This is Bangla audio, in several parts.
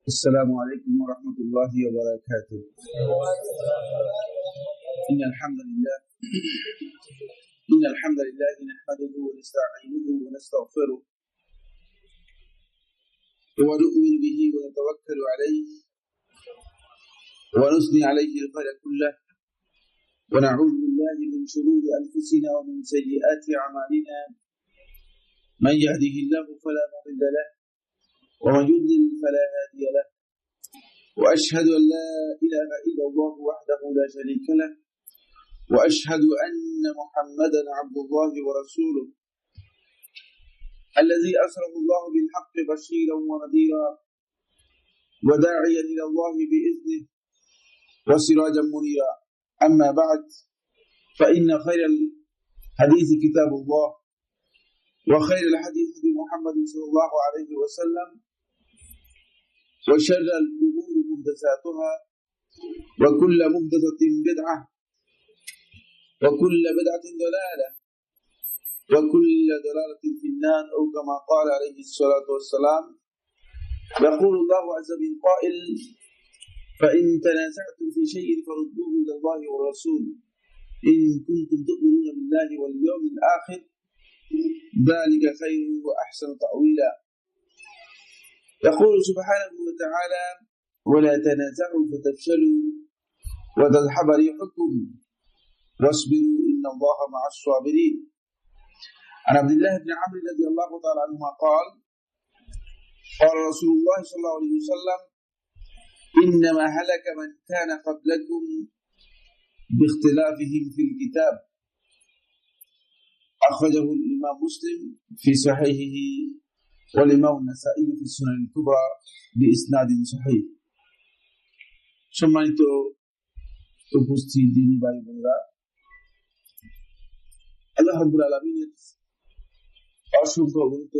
السلام عليكم ورحمة الله وبركاته. إن الحمد لله نحمده ونستعينه ونستغفره ونؤمن به ونتوكل عليه ونثني عليه الخير كله ونعوذ بالله من شرور أنفسنا ومن سيئات أعمالنا. من يهده الله فلا مضل له ومن يضلل فلا هادي له، وأشهد أن لا إله إلا الله وحده لا شريك له، وأشهد أن محمدا عبد الله ورسوله الذي أرسله الله بالحق بشيرا ونذيرا وداعيا إلى الله بإذنه وسراجا منيرا. أما بعد، فإن خير الحديث كتاب الله، وخير الحديث محمد صلى الله عليه وسلم، وشر الأمور محدثاتها، وكل محدثة بدعة، وكل بدعة ضلالة، وكل ضلالة في النار، أو كما قال عليه الصلاة والسلام. يقول الله عز من قائل: فإن تنازعتم في شيء فردوه إلى الله والرسول إن كنتم تؤمنون بالله واليوم الآخر ذلك خير وأحسن تأويلا. يقول سبحانه وتعالى: ولا تنازعوا فتفشلوا وتذهب ريحكم واصبروا إن الله مع الصابرين. عن عبد الله بن عمرو رضي الله تعالى عنهما قال: قال رسول الله صلى الله عليه وسلم: إنما هلك من كان قبلكم باختلافهم في الكتاب. أخرجه الإمام مسلم في صحيحه والإمام النسائي في السنن الكبرى بإسناد صحيح. সম্মানিত উপস্থিত দিনী ভাই বোনেরা, আল্লাহ রাব্বুল আলামিনের অসংখ্য অগণিত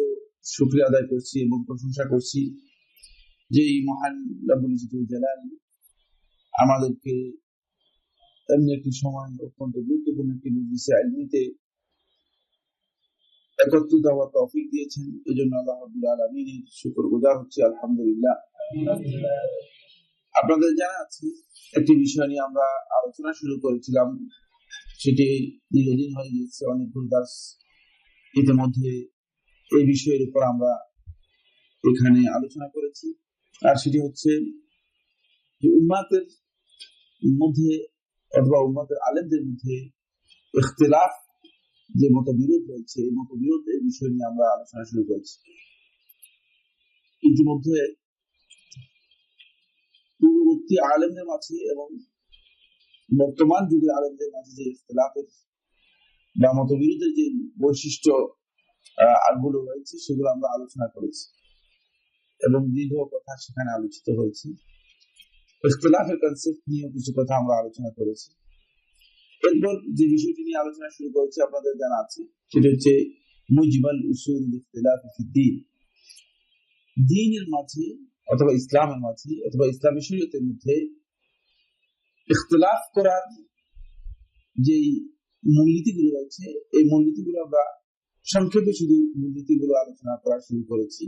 শুকরিয়া আদায় করছি এবং প্রশংসা করছি যে এই মহান রব্বুল ইজ্জতুল জালাল আমাদেরকে এমনি একটি সময় অত্যন্ত গুরুত্বপূর্ণ একটি মজলিসে ইলমিতে একত্রিত হওয়ার তৌফিক দিয়েছেন। এজন্য আল্লাহ রাব্বুল আলামিনের শুকরগুজার হচ্ছে আলহামদুলিল্লাহ। আপনাদের জানা আছে একটি বিষয় নিয়ে আমরা আলোচনা শুরু করেছিলাম, সেটি দীর্ঘদিন হয়ে গেছে, অনেকগুলো দাস ইতিমধ্যে এই বিষয়ের উপর আমরা এখানে আলোচনা করেছি। আর সেটি হচ্ছে যে উম্মাতের মধ্যে অথবা উম্মাতের আলেমদের মধ্যে ইখতিলাফ, যে মতবিরোধ রয়েছে, এই মতবিরোধের বিষয় নিয়ে আমরা আলোচনা শুরু করেছি। ইতিমধ্যে পূর্ববর্তী আলেমদের মাঝে এবং বর্তমান যুগের আলেমদের মাঝে যে ইখতিলাফের বা মতবিরোধের যে বৈশিষ্ট্য গুলো রয়েছে সেগুলো আমরা আলোচনা করেছি এবং দীর্ঘ কথা সেখানে আলোচিত হয়েছে। ইখতিলাফের কনসেপ্ট নিয়ে কিছু কথা আমরা আলোচনা করেছি। এরপর যে বিষয়টি নিয়ে আলোচনা শুরু করেছি আপনাদের জানা আছে, সেটা হচ্ছে মুজমাল উসুল ইখতিলাফ ফি দ্বীন। দ্বীনের মাঝে অথবা ইসলামের মাঝে অথবা ইসলামী শরীয়তের মধ্যে ইখতিলাফ করার যে মূলনীতিগুলো রয়েছে, এই মূলনীতিগুলো আমরা সংক্ষেপে শুধু মূলনীতিগুলো আলোচনা করা শুরু করেছি।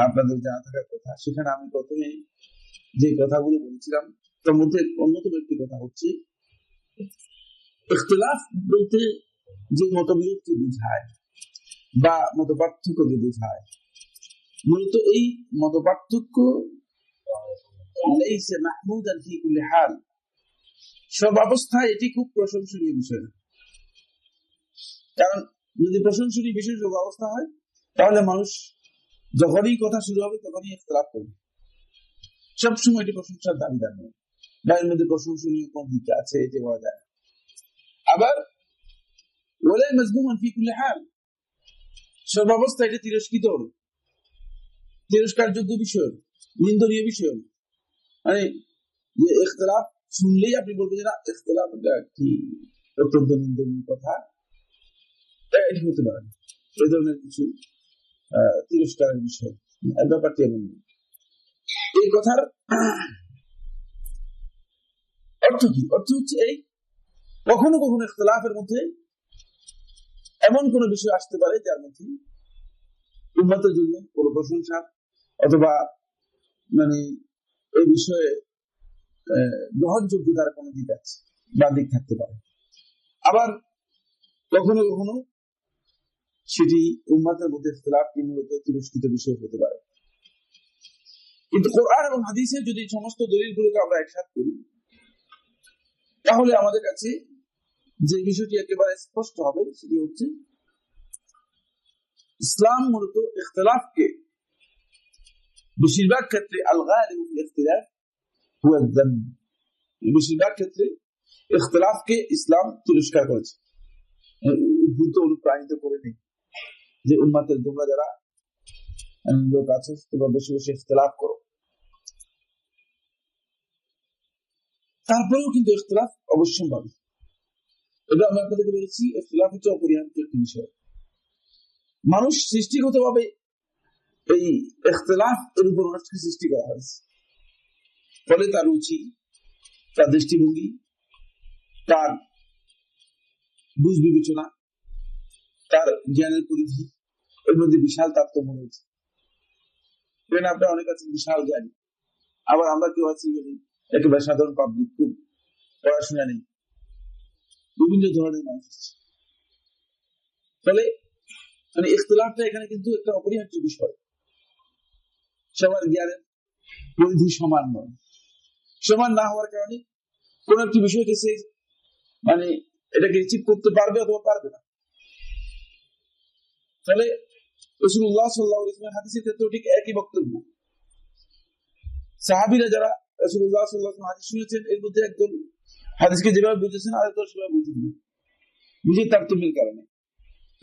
আপনাদের জানা থাকার কথা, সেখানে আমি প্রথমে যে কথাগুলো বলেছিলাম তার মধ্যে অন্যতম একটি কথা হচ্ছে ইখতিলাফ বলতে যে মতবিরোধকে বোঝায় বা মত পার্থক্যকে বোঝায়, মূলত এই মত পার্থক্য লাইসা মাহমুদান ফি কুল্লি হাল, সব অবস্থায় এটি খুব প্রশংসনীয় বিষয় না। কারণ যদি প্রশংসনীয় বিষয় সব অবস্থা হয়, তাহলে মানুষ যখনই কথা শুরু হবে তখনই ইখতিলাফ করবে। সবসময় এটি প্রশংসার দাবিদার নয়, বা এর মধ্যে প্রশংসনীয় কোন দিক আছে এটি বলা যায়। আবার ওয়ালা মাজমুমান ফি কুল্লি হাল, সব অবস্থায় এটি তিরস্কৃত হবে, তিরস্কারযোগ্য বিষয়, নিন্দনীয় বিষয়। মানে যে ইখতিলাফ শুনলেই আপনি বলবেন যে না, ইখতিলাফ কি অত্যন্ত নিন্দনীয় কথা, এটি হতে পারে না। এই ধরনের কিছু তিরস্কারের বিষয়, ব্যাপারটি এমন নয়। এই কথার অর্থ কি? অর্থ হচ্ছে এই, কখনো কখনো ইখতিলাফের মধ্যে এমন কোন বিষয় আসতে পারে যার মধ্যে উম্মতের জন্য কোনো প্রশংসা অথবা মানে এই বিষয়ে গ্রহণযোগ্যতার কোন দিক আছে বা দিক থাকতে পারে, আবার কখনো কখনো সেটি উম্মাতের মধ্যে ইখতিলাফকে মূলত তিরস্কৃত বিষয় হতে পারে। কিন্তু কোরআন এবং হাদিসে যদি সমস্ত দলিলগুলোকে আমরা একসাথে করি, তাহলে আমাদের কাছে যে বিষয়টি একেবারে স্পষ্ট হবে সেটি হচ্ছে ইসলাম মূলত ইখতিলাফকে বেশিরভাগ ক্ষেত্রে আল-গালিবু ফিল ইখতিলাফ হুয়া আয-যাম, বেশিরভাগ ক্ষেত্রে ইখতিলাফকে ইসলাম তিরস্কার করেছে, উদ্বুদ্ধ অনুপ্রাণিত করে নেই যে উম্মাতের তোমরা যারা লোক আছো তোমরা বসে বসে ইখতিলাফ করো। তারপরেও কিন্তু ইখতিলাফ অবশ্যম্ভাবী। এটা আমি আপনাদেরকে বলেছি, ইখতিলাফ হচ্ছে অপরিহার্য একটি বিষয়। মানুষ সৃষ্টিগতভাবে এই ইখতিলাফ এর উপর মানুষকে সৃষ্টি করা হয়েছে, ফলে তার রুচি, তার দৃষ্টিভঙ্গি, তার বুঝ বিবেচনা, তার জ্ঞানের পরিধি এর মধ্যে বিশাল তারতম্য রয়েছে। আপনার অনেক আছেন বিশাল জ্ঞানী, আবার আমরা কেউ আছি একেবারে সাধারণ পাবলিক, খুব পড়াশোনা নেই, বিভিন্ন ধরনের মানুষ আছে। ফলে মানে ইখতিলাফটা এখানে কিন্তু একটা অপরিহার্য বিষয়। সবার জ্ঞানের পরিধি সমান নয়, সমান না হওয়ার কারণে কোন একটি বিষয়কে সে মানে এটাকে রিসিভ করতে পারবে অথবা পারবে না। ফলে রাসূলুল্লাহ সাল্লাল্লাহু আলাইহি ওয়াসাল্লাম হাদিসের ক্ষেত্রে ঠিক একই বক্তব্য। সাহাবীরা যারা রাসূলুল্লাহ সাল্লাল্লাহু আলাইহি ওয়াসাল্লাম হাদিস শুনেছেন, এর মধ্যে একদল হাদিসকে যেভাবে বুঝেছেন আর একদল সেভাবে বুঝেননি, বুঝে তারতম্যের কারণে।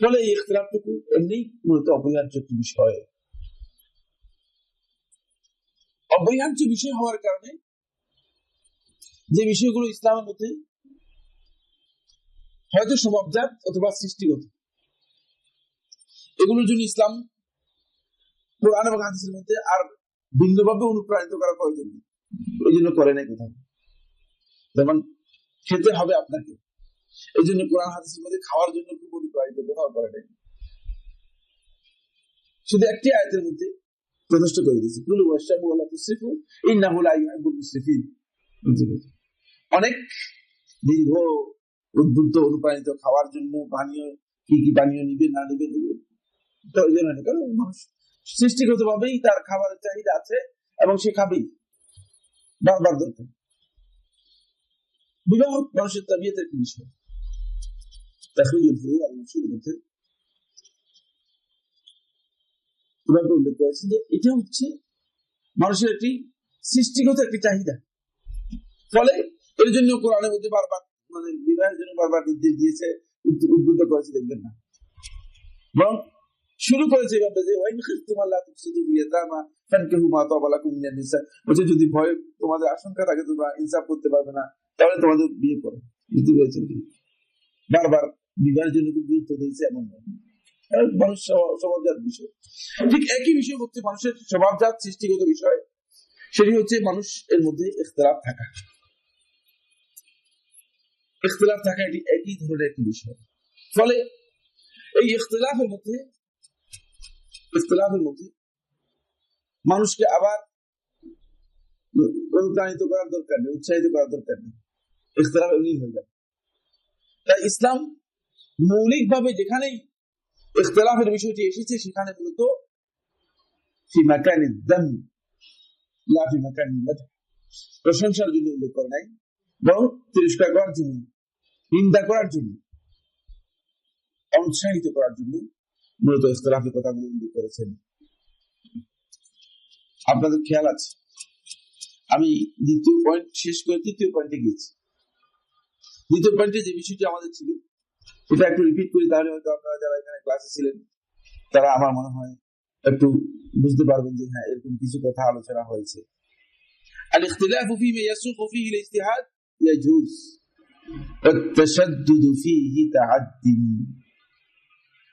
ফলে এই ইখতিলাফটুকু এমনি মূলত অপরিহার্য একটি বিষয়। অপরিহার্য বিষয় হওয়ার কারণে যে বিষয়গুলো ইসলামের মধ্যে হয়তো স্বভাবজাত অথবা সৃষ্টিগত, এগুলোর জন্য ইসলাম কোরআন এবং হাদিসের মধ্যে আর ভিন্নভাবে অনুপ্রাণিত করা প্রয়োজন নেই, এই জন্য করে নাই কোথাও। যেমন খেতে হবে আপনাকে, এই জন্য কোরআন হাদিসের মধ্যে খাওয়ার জন্য খুব অনুপ্রাণিত কোথাও করে নাই, শুধু একটি আয়াতের মধ্যে যথেষ্ট করে দিয়েছে, কুলু ওয়াশরাবু ওয়া লা তুসরিফু ইন্নাহু লা ইউহিব্বুল মুসরিফিন। অনেক দীর্ঘ উদ্বুদ্ধ অনুপ্রাণিত খাওয়ার জন্য পানীয়, কি কি পানীয় নিবে না নিবে প্রয়োজন হয় না, কারণ মানুষ সৃষ্টিগত ভাবেই তার খাবারের চাহিদা আছে এবং সে খাবেই, বারবার দরকার। বিবাহ মানুষের তাবিয়তের একটি বিষয়। তাখরিজুল ফুরু আল উসুলের মধ্যে উল্লেখ করেছে যে এটা হচ্ছে মানুষের একটি সৃষ্টিগত একটি চাহিদা। ফলে এর জন্য কোরআনের মধ্যে বারবার মানে বিবাহের জন্য বারবার নির্দেশ দিয়েছে, উদ্বুদ্ধ করেছে, দেখবেন না, বরং শুরু করেছে এভাবে যে ওয়াইন খিফতুম আল্লা তুফসিদু ফিল ইয়াতামা ফানকিহু মা তাবা লাকুম মিনান নিসা, বলছে যদি ভয় তোমাদের আশঙ্কা থাকে তোমরা ইনসাফ করতে পারবে না, তাহলে তোমাদের বিয়ে করো। বুঝতে পেরেছেন কি? বারবার বিবাহের জন্য খুব গুরুত্ব দিয়েছে এমন নয়, মানুষ স্বভাবজাত বিষয়। ঠিক একই বিষয় হচ্ছে মানুষের স্বভাবজাত সৃষ্টিগত বিষয়, সেটি হচ্ছে মানুষ এর মধ্যে ইখতিলাফ থাকা। ইখতিলাফ থাকা এটি একই ধরনের একটি বিষয়। ফলে এই ইখতিলাফের মধ্যে মানুষকে আবার অনুপ্রাণিত করার দরকার নেই, উৎসাহিত করার দরকার নেই, ইখতিলাফ এমনি হয়ে যাবে। তাই ইসলাম মৌলিকভাবে যেখানেই ইখতিলাফের বিষয়টি এসেছে সেখানে মূলত ফি মাকানিদ যাম লা ফি মাকানিল মাদহ, প্রশংসার জন্য উল্লেখ করে নাই, বরং তিরস্কার করার জন্য, নিন্দা করার জন্য, অনুৎসাহিত করার জন্য মূলত ইখতিলাফের কথাগুলো উল্লেখ করেছেন। আপনাদের খেয়াল আছে আমি দ্বিতীয় পয়েন্ট শেষ করে তৃতীয় পয়েন্টে গিয়েছি। দ্বিতীয় পয়েন্টে যে বিষয়টি আমাদের ছিল এটা একটু রিপিট করি, তাহলে হয়তো আপনারা যারা এখানে ক্লাসে ছিলেন তারা আমার মনে হয় একটু বুঝতে পারবেন যে হ্যাঁ এরকম কিছু কথা আলোচনা হয়েছে। আল ইখতিলাফু ফীমা ইয়াসুকু ফীহি আল ইজতিহাদ ইয়াজুজ ওয়া তাশাদ্দুদু ফীহি তাআদ্দি।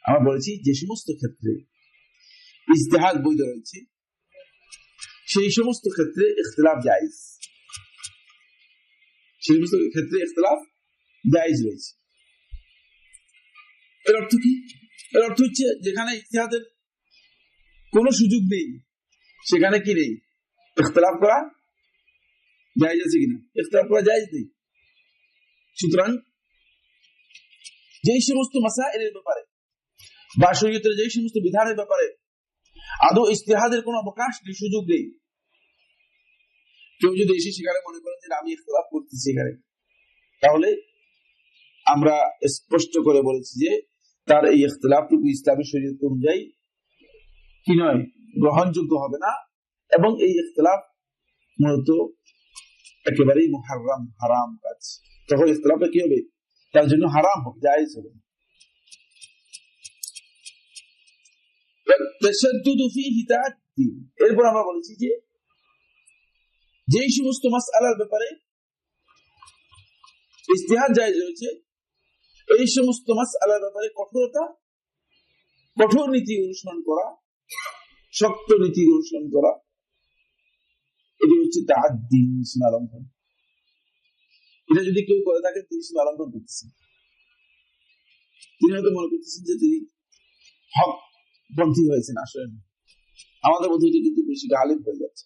আমরা বলেছি যে সমস্ত ক্ষেত্রে ইজতিহাদ বৈধ রয়েছে সেই সমস্ত ক্ষেত্রে ইখতিলাফ জায়েজ, সেই সমস্ত ক্ষেত্রে ইখতিলাফ জায়েজ রয়েছে। এর অর্থ কি? এর অর্থ হচ্ছে যেখানে ইজতিহাদের কোনো সুযোগ নেই সেখানে কি নেই, ইখতিলাফ করা জায়েজ আছে কিনা? ইখতিলাফ করা জায়েজ নেই। সুতরাং যেই সমস্ত মাসাইলের ব্যাপারে বা শরীয়তের যেই সমস্ত বিধানের ব্যাপারে আদৌ ইজতিহাদের কোনো অবকাশ নেই, সুযোগ নেই, কেউ যদি এসে সেখানে মনে করেন যে আমি ইখতিলাফ করতেছি এখানে, তাহলে আমরা স্পষ্ট করে বলেছি যে তার এই ইখতিলাফটুকু ইসলামী শরীয়ত অনুযায়ী কি নয়, গ্রহণযোগ্য হবে না, এবং এই ইখতিলাফ মূলত একেবারেই মুহাররাম, হারাম কাজ। তখন ইখতিলাফটা কি হবে? তার জন্য হারাম হবে, জায়েজ হবে। এরপর আমরা বলেছি যে যেই সমস্ত মাসআলার ব্যাপারে ইজতিহাদ জায়েজ রয়েছে, এই সমস্ত মাসআলার ব্যাপারে কঠোরতা, কঠোর নীতি অনুসরণ করা, শক্ত নীতি অনুসরণ করা, এটি হচ্ছে তাআদ্দি, সীমা লঙ্ঘন। এটা যদি কেউ করে থাকে তিনি সীমা লঙ্ঘন করতেছেন। তিনি হয়তো মনে করতেছেন যে তিনি হক পন্থী হয়েছেন, আসলে না। আমাদের মধ্যে এটা কিন্তু বেশি গালিব হয়ে যাচ্ছে,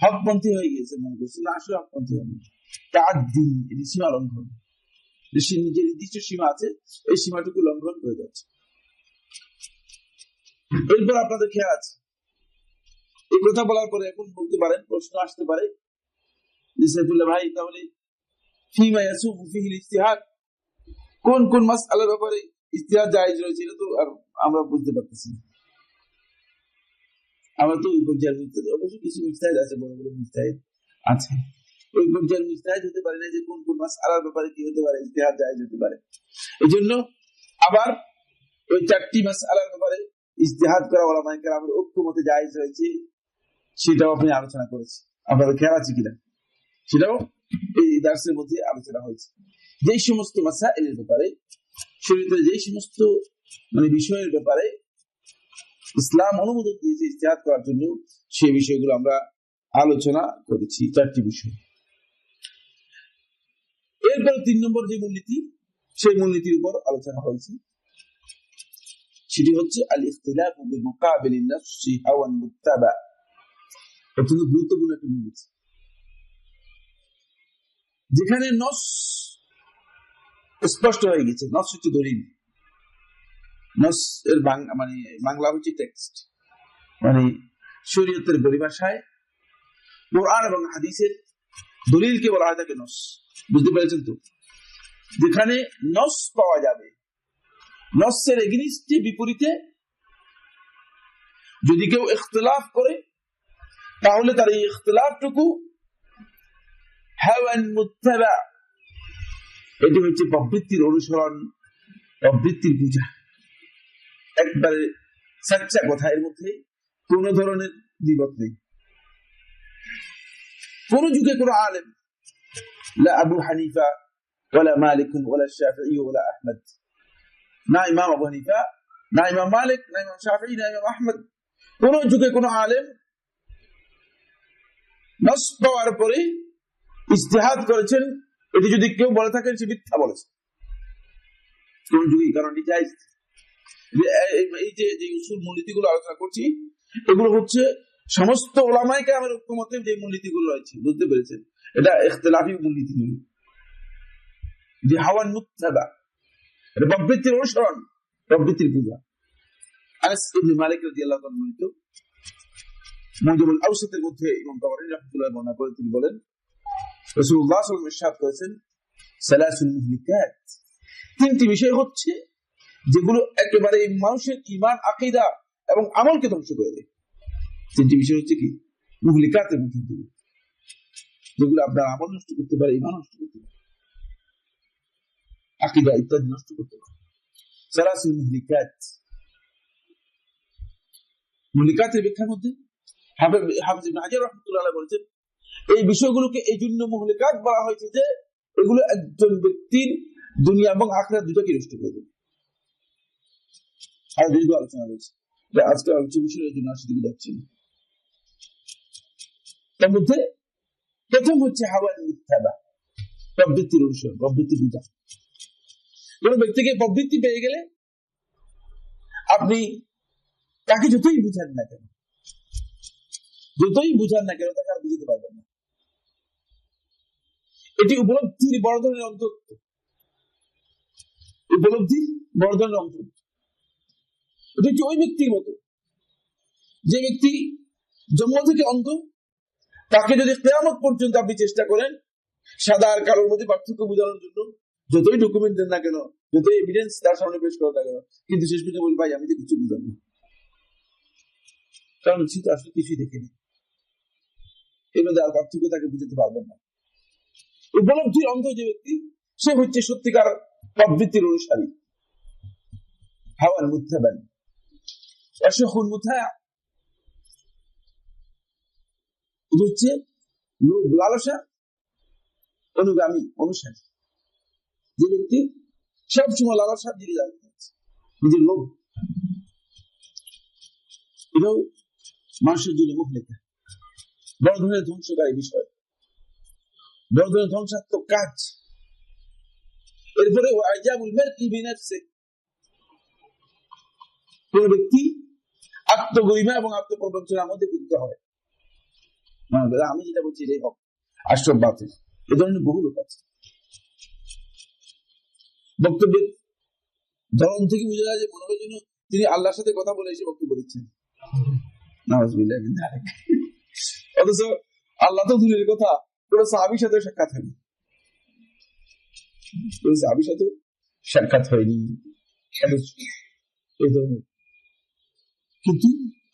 হকপন্থী হয়ে গিয়েছে মনে করছে, না আসলে হকপন্থী হয়নি। তাআদ্দি, এটি সীমা লঙ্ঘন। যে নির্দিষ্ট সীমা আছে এই সীমাটুকু লঙ্ঘন করে যাচ্ছে। এরপর আপনাদের খেয়াল আছে, এই কথা বলার পরে এখন বলতে পারেন, প্রশ্ন আসতে পারে যে সাইফুল্লাহ ভাই, তাহলে ফিমা ইয়াসুফু ফিহিল ইজতিহাদ, কোন কোন মাসআলার ব্যাপারে ইজতিহাদ জায়েজ রয়েছে, এটা তো আর আমরা বুঝতে পারতেছি না। আমরা তো ওই পর্যায়ের মুজতাহিদ, অবশ্য কিছু মুজতাহিদ আছে, বড় বড় মুজতাহিদ আছে, ওই পর্যায়ের মুজতাহিদ হতে পারে না যে কোন কোন মাসআলার ব্যাপারে কি হতে পারে, ইজতিহাদ জায়েজ হতে পারে। এই জন্য আবার ওই 4টি মাসআলার ব্যাপারে ইজতিহাদ করা উলামায়ে কেরামের ঐক্যমতে জায়েজ হয়েছে, সেটাও আপনি আলোচনা করেছি। আপনাদের খেয়াল আছে কিনা সেটাও এই দার্সের মধ্যে আলোচনা হয়েছে। যেই সমস্ত মাসাইলের ব্যাপারে, শরীয়তের যেই সমস্ত বিষয়ের ব্যাপারে ইসলাম অনুমোদন দিয়েছে ইজতিহাদ করার জন্য, সেই বিষয়গুলো আমরা আলোচনা করেছি, 4টি বিষয়। এরপরে 3 নম্বর যে মূলনীতি, সেই মূলনীতির উপর আলোচনা হয়েছে, সেটি হচ্ছে আল ইখতিলাফু বিমুকাবিলিন নাসি হাওয়ান মুত্তাবা। অত্যন্ত গুরুত্বপূর্ণ একটি মূলনীতি, যেখানে নস স্পষ্ট হয়ে গেছে। নস হচ্ছে দলিল, নস এর বাংলা হচ্ছে টেক্সট, শরীয়তের পরিভাষায় কোরআন এবং হাদিসের দলিলকে বলা হয় তাকে নস। বুঝতে পেরেছেন তো? যেখানে নস পাওয়া যাবে, নসের এগেইনস্টে, বিপরীতে যদি কেউ ইখতিলাফ করে, তাহলে তার এই ইখতিলাফটুকু হাওয়ান মুত্তাবা, এটি হচ্ছে প্রবৃত্তির অনুসরণ, প্রবৃত্তির পূজা। একবারে সাচ্চা কথা, এর মধ্যে কোন ধরনের দ্বিমত নেই। কোন যুগে কোন আলেম, লা আবু হানিফা ওয়ালা মালিক ওয়ালা শাফিঈ ওয়ালা আহমদ, না ইমাম আবু হানিফা, না ইমাম মালিক, না ইমাম শাফিঈ, না ইমাম আহমদ, কোন যুগে কোন আলেম নস পাওয়ার পরে ইজতিহাদ করেছেন, এটি যদি কেউ বলে থাকেন সে মিথ্যা বলেছে কোন যুগে। কারণ এই যে উসুল মূলনীতিগুলো আলোচনা করছি, এগুলো হচ্ছে সমস্ত উলামায়ে কেরামের ঐক্যমতে যে মূলনীতিগুলো রয়েছে। বুঝতে পেরেছেন? এটা ইখতিলাফি মূলনীতি নয়, যে হাওয়ান মুত্তাবা, এটা প্রবৃত্তির অনুসরণ, প্রবৃত্তির পূজা। আনাস ইবনে মালিক রাদিয়াল্লাহু তাআলা বর্ণিত মুজামুল আওসাতের মধ্যে ইমাম তাবরানী রাহমাতুল্লাহ বর্ণনা করে তিনি বলেন, রাসূলুল্লাহ সাল্লাল্লাহু আলাইহি ওয়াসাল্লাম ইরশাদ করেছেন, সালাসুল মুহলিকাত, 3টি বিষয় হচ্ছে যেগুলো একেবারে মানুষের ঈমান, আকীদা এবং আমলকে ধ্বংস করে দেয়। 3টি বিষয় হচ্ছে কি? মুহলিকাতের মধ্যে যেগুলো আপনার আমল নষ্ট করতে পারে, ঈমান নষ্ট করতে পারে, আকীদা ইত্যাদি নষ্ট করতে পারে। সালাসুল মুহলিকাত, মুহলিকাতের ব্যাখ্যার মধ্যে হাফেজ ইবনে হাজার রাহমাতুল্লাহ আলাইহি বলেছেন, এই বিষয়গুলোকে এই জন্য মুহলিকাত বলা হয়েছে যে এগুলো একজন ব্যক্তির দুনিয়া এবং আখিরাত দুটোকে নষ্ট করে দেবে। আর দীর্ঘ আলোচনা রয়েছে, আজকে আলোচনা বিষয়ের জন্য সেদিকে যাচ্ছি না। তার মধ্যে প্রথম হচ্ছে হাওয়ান মুত্তাবা, প্রবৃত্তির অনুসরণ, প্রবৃত্তি পূজা। কোন ব্যক্তিকে প্রবৃত্তি পেয়ে গেলে আপনি তাকে যতই বুঝান না কেন, যতই বুঝান না কেন তাকে আর বুঝতে পারবেন না। এটি উপলব্ধির বড় ধরনের অন্তত্ব, উপলব্ধি বড় ধরনের অন্তত্ব। এটা কি ওই ব্যক্তির মতো যে ব্যক্তি জন্ম থেকে অন্ধ, তাকে যদি কিয়ামত পর্যন্ত আপনি চেষ্টা করেন সাদা আর কালোর মধ্যে পার্থক্য বোঝানোর জন্য, যতই ডকুমেন্ট দেন না কেন, যতই এভিডেন্স তার সামনে পেশ করেন না কেন, কিন্তু শেষ পর্যন্ত বলি ভাই আমি তো কিছু বুঝলাম না, কারণ সে তো আসলে কিছুই দেখেনি। এর মধ্যে আর পার্থক্য তাকে বুঝতে পারবেন না। উপলব্ধির অন্ধ যে ব্যক্তি, সে হচ্ছে সত্যিকার প্রবৃত্তির অনুসারী, হাওয়ার মুত্তাবান আশহুল মুতায়া। এটা হচ্ছে লোভ লালসা অনুগামী অনুসারী, যে ব্যক্তি সবসময় লালসার দিকে যাচ্ছে, নিজের লোভ। এটাও মানুষের জন্য মুহলিকা, বড় ধরনের ধ্বংসকারী বিষয়, বড় ধরনের ধ্বংসাত্মক কাজ। এরপরে আইজাবুল মারই বিনাফসিহি, কোন ব্যক্তি আত্মগরিমা এবং আত্মপ্রবঞ্চনার মধ্যে পতিত হয়, আমি যেটা বলছি এটাই হক, আশ্রব বাতিল। এ ধরনের বহু লোক আছে। বক্তব্যের ধরন থেকে বুঝা যায় যে মনে হয় যেন তিনি আল্লাহর সাথে কথা বলে এসে বক্তব্য দিচ্ছেন, অথচ আল্লাহ তো দূরের কথা, কোন সাহাবীর সাথে সাক্ষাৎ হয়নি, কোন সাহাবীর সাথে সাক্ষাৎ হয়নি। এই ধরনের কিন্তু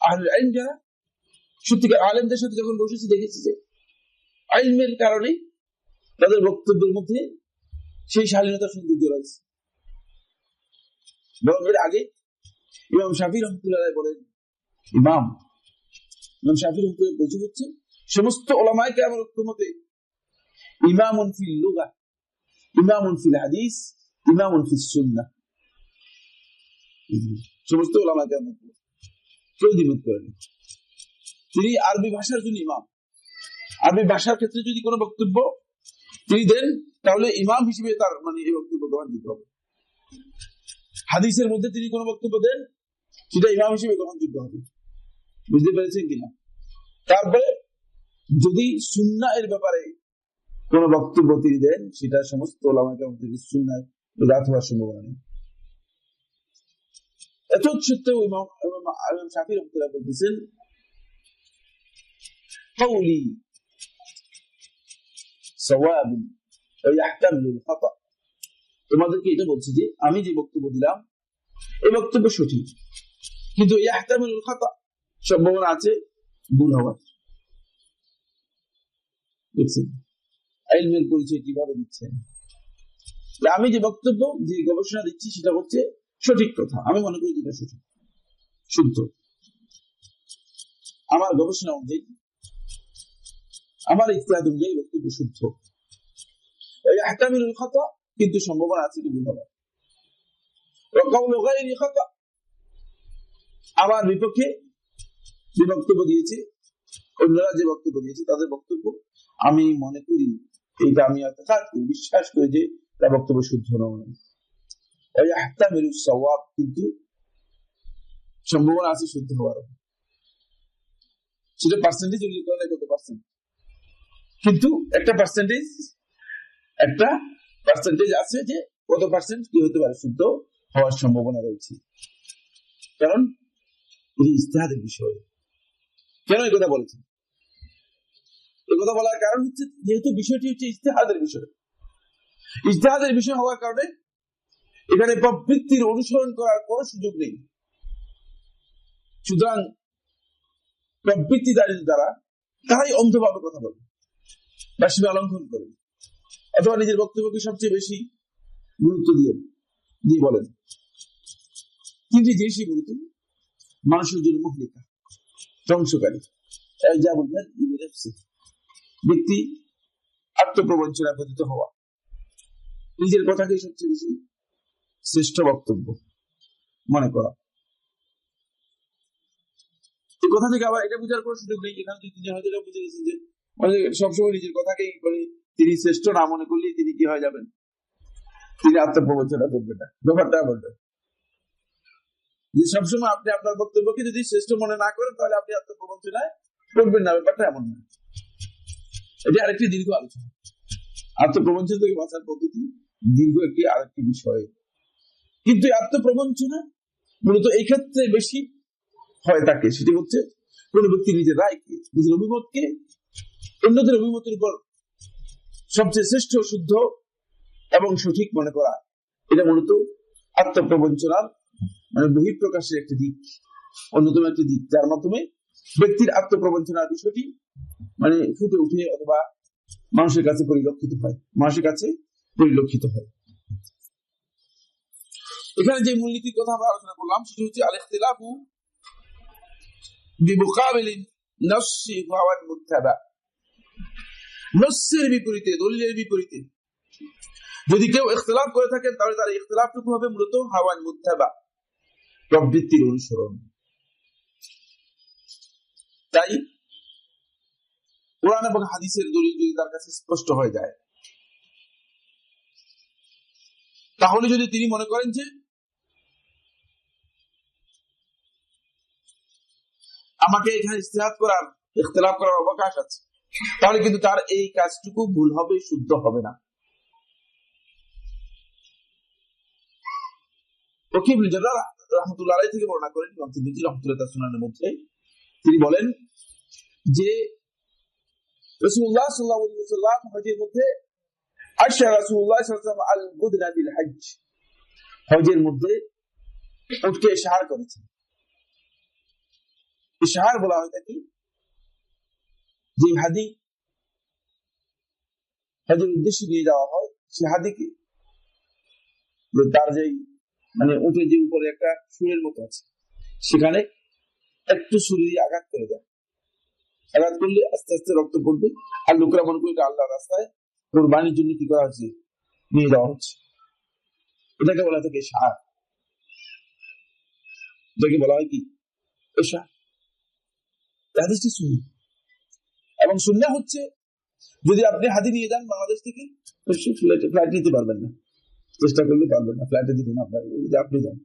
আহলুল ইলম যারা সত্যিকার আলেমদের সাথে যখন বসেছি, দেখেছি যে ইলমের কারণে তাদের বক্তব্যের মধ্যে সেই শালীনতার সৌন্দর্য রয়েছে। বরং এর আগে ইমাম শাফিঈ রাহমাতুল্লাহ আলাইহি বলেন, ইমাম শাফিঈ রাহমাতুল্লাহ বলছে হচ্ছে সমস্ত উলামায়ে কেরামের ঐক্যমতে ইমামুন ফিল লুগা, ইমামুন ফিল হাদিস, ইমামুন ফিস সুন্নাহ। সমস্ত উলামায়ে কেরাম কেউ দ্বিমত করেন, তিনি আরবি ভাষার জন্য ইমাম। আরবি ভাষার ক্ষেত্রে যদি কোনো বক্তব্য তিনি দেন, তাহলে ইমাম হিসেবে তার মানে এই বক্তব্য গ্রহণযোগ্য হবে। হাদিসের মধ্যে তিনি কোনো বক্তব্য দেন, সেটা ইমাম হিসেবে গ্রহণযোগ্য হবে। বুঝতে পেরেছেন কিনা? তারপরে যদি সুন্নাহ এর ব্যাপারে কোনো বক্তব্য তিনি দেন, সেটা সমস্ত উলামায়ে কেরাম থেকে সুন্নাহ বিদআত হওয়ার সম্ভাবনা নেই। এত সত্ত্বেও ইমাম শাফিঈ রাহমাতুল্লাহ বলতেছেন, قولي صواب ويحتمل الخطأ। তোমাদেরকে এটা বলছি যে আমি যে বক্তব্য দিলাম এই বক্তব্য সঠিক, কিন্তু ইয়াহতামিল খাতা, সম্ভাবনা আছে ভুল হওয়ার। বুঝছেন ইলমের পরিচয় কিভাবে দিচ্ছেন? আমি যে বক্তব্য, যে গবেষণা দিচ্ছি সেটা হচ্ছে সঠিক কথা, আমি মনে করি যেটা সঠিক শুদ্ধ, আমার গবেষণা অনুযায়ী, আমার ইজতিহাদ অনুযায়ী বক্তব্য শুদ্ধ। ইয়াহতামিলুল খাতা, কিন্তু সম্ভাবনা আছে কি ভুল হওয়ার। ওয়া কাউলু গায়রি খাতা, আমার বিপক্ষে যে বক্তব্য দিয়েছে, অন্যরা যে বক্তব্য দিয়েছে তাদের বক্তব্য আমি মনে করি, এইটা আমি বিশ্বাস করি যে তার বক্তব্য শুদ্ধ নয়। ওয়া ইয়াহতামিলুস সাওয়াব, কিন্তু সম্ভাবনা আছে শুদ্ধ হওয়ার। সেটা পার্সেন্টেজ উল্লেখ করে কত পার্সেন্ট, কিন্তু একটা পার্সেন্টেজ আছে যে কত পার্সেন্ট কি হতে পারে শুদ্ধ হওয়ার সম্ভাবনা রয়েছে। কারণ এই ইজতিহাদের বিষয়। কেন এই কথা বলেছেন? এই কথা বলার কারণ হচ্ছে যেহেতু বিষয়টি হচ্ছে ইজতিহাদের বিষয়, ইজতিহাদের বিষয় হওয়ার কারণে এখানে প্রবৃত্তির অনুসরণ করার কোন সুযোগ নেই। সুতরাং প্রবৃত্তিধারী দ্বারা তারাই অন্ধভাবে কথা বলে বা সীমা লঙ্ঘন করে, অথবা নিজের বক্তব্যকে সবচেয়ে বেশি গুরুত্ব দিয়ে বলেন। কিন্তু যে গুরুত্ব মানুষের জন্য মুহলিকা, ধ্বংসকারী। যা বলবেন ব্যক্তি আত্মপ্রবঞ্চনা পতিত হওয়া, নিজের কথাকে সবচেয়ে বেশি শ্রেষ্ঠ বক্তব্য মনে করা। এই কথা থেকে আবার এটা বোঝার কোনো সুযোগ নেই, এখানে তিনি হয়তো এটা বুঝে গেছেন যে সবসময় নিজের কথাকেই তিনি শ্রেষ্ঠ না মনে করলে তিনি কি হয়ে যাবেন, তিনি আত্মপ্রবঞ্চনা করবেন না। ব্যাপারটা বলবেন যে সবসময় আপনি আপনার বক্তব্যকে যদি শ্রেষ্ঠ মনে না করেন, তাহলে আপনি আত্মপ্রবঞ্চনায় করবেন না, ব্যাপারটা এমন না। এটি আরেকটি দীর্ঘ আলোচনা। আত্মপ্রবঞ্চনা থেকে বাঁচার পদ্ধতি দীর্ঘ একটি আরেকটি বিষয়। কিন্তু আত্মপ্রবঞ্চনা মূলত এই ক্ষেত্রে বেশি হয় থাকে, সেটি হচ্ছে কোন ব্যক্তি নিজের রায়কে, নিজের অভিমতকে অন্যদের অভিমতের উপর সবচেয়ে শ্রেষ্ঠ, শুদ্ধ এবং সঠিক মনে করা। এটা মূলত আত্মপ্রবঞ্চনার মানে বহিঃপ্রকাশের একটি দিক, অন্যতম একটি দিক, যার মাধ্যমে ব্যক্তির আত্মপ্রবঞ্চনার বিষয়টি মানে ফুটে উঠে অথবা মানুষের কাছে পরিলক্ষিত হয়। এখানে যে মূলনীতির কথা আমরা আলোচনা করলাম সেটি হচ্ছে আল ইখতিলাফু বিমুকাবিলিন নসসি ওয়াল মুত্তাবা। নসসের বিপরীতে, দলিলের বিপরীতে যদি কেউ ইখতিলাফ করে থাকেন, তাহলে তার ইখতিলাফটুকু হবে মূলত হাওয়ান মুত্তাবা, প্রবৃত্তির অনুসরণ। তাই কোরআন এবং হাদিসের দলিল যদি তার কাছে স্পষ্ট হয়ে যায়, তাহলে যদি তিনি মনে করেন যে আমাকে এখানে ইখতিলাফ করার অবকাশ আছে, তাহলে কিন্তু তার এই কাজটুকু ভুল হবে, শুদ্ধ হবে না। ওয়াকিল ইবনে জাররাহ রাহমাতুল্লাহ আলাইহি থেকে বর্ণনা করেন ইমাম তিরমিজি রাহমাতুল্লাহ তাআলা সুনানের মধ্যে, তিনি বলেন যে রাসূলুল্লাহ সাল্লাল্লাহু আলাইহি ওয়াসাল্লাম হজের মধ্যে আশা রাসূলুল্লাহ সাল্লাল্লাহু আলাইহি ওয়াসাল্লাম আল বুদনা বিল হজ, হজের মধ্যে উটকে ইশার করেছেন। ইশার বলা হয় কি, যে হাদি হজের উদ্দেশ্যে নিয়ে যাওয়া হয়, সে হাদিকে তার যে মানে উটের যে উপরে একটা সুরের মতো আছে, সেখানে একটু সুরে দিয়ে আঘাত করে দেয়। আঘাত করলে আস্তে আস্তে রক্ত পড়বে, আর লোকেরা মনে করে এটা আল্লাহর রাস্তায় কোরবানির জন্য কি করা হচ্ছে, নিয়ে যাওয়া হচ্ছে। এটাকে বলা থাকে ইশার, এটাকে বলা হয় কি ইশার। হাদিসটি সুন্নাহ, এবং সুন্নাহ হচ্ছে যদি আপনি হাদি নিয়ে যান বাংলাদেশ থেকে, ফ্লাইট নিতে পারবেন না, চেষ্টা করলে পারবেন না, ফ্লাইটে দিবেন আপনার, আপনি যান।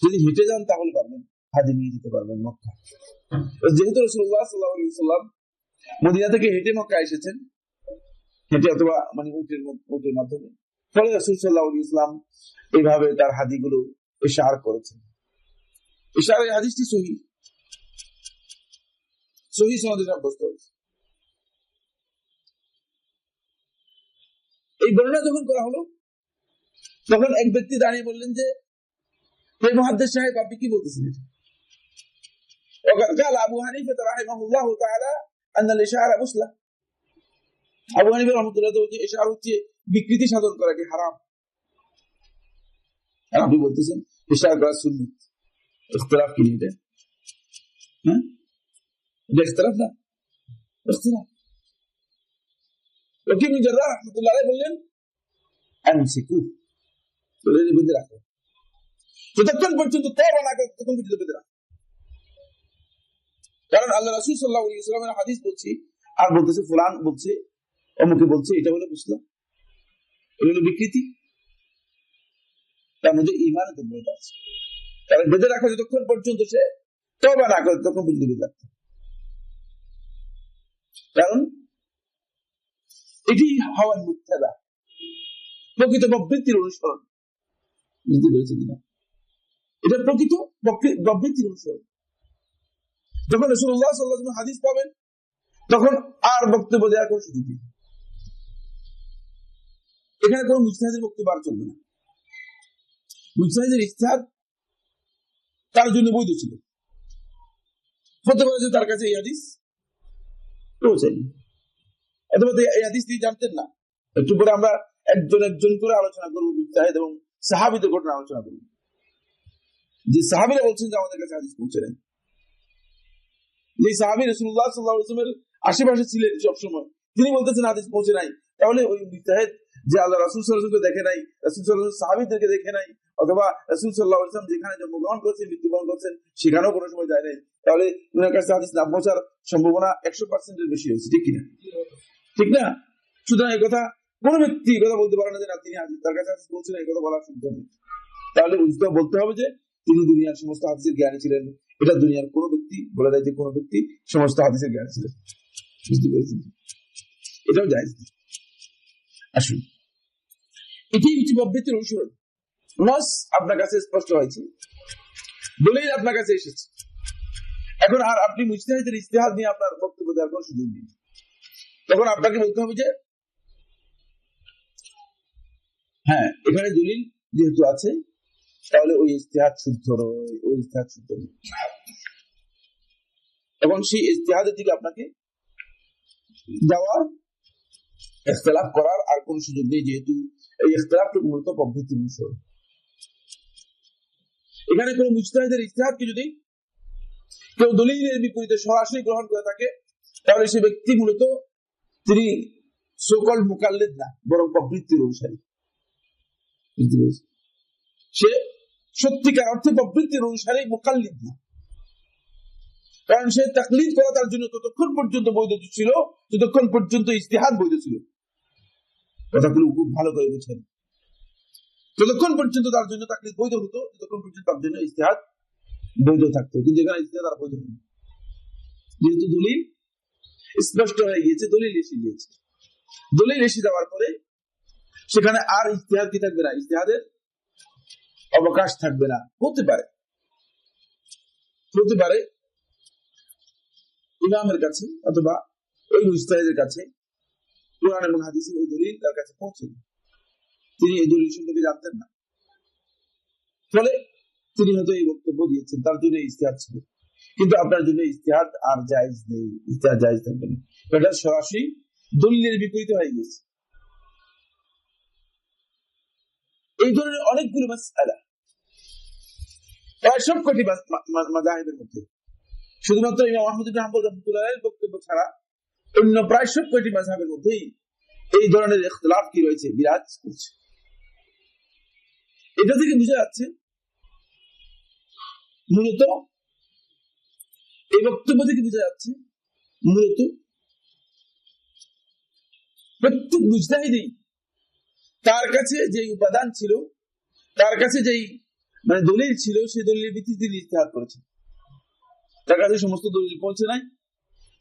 যদি হেঁটে যান তাহলে পারবেন, হাদি নিয়ে যেতে পারবেন মক্কা। যেহেতু রাসূলুল্লাহ সাল্লাল্লাহু আলাইহি ওয়াসাল্লাম মদিনা থেকে হেঁটে মক্কা এসেছেন, হেঁটে অথবা মানে উটের মাধ্যমে, ফলে রাসূল সাল্লাল্লাহু আলাইহি ওয়াসাল্লাম এইভাবে তার হাদিগুলো ইশার করেছেন। ইশারের হাদিসটি সহিহ সনদে সাব্যস্ত হয়েছে। এই বর্ণনা যখন করা হলো, তখন এক ব্যক্তি দাঁড়িয়ে বললেন যে এই মুহাদ্দিস সাহেব আপনি কি বলতেছেন এটা? وقال أبو حنيفة رحمه الله تعالى أن الإشارة مسلة। আবু হানিফা রাহমাতুল্লাহ বলতে ইশারা হচ্ছে বিকৃতি সাধন করা, কি হারাম। আর আপনি বলতেছেন ইশারা করা সুন্নাত। ইখতিলাফ কি এটা? হ্যাঁ, এটা ইখতিলাফ না, ইখতিলাফ। ওয়াকিল ইবনে জাররাহ রাহমাতুল্লাহ আলাইহি বললেন আমসিকু, বলে বেঁধে রাখো, যতক্ষণ পর্যন্ত তওবা না করে ততক্ষণ পর্যন্ত বেঁধে রাখো। কারণ আল্লাহ রাসূল সাল্লাল্লাহু আলাইহি ওয়াসাল্লামের হাদিস বলছি, আর বলতেছে ফুলান বলছে, অমুকে বলছে, এটা হলো মুসলিম, এটা হলো বিকৃতি, তার মধ্যে ঈমানের দুর্বলতা আছে। কারণ বেঁধে রাখা যতক্ষণ পর্যন্ত সে তওবা না করে ততক্ষণ পর্যন্ত বেঁধে রাখতে, কারণ এটি হাওয়ার মুত্তাবা, প্রকৃত প্রবৃত্তির অনুসরণ। বুঝতে পেরেছেন কিনা? এটা প্রকৃত প্রবৃত্তির অনুসরণ। যখন রাসূলুল্লাহ সাল্লাল্লাহু আলাইহি ওয়াসাল্লাম হাদিস পাবেন, তখন আর বক্তব্য দেওয়ার কোনো সুযোগ নেই। এখানে কোনো মুজতাহিদের বক্তব্য আর চলবে না। মুজতাহিদের ইজতিহাদ তার জন্য বৈধ ছিল। হতে পারে যে তার কাছে এই হাদিস পৌঁছায়নি, অথবা এই হাদিস তিনি জানতেন না। একটু পরে আমরা একজন করে আলোচনা করবো মুজতাহিদ এবং সাহাবীদের ঘটনা আলোচনা করবো, যে সাহাবীরা বলছেন যে আমাদের কাছে হাদিস পৌঁছে নাই। যে সাহাবী রাসূলুল্লাহ সাল্লাল্লাহু আলাইহি ওয়াসাল্লামের আশেপাশে ছিলেন সবসময়, তিনি বলতেছেন হাদিস পৌঁছে নাই, তাহলে ওই মুজতাহিদ যে আল্লাহ রাসূল সাল্লাল্লাহু আলাইহি ওয়াসাল্লামকে দেখে নাই, রাসূল সাল্লাল্লাহু আলাইহি ওয়াসাল্লাম সাহাবীদেরকে দেখে নাই, অথবা রাসূল সাল্লাল্লাহু আলাইহি ওয়াসাল্লাম যেখানে জন্মগ্রহণ করেছেন, মৃত্যুবরণ করেছেন, সেখানেও কোনো সময় যায় নাই, তাহলে ওনার কাছে হাদিস না পৌঁছার সম্ভাবনা 100% বেশি হয়েছে, ঠিক কিনা? ঠিক না? সুতরাং এই কথা কোন ব্যক্তি কথা বলতে পারে না যে না, তিনি হাদিস তার কাছে হাদিস পৌঁছে নাই, এই কথা বলা শুদ্ধ নয়। তাহলে বলতে হবে যে তিনি দুনিয়ার সমস্ত হাদিসের জ্ঞানী ছিলেন, এটা দুনিয়ার কোন ব্যক্তি বলে দেয় যে কোন ব্যক্তি সমস্ত হাদিসের জ্ঞানী ছিলেন। বুঝতে পেরেছেন? এটাও জায়েজ নেই। আসুন, এটি হচ্ছে প্রবৃত্তির অনুসরণ। নস আপনার কাছে স্পষ্ট হয়েছে, দলিল আপনার কাছে এসেছে, এখন আর আপনি মুজতাহিদের ইজতিহাদ নিয়ে আপনার বক্তব্য দেওয়ার কোনো সুযোগ নেই। তখন আপনাকে বলতে হবে যে হ্যাঁ, এখানে দলিল যেহেতু আছে তাহলে ওই ইজতিহাদ শুদ্ধ নয়, ওই ইজতিহাদ শুদ্ধ নয়। এবং সেই ইজতিহাদের দিকে আপনাকে যাওয়ার, ইখতিলাফ করার আর কোন সুযোগ নেই, যেহেতু এই ইখতিলাফটুকু মূলত প্রবৃত্তির অনুসরণ। এখানে কোন মুজতাহিদের ইজতিহাদকে যদি কেউ দলিলের বিপরীতে সরাসরি গ্রহণ করে থাকে, তাহলে সে ব্যক্তি মূলত তিনি সকল মুকাল্লিদ না, বরং প্রবৃত্তির অনুসারী। সে সত্যিকার অর্থে প্রবৃত্তির অনুসারী, মুকাল্লিদ না। কারণ সে তাকলিদ করা তার জন্য ততক্ষণ পর্যন্ত বৈধ ছিল যতক্ষণ পর্যন্ত ইজতিহাদ বৈধ ছিল। কথাগুলো খুব ভালো করে বুঝেন। যতক্ষণ পর্যন্ত তার জন্য তাকলিদ বৈধ হতো, ততক্ষণ পর্যন্ত তার জন্য ইজতিহাদ বৈধ থাকতো। কিন্তু এখানে ইজতিহাদ আর বৈধ নেই, যেহেতু দলিল স্পষ্ট হয়ে গিয়েছে, দলিল এসে গিয়েছে। দলিল এসে যাওয়ার পরে সেখানে আর ইজতিহাদ কি থাকবে না, ইজতিহাদের অবকাশ থাকবে না। হতে পারে ইমামের কাছে অথবা ওই মুজতাহিদের কাছে কুরআন এবং হাদিসের ওই দলিল তার কাছে পৌঁছেনি, তিনি এই দলিল সম্পর্কে জানতেন না, ফলে তিনি হয়তো এই বক্তব্য দিয়েছেন, তার জন্য ইজতিহাদ ছিল। কিন্তু আপনার জন্য ইজতিহাদ আর জায়েজ নেই, ইজতিহাদ জায়েজ থাকবে না, এটা সরাসরি দলিলের বিপরীতে হয়ে গেছে। এই ধরনের অনেকগুলো মাসআলা প্রায় সবকটি মাযহাবের মধ্যে, শুধুমাত্র ইমাম আহমদ ইবনে হাম্বল রাহমাতুল্লাহির বক্তব্য ছাড়া অন্য প্রায় সবকটি মাযহাবের মধ্যেই এই ধরনের ইখতিলাফ কি রয়েছে, বিরাজ করছে। এটা থেকে বোঝা যাচ্ছে মূলত, এই বক্তব্য থেকে বোঝা যাচ্ছে মূলত প্রত্যেক মুজতাহিদই তার কাছে যে উপাদান ছিল, তার কাছে যেই দলিল ছিল, সেই দলিলের ভিত্তিতে তিনি ইজতিহাদ করেছেন। তার কাছে সমস্ত দলিল পৌঁছে নাই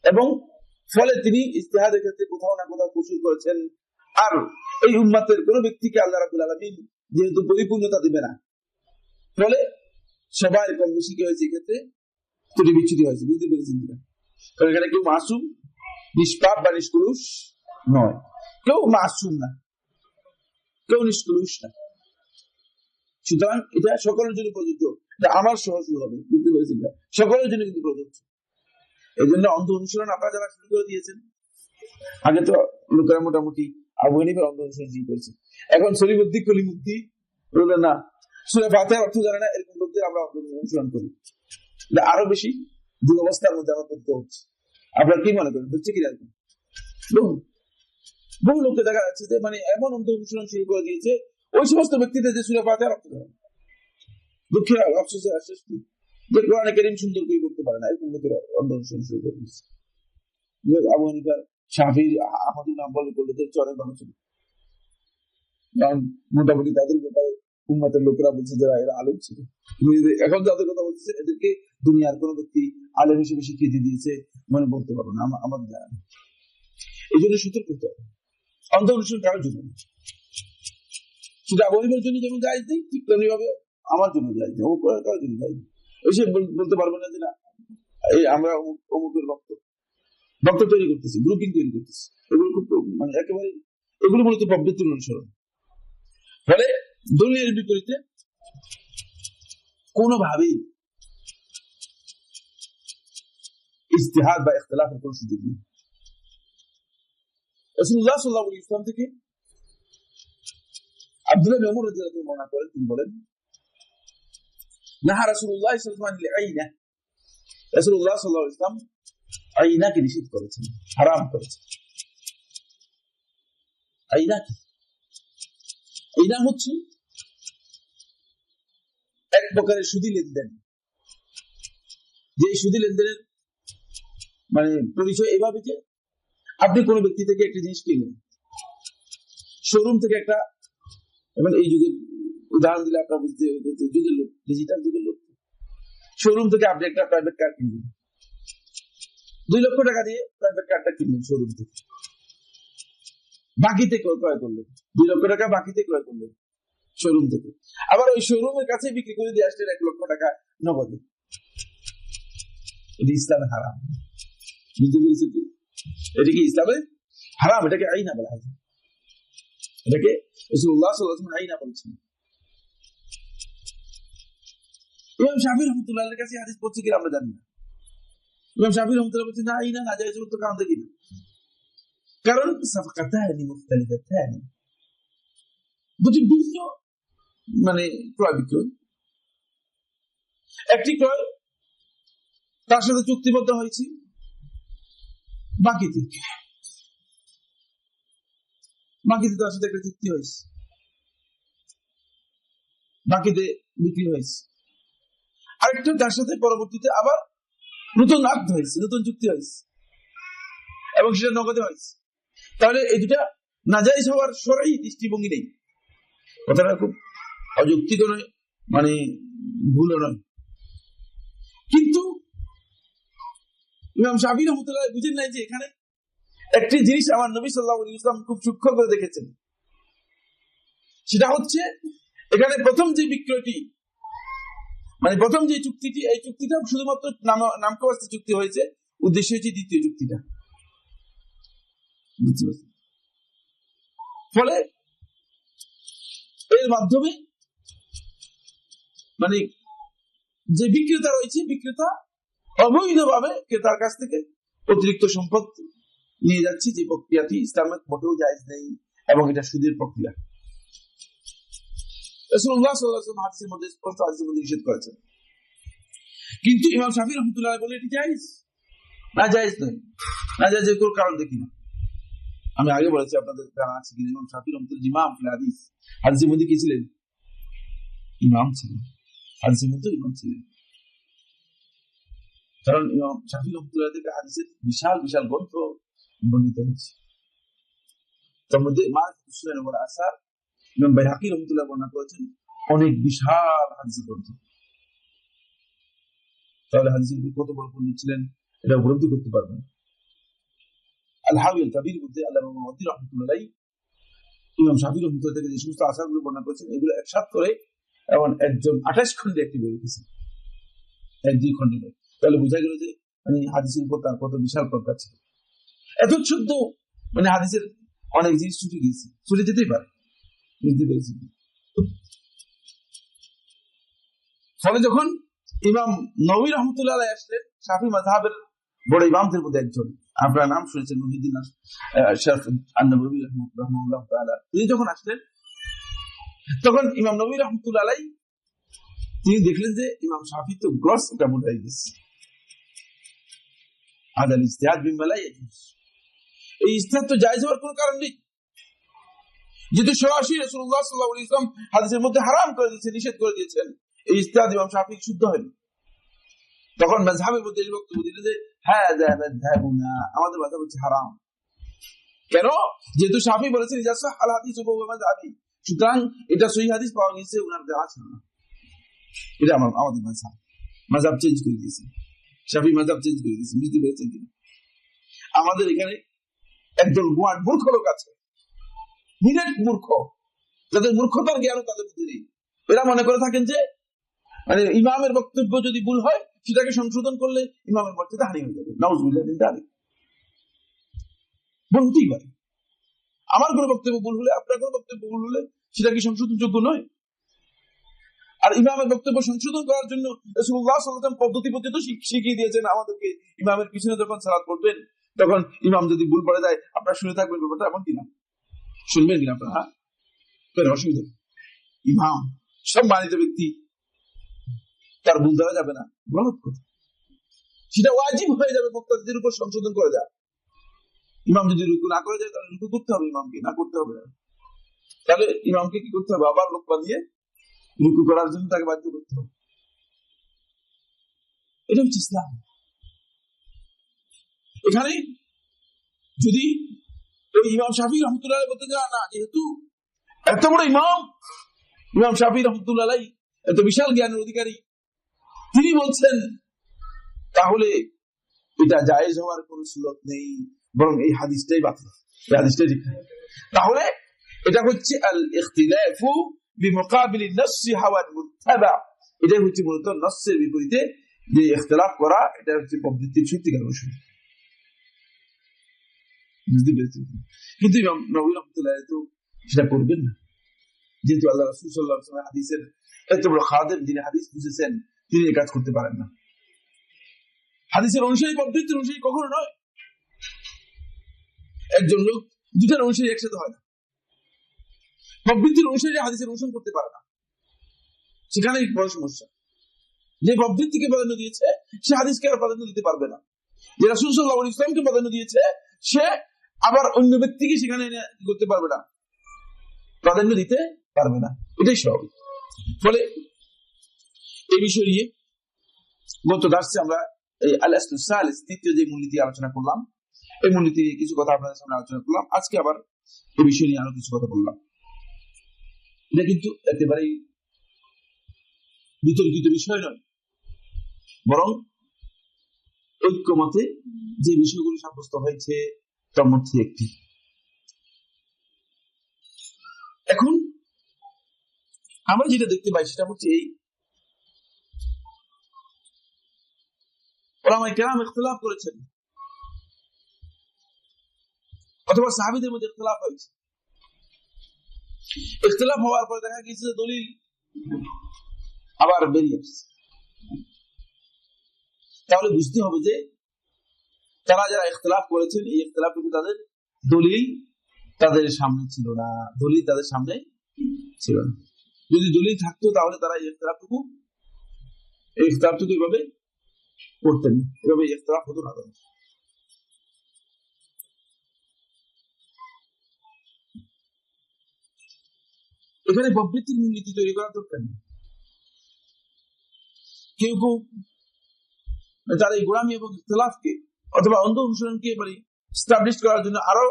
এবং ফলে তিনি ইজতিহাদের ক্ষেত্রে কোথাও না কোথাও কসুর করেছেন। আর এই উম্মতের কোন ব্যক্তিকে আল্লাহ রাব্বুল আলামিন যেহেতু পরিপূর্ণতা দিবে না, ফলে সবার কম বেশি কি হয়েছে, এক্ষেত্রে ত্রুটি বিচ্যুতি হয়েছে। বুঝতে পেরেছেন কিনা? কারণ এখানে কেউ মাসুম, নিষ্পাপ বা নিষ্কলুষ নয়, কেউ মাসুম না, কেউ নিষ্কলুষ না। সুতরাং এটা সকলের জন্য প্রযোজ্য, এটা আমার সহজ হবে। বুঝতে পেরেছেন কিনা? সকলের জন্য কিন্তু প্রযোজ্য। এই জন্য অন্ধ অনুসরণ আপনারা যারা শুরু করে দিয়েছেন, আগে তো লোকেরা মোটামুটি আবু হানিফার অন্ধ অনুসরণ শুরু করেছে, এখন সলিমুদ্দিন কলিমুদ্দি বললেন না, সূরা ফাতিহার অর্থ জানে না, এরকম লোকদের আমরা অন্ধ অনুসরণ করি। আরো বেশি দুরবস্থার মধ্যে আমরা পড়তে হচ্ছে। আপনারা কি মনে করেন, হচ্ছে কিনা? বহু লোককে দেখা যাচ্ছে যে এমন অন্ধ অনুসরণ শুরু করে দিয়েছে ওই সমস্ত ব্যক্তিদের যে সূরা ফাতিহার অর্থ জানে না। দুঃখের আফসোসের আশ্বাস কি, যে কোরআন কারীম সুন্দর করে করতে পারে না, এরকম লোকেরা অন্ধ অনুসরণ শুরু করে দিয়েছে। আবু হানিফা, শাফি, আহমদ ইবনে হাম্বল করলে চরম ভালো ছিল, কারণ মোটামুটি তাদের ব্যাপারে উম্মতের লোকেরা বলছে যারা এরা আলেম ছিল। এখন যাদের কথা বলছে এদেরকে দুনিয়ার কোন ব্যক্তি আলেম হিসেবে স্বীকৃতি দিয়েছে মনে বলতে পারবো না, আমাদের জানা নেই। এই জন্য সতর্ক হতে হবে, অন্ধ অনুসরণ কারোর জন্য নেই। শুধু আবু হানিফার জন্য যেমন জায়েজ নেই, ঠিক তেমনি ভাবে আমার জন্য জায়েজ নেই, কারোর জন্য জায়েজ নেই। এসে বলতে পারবে না যে না এই আমরা অমুকের ভক্ত তৈরি করতেছি, গ্রুপিং তৈরি করতেছি। এগুলো খুব একেবারে, এগুলো মূলত প্রবৃত্তির অনুসরণ। ফলে দলিলের বিপরীতে কোনোভাবেই ইজতিহাদ বা ইখতিলাফের কোনো সুযোগ নেই। রাসূলুল্লাহ সাল্লাল্লাহু আলাইহি ওয়াসাল্লাম থেকে আব্দুল্লাহ ইবনে ওমর রাদিয়াল্লাহু আনহু বর্ণনা করেন, তিনি বলেন, নাহা রাসূলুল্লাহ সাল্লাল্লাহু আলাইহি ওয়াসাল্লাম রাসূলুল্লাহ সাল্লাল্লাহু আলাইহি ওয়াসাল্লাম আইনাকে নিষেধ করেছেন, হারাম করেছেন। আইনা কি? আইনা হচ্ছে এক প্রকারের সুদী লেনদেন, যে সুদী লেনদেনের পরিচয় এভাবে যে আপনি কোন ব্যক্তি থেকে একটা জিনিস কিনলেন, শোরুম থেকে একটা, এই যুগে উদাহরণ দিলে আপনার বুঝতে যুগের লোক, ডিজিটাল যুগের লোক। শোরুম থেকে আপনি একটা প্রাইভেট কার কিনলেন, 2 লক্ষ টাকা দিয়ে প্রাইভেট কারটা কিনলেন শোরুম থেকে, বাকিতে ক্রয় করলেন, 2 লক্ষ টাকা বাকিতে ক্রয় করলেন শোরুম থেকে। আবার ওই শোরুমের কাছে বিক্রি করে দিয়ে আসলেন 1 লক্ষ টাকা নগদে। এটি ইসলামে হারাম। বুঝতে পেরেছেন? এটা কি ইসলামে হারাম, এটাকে আইনা বলা হয়। এটাকে রাসূলুল্লাহ সাল্লাল্লাহু আলাইহি ওয়াসাল্লাম আইনা বলছেন। ইমাম শাফিঈ রাহমাতুল্লাহর কাছে হাদিস পড়ছে কি আমরা জানি না। ইমাম শাফিঈ রাহমাতুল্লাহ বলছেন না, আইনা না জায়েজ তো কারণ দেখি না। কারণ সাফকাতানি মুখতালিফাতানি, দুটি ভিন্ন মানে ক্রয় বিক্রয়। একটি ক্রয় তার সাথে চুক্তিবদ্ধ হয়েছে বাকিতে তার সাথে একটা চুক্তি হয়েছে, বাকিতে বিক্রি হয়েছে। আরেকটা তার সাথে পরবর্তীতে আবার নতুন আক্ত হয়েছে, নতুন চুক্তি হয়েছে এবং সেটা নগদে হয়েছে। তাহলে এই দুটা নাজায়েজ হওয়ার শরঈ দৃষ্টিভঙ্গি নেই। কথাটা খুব অযৌক্তিক নয়, মানে ভুলও নয়। কিন্তু ইমাম শাফিঈ রাহমাতুল্লাহ বুঝেন নাই যে এখানে একটি জিনিস আমার নবী সাল্লাল্লাহু আলাইহি ওয়াসাল্লাম খুব সূক্ষ্ম করে দেখেছেন। সেটা হচ্ছে এখানে প্রথম যে বিক্রয়টি, মানে প্রথম যে চুক্তিটি, এই চুক্তিটা শুধুমাত্র নামকাওয়াস্তে চুক্তি হয়েছে, উদ্দেশ্য হচ্ছে দ্বিতীয় চুক্তিটা। ফলে এর মাধ্যমে মানে যে বিক্রেতা রয়েছে, বিক্রেতা অবৈধভাবে ক্রেতার কাছ থেকে অতিরিক্ত সম্পদ নিয়ে যাচ্ছে, যে প্রক্রিয়াটি ইসলামের মোটেও জায়েজ নেই এবং এটা সুদের প্রক্রিয়া। রাসূলুল্লাহ সাল্লাল্লাহু আলাইহি ওয়াসাল্লাম হাদিসের মধ্যে স্পষ্ট হাদিসের মধ্যে নিষেধ করেছেন। কিন্তু ইমাম শাফিঈ রাহমাতুল্লাহ বলে এটি জায়েজ না, জায়েজ নয়। না জায়েজের কোনো কারণ দেখি না। আমি আগে বলেছি, আপনাদের জানা আছে কিনা, ইমাম শাফিঈ রাহমাতুল্লাহ ইমাম ফিল হাদিস, হাদিসের মধ্যে কি ছিলেন? ইমাম ছিলেন, হাদিসের মধ্যে ইমাম ছিলেন। কারণ ইমাম শাফিঈ রাহমাতুল্লাহ থেকে হাদিসের বিশাল বিশাল গ্রন্থ বর্ণিত হয়েছে। তার মধ্যে মারিফাতুস সুনান ওয়াল আসার ইমাম বাইহাকী রাহমাতুল্লাহ বর্ণনা করেছেন অনেক বিশাল হাদিসের গ্রন্থ। তাহলে হাদিসের কত বড় পণ্ডিত ছিলেন এটা উপলব্ধি করতে পারবেন। আল হাওয়াই আল কাবীর মধ্যে আল্লামা মুহাদ্দিস রাহমাতুল্লাহ ইমাম শাফিঈ রাহমাতুল্লাহ থেকে যে সমস্ত আসারগুলো বর্ণনা করেছেন, এগুলো একসাথ করে এবং একজন 28 খণ্ডে একটি বই লিখেছেন, 1-2 খণ্ডে। তাহলে বোঝা গেল যে মানে হাদিসের উপর তার কত বিশাল প্রজ্ঞা ছিল। এত শুদ্ধ মানে হাদিসের অনেক জিনিস ছুটে গিয়েছে, ছুটে যেতেই পারে। বুঝতে পেরেছি? ফলে যখন ইমাম নবী রাহমাতুল্লাহ আলাইহি আসলেন, শাফিঈ মাযহাবের বড় ইমামদের মধ্যে একজন, আপনারা নাম শুনেছেন মুহিউদ্দিন শারফ আন-নববী রাহিমাহুল্লাহ তাআলা, তিনি যখন আসলেন তখন ইমাম নবী রাহমাতুল্লাহ আলাইহি তিনি দেখলেন যে ইমাম শাফিঈ তো গ্রস এটা মনে হয়ে গেছে। আদাল ইজতিহাদ বিমা লা ইয়াজুজ, এই ইজতিহাদ তো জায়েজ হওয়ার কোনো কারণ নেই। যেহেতু সরাসরি রাসূলুল্লাহ সাল্লাল্লাহু আলাইহি ওয়াসাল্লাম হাদিসের মধ্যে হারাম করে দিয়েছেন, নিষেধ করে দিয়েছেন, এই ইজতিহাদ ইমাম শাফিঈ শুদ্ধ হয়নি। তখন মাযহাবের মধ্যে এই বক্তব্য দিলেন যে হ্যাঁ মাযহাবুনা, আমাদের মাযহাব হচ্ছে হারাম। কেন? যেহেতু শাফিঈ বলেছেন ইজা সাহাল হাদিস ওয়া হুয়া মাযহাবি, সুতরাং এটা সহিহ হাদিস পাওয়া গেছে, ওনার জানা ছিল না। এটা আমাদের মাযহাব চেঞ্জ করে দিয়েছে, শাফিঈ মাযহাব চেঞ্জ করে দিয়েছে। বুঝতে পেরেছেন কিনা? আমাদের এখানে একজন মূর্খ লোক আছে, নিরেট মূর্খ, যাদের মূর্খতার জ্ঞান তাদের মধ্যে নেই। এরা মনে করে থাকেন যে মানে ইমামের বক্তব্য যদি ভুল হয় সেটাকে সংশোধন করলে ইমামের মর্যাদা হারিয়ে হয়ে যাবে। নাউযুবিল্লাহ মিন যালিক। ভুল হতেই পারে, আমার কোনো বক্তব্য ভুল হলে, আপনার কোনো বক্তব্য ভুল হলে সেটা কি সংশোধনযোগ্য নয়? আর ইমামের বক্তব্য সংশোধন করার জন্য রাসূলুল্লাহ সাল্লাল্লাহু আলাইহি ওয়াসাল্লাম পদ্ধতি তো শিখিয়ে দিয়েছেন আমাদেরকে। ইমামের পিছনে যখন সালাত পড়বেন তখন ইমাম যদি ভুল পড়ে যায় আপনারা শুনে থাকবেন, ব্যাপারটা এমন কিনা? শুনবেন কিনা আপনারা? কেন অসুবিধা? ইমাম সম্মানিত ব্যক্তি, তার ভুল ধরা যাবে না, গলত কথা, সেটা ওয়াজিব হয়ে যাবে মুক্তাদিদের উপর সংশোধন করে দেওয়া। ইমাম যদি রুকু না করে যায় তাহলে রুকু করতে হবে, ইমামকে না করতে হবে। তাহলে ইমামকে কি করতে হবে? আবার লোক বাঁধিয়ে রুকু করার জন্য তাকে বাধ্য করতে হবে। এটা হচ্ছে ইসলাম। এখানে যদি ওই ইমাম শাফিঈ রাহমাতুল্লাহ বলতে না, যেহেতু এত বড় ইমাম ইমাম শাফি রহমতুল্লাহ আলাইহি এত বিশাল জ্ঞানের অধিকারী, তিনি বলছেন তাহলে এটা জায়েজ হওয়ার কোন সুরত নেই, বরং এই হাদিসটাই বাতিল, এই হাদিসটাই ঠিক। তাহলে এটা হচ্ছে আল ইখতিলাফু বিমুকাবিল নাস হাওয়া মুত্তাবা, এটা হচ্ছে মূলত নাসের বিপরীতে যে ইখতিলাফ করা, এটা হচ্ছে প্রবৃত্তির সত্যিকার অনুসরণ। বুঝতে পেরেছি? কিন্তু ইমাম নবী রাহমাতুল্লাহ তো সেটা করবেন না, যেহেতু আল্লাহ রাসূল সাল্লাল্লাহু আলাইহি ওয়াসাল্লাম হাদিসের এত বড় খাদেম, যিনি হাদিস বুঝেছেন, তিনি এই কাজ করতে পারেন না। হাদিসের অনুসারী প্রবৃত্তির অনুসারী কখনো নয়। একজন লোক দুটার অনুসারী একসাথে হয় না। প্রবৃত্তির অনুসারী হাদিসের অনুসরণ করতে পারে না, সেখানেই বড় সমস্যা। যে প্রবৃত্তিকে প্রাধান্য দিয়েছে সে হাদিসকে আর প্রাধান্য দিতে পারবে না। যে রাসূল সাল্লাল্লাহু আলাইহি ওয়াসাল্লামকে প্রাধান্য দিয়েছে সে আবার অন্য ব্যক্তিকে সেখানে করতে পারবে না, প্রাধান্য দিতে পারবে না, এটাই স্বাভাবিক। ফলে এই বিষয় নিয়ে গত দার্সে আমরা এই আল-আসলু সালিস, তৃতীয় যে মূলনীতি আলোচনা করলাম, এই মূলনীতি নিয়ে কিছু কথা আপনাদের সামনে আলোচনা করলাম। আজকে আবার এই বিষয় নিয়ে আরো কিছু কথা বললাম। এটা কিন্তু একেবারেই বিতর্কিত বিষয় নয়, বরং ঐক্যমতে যে বিষয়গুলো সাব্যস্ত হয়েছে তার মধ্যে একটি। এখন আমরা যেটা দেখতে পাই সেটা হচ্ছে এই ওলামায়ে কেরাম ইখতিলাফ করেছেন, অথবা সাহাবীদের মধ্যে ইখতিলাফ হয়েছে। ইখতিলাফ হওয়ার পরে দেখা গেছে দলিল আবার বেরিয়ে আসছে। তাহলে বুঝতে হবে যে তারা যারা ইখতিলাফ করেছেন, এই ইখতিলাফটুকু তাদের দলিল তাদের সামনে ছিল না, দলিল তাদের সামনে ছিল না। যদি দলিল থাকতো তাহলে তারা এই ইখতিলাফটুকু এভাবে করতেন না, এভাবে ইখতিলাফ হতো না। এখানে প্রবৃত্তির মূলনীতি তৈরি করা দরকার নেই। কেউ কেউ তার এই গোলামি এবং ইখতিলাফকে অথবা অন্ধ অনুসরণকে এস্টাবলিশ করার জন্য আরো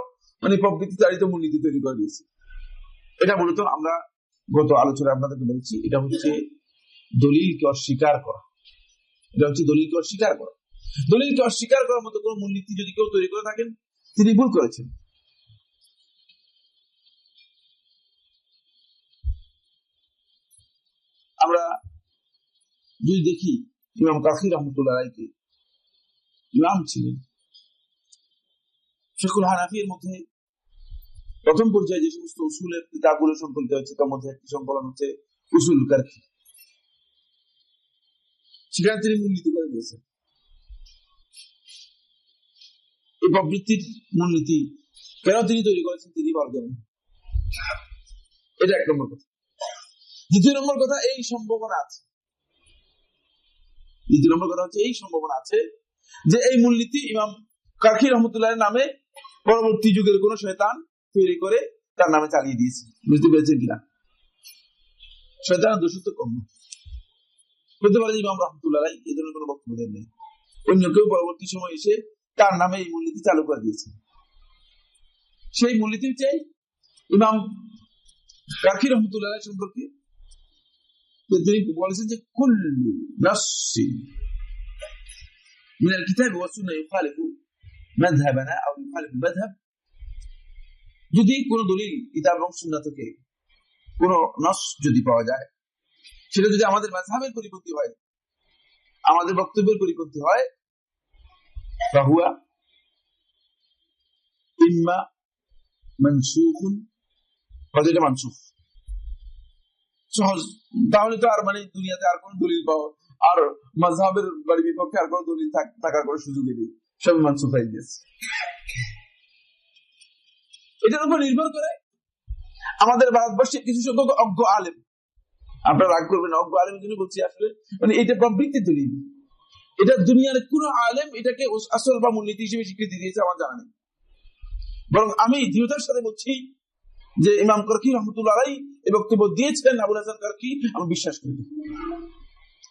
প্রবৃত্তি চালিত মূলনীতি তৈরি করে দিয়েছে। এটা মূলত আমরা গত আলোচনায় আপনাদেরকে বলেছি, এটা হচ্ছে দলিলকে অস্বীকার করা। এটা হচ্ছে দলিলকে অস্বীকার করা। দলিলকে অস্বীকার করার মতো কোন মূলনীতি যদি কেউ তৈরি করে থাকেন, তিনি ভুল করেছেন। আমরা যদি দেখি ইমাম কারখী রাহমাতুল্লাহ আলাইহি ইমাম ছিলেন, ফিকহুল হানাফির মধ্যে প্রথম পর্যায়ে যে সমস্ত উসুলের কিতাবগুলো সম্পর্কিত হয়েছে তার মধ্যে একটি সংকলন হচ্ছে উসুল কারখী। সেখানে তিনি মূলনীতি করে দিয়েছেন। এই প্রবৃত্তির মূলনীতি কেন তিনি তৈরি করেছেন তিনি বলবেন। এটা এক নম্বর কথা। দ্বিতীয় নম্বর কথা, এই সম্ভাবনা আছে। দ্বিতীয় নম্বর কথা হচ্ছে এই সম্ভাবনা আছে যে এই মূলনীতি ইমাম কারখী রাহমাতুল্লাহর নামে পরবর্তী যুগের কোন শয়তান তৈরি করে তার নামে চালিয়ে দিয়েছে। বুঝতে পেরেছেন কিনা? শয়তানের দোষত্ব কম না। বলতে পারে ইমাম রাহমাতুল্লাহ আলাইহি এই ধরনের কোনো বক্তব্য দেন নেই, অন্য কেউ পরবর্তী সময় এসে তার নামে এই মূলনীতি চালু করে দিয়েছে। সেই মূলনীতি হচ্ছে ইমাম কারখী রাহমাতুল্লাহ আলাইহি সম্পর্কে তিনি বলেছেন যে কুল্লু নাসসিন মিনাল কিতাব ওয়া সুন্নাহ ইউখালিফু মাযহাবানা আও ইউখালিফু মাযহাব, যদি কোন দলিল কিতাব এবং সুন্নাহ থেকে কোন নস যদি পাওয়া যায়, সেটা যদি আমাদের মাযহাবের পরিপন্থী হয়, আমাদের বক্তব্যের পরিপন্থী হয়, ফাহুয়া ইম্মা মানসুখুন, এটা মানসুখ। সহজ। তাহলে তো আর দুনিয়াতে আর কোন দলিল পাওয়া, আর মাযহাবের বিপক্ষে আর কোন দলিল থাকার কোনো সুযোগই নেই, সব মানসুখ হয়ে গেছে। এটার উপর নির্ভর করে আমাদের ভারতবর্ষে কিছু সংখ্যক অজ্ঞ আলেম, আপনারা রাগ করবেন, অজ্ঞ আলেমের জন্য বলছি, আসলে এটা প্রবৃত্তি দলিল। এটা দুনিয়ার কোন আলেম এটাকে আসল বা মূলনীতি হিসেবে স্বীকৃতি দিয়েছে আমার জানা নেই। বরং আমি দৃঢ়তার সাথে বলছি যে ইমাম কারখী রাহমাতুল্লাহ আলাইহি এই বক্তব্য দিয়েছেন আবুল হাসান কারখী, আমি বিশ্বাস করি।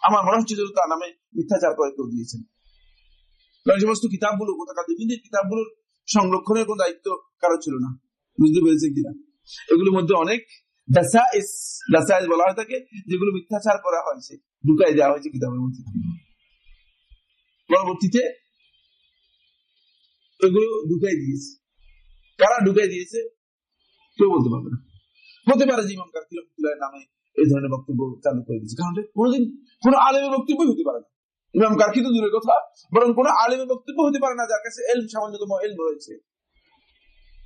আমার মনে হচ্ছে যে তার নামে মিথ্যাচার করে কেউ দিয়েছেন। কারণ সমস্ত কিতাবগুলো, গোটাকাদিনের কিতাবগুলোর সংরক্ষণের কোন দায়িত্ব কারো ছিল না। বুঝতে পেরেছেন কিনা? এগুলোর মধ্যে অনেক দাসাইস, দাসাইস বলা হয় থাকে যেগুলো মিথ্যাচার করা হয়েছে, ঢুকাই দেওয়া হয়েছে কিতাবের মধ্যে। পরবর্তীতে এগুলো ঢুকাই দিয়েছে। কারা ঢুকাই দিয়েছে কেউ বলতে পারবে না। হতে পারে যে ইমাম কারকি রহমাতুল্লাহর নামে এই ধরনের বক্তব্য চালু করে দিয়েছে, কারণ কোনোদিন কোন আলেমের বক্তব্য হতে পারে না। ইমাম কারকি তো দূরের কথা, বরং কোন আলেমের বক্তব্য হতে পারে না যার কাছে ইলম, সামান্যতম ইলম রয়েছে।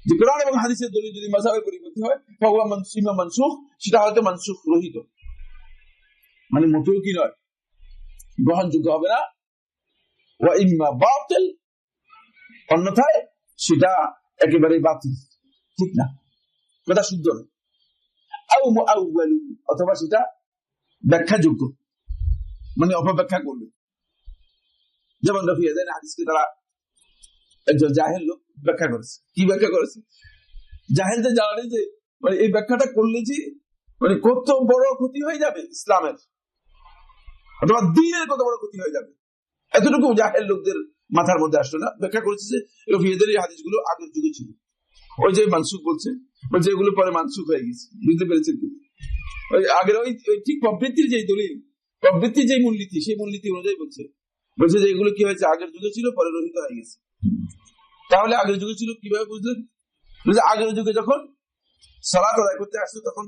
যে কোরআন এবং হাদিসের দলিল যদি মাযহাবের পরিপন্থী হয় ফাহুয়া মানসুখ, সেটা হয়তো মানসুখ রহিত, মানে মোটেও কি নয়, গ্রহণযোগ্য হবে না। ওয়া ইম্মা বাতিল, অন্যথায় সেটা একেবারে বাতিল, ঠিক না, কথা শুদ্ধ নয়। আও মুআওয়ালু, অথবা সেটা ব্যাখ্যাযোগ্য, মানে অপব্যাখ্যা করবে। যেমন রফিয়া দেন হাদিসকে তারা একজন জাহেল লোক ব্যাখ্যা করেছে। কি ব্যাখ্যা করেছে? জাহেলদের জানে যে মানে এই ব্যাখ্যাটা করলে যে মানে কত বড় ক্ষতি হয়ে যাবে ইসলামের, অথবা দ্বীনের কত বড় ক্ষতি হয়ে যাবে, এতটুকু জাহেল লোকদের মাথার মধ্যে আসলো না। ব্যাখ্যা করেছে যে রফিয়াদের এই হাদিসগুলো আগের যুগে ছিল, ওই যে মানসুখ বলছে এগুলো পরে মানসুখ হয়ে গেছে। বুঝতে পেরেছেন কি? ওই আগের ওই ঠিক প্রবৃত্তির যে দলিল, প্রবৃত্তির যে মূলনীতি, সেই মূলনীতি অনুযায়ী বলছে যে এগুলো কি হয়েছে, আগের যুগে ছিল পরে রহিত হয়ে গেছে। তাহলে আগের যুগে ছিল কিভাবে বুঝলেন? আগের যুগে যখন সালাত আদায় করতে আসতো তখন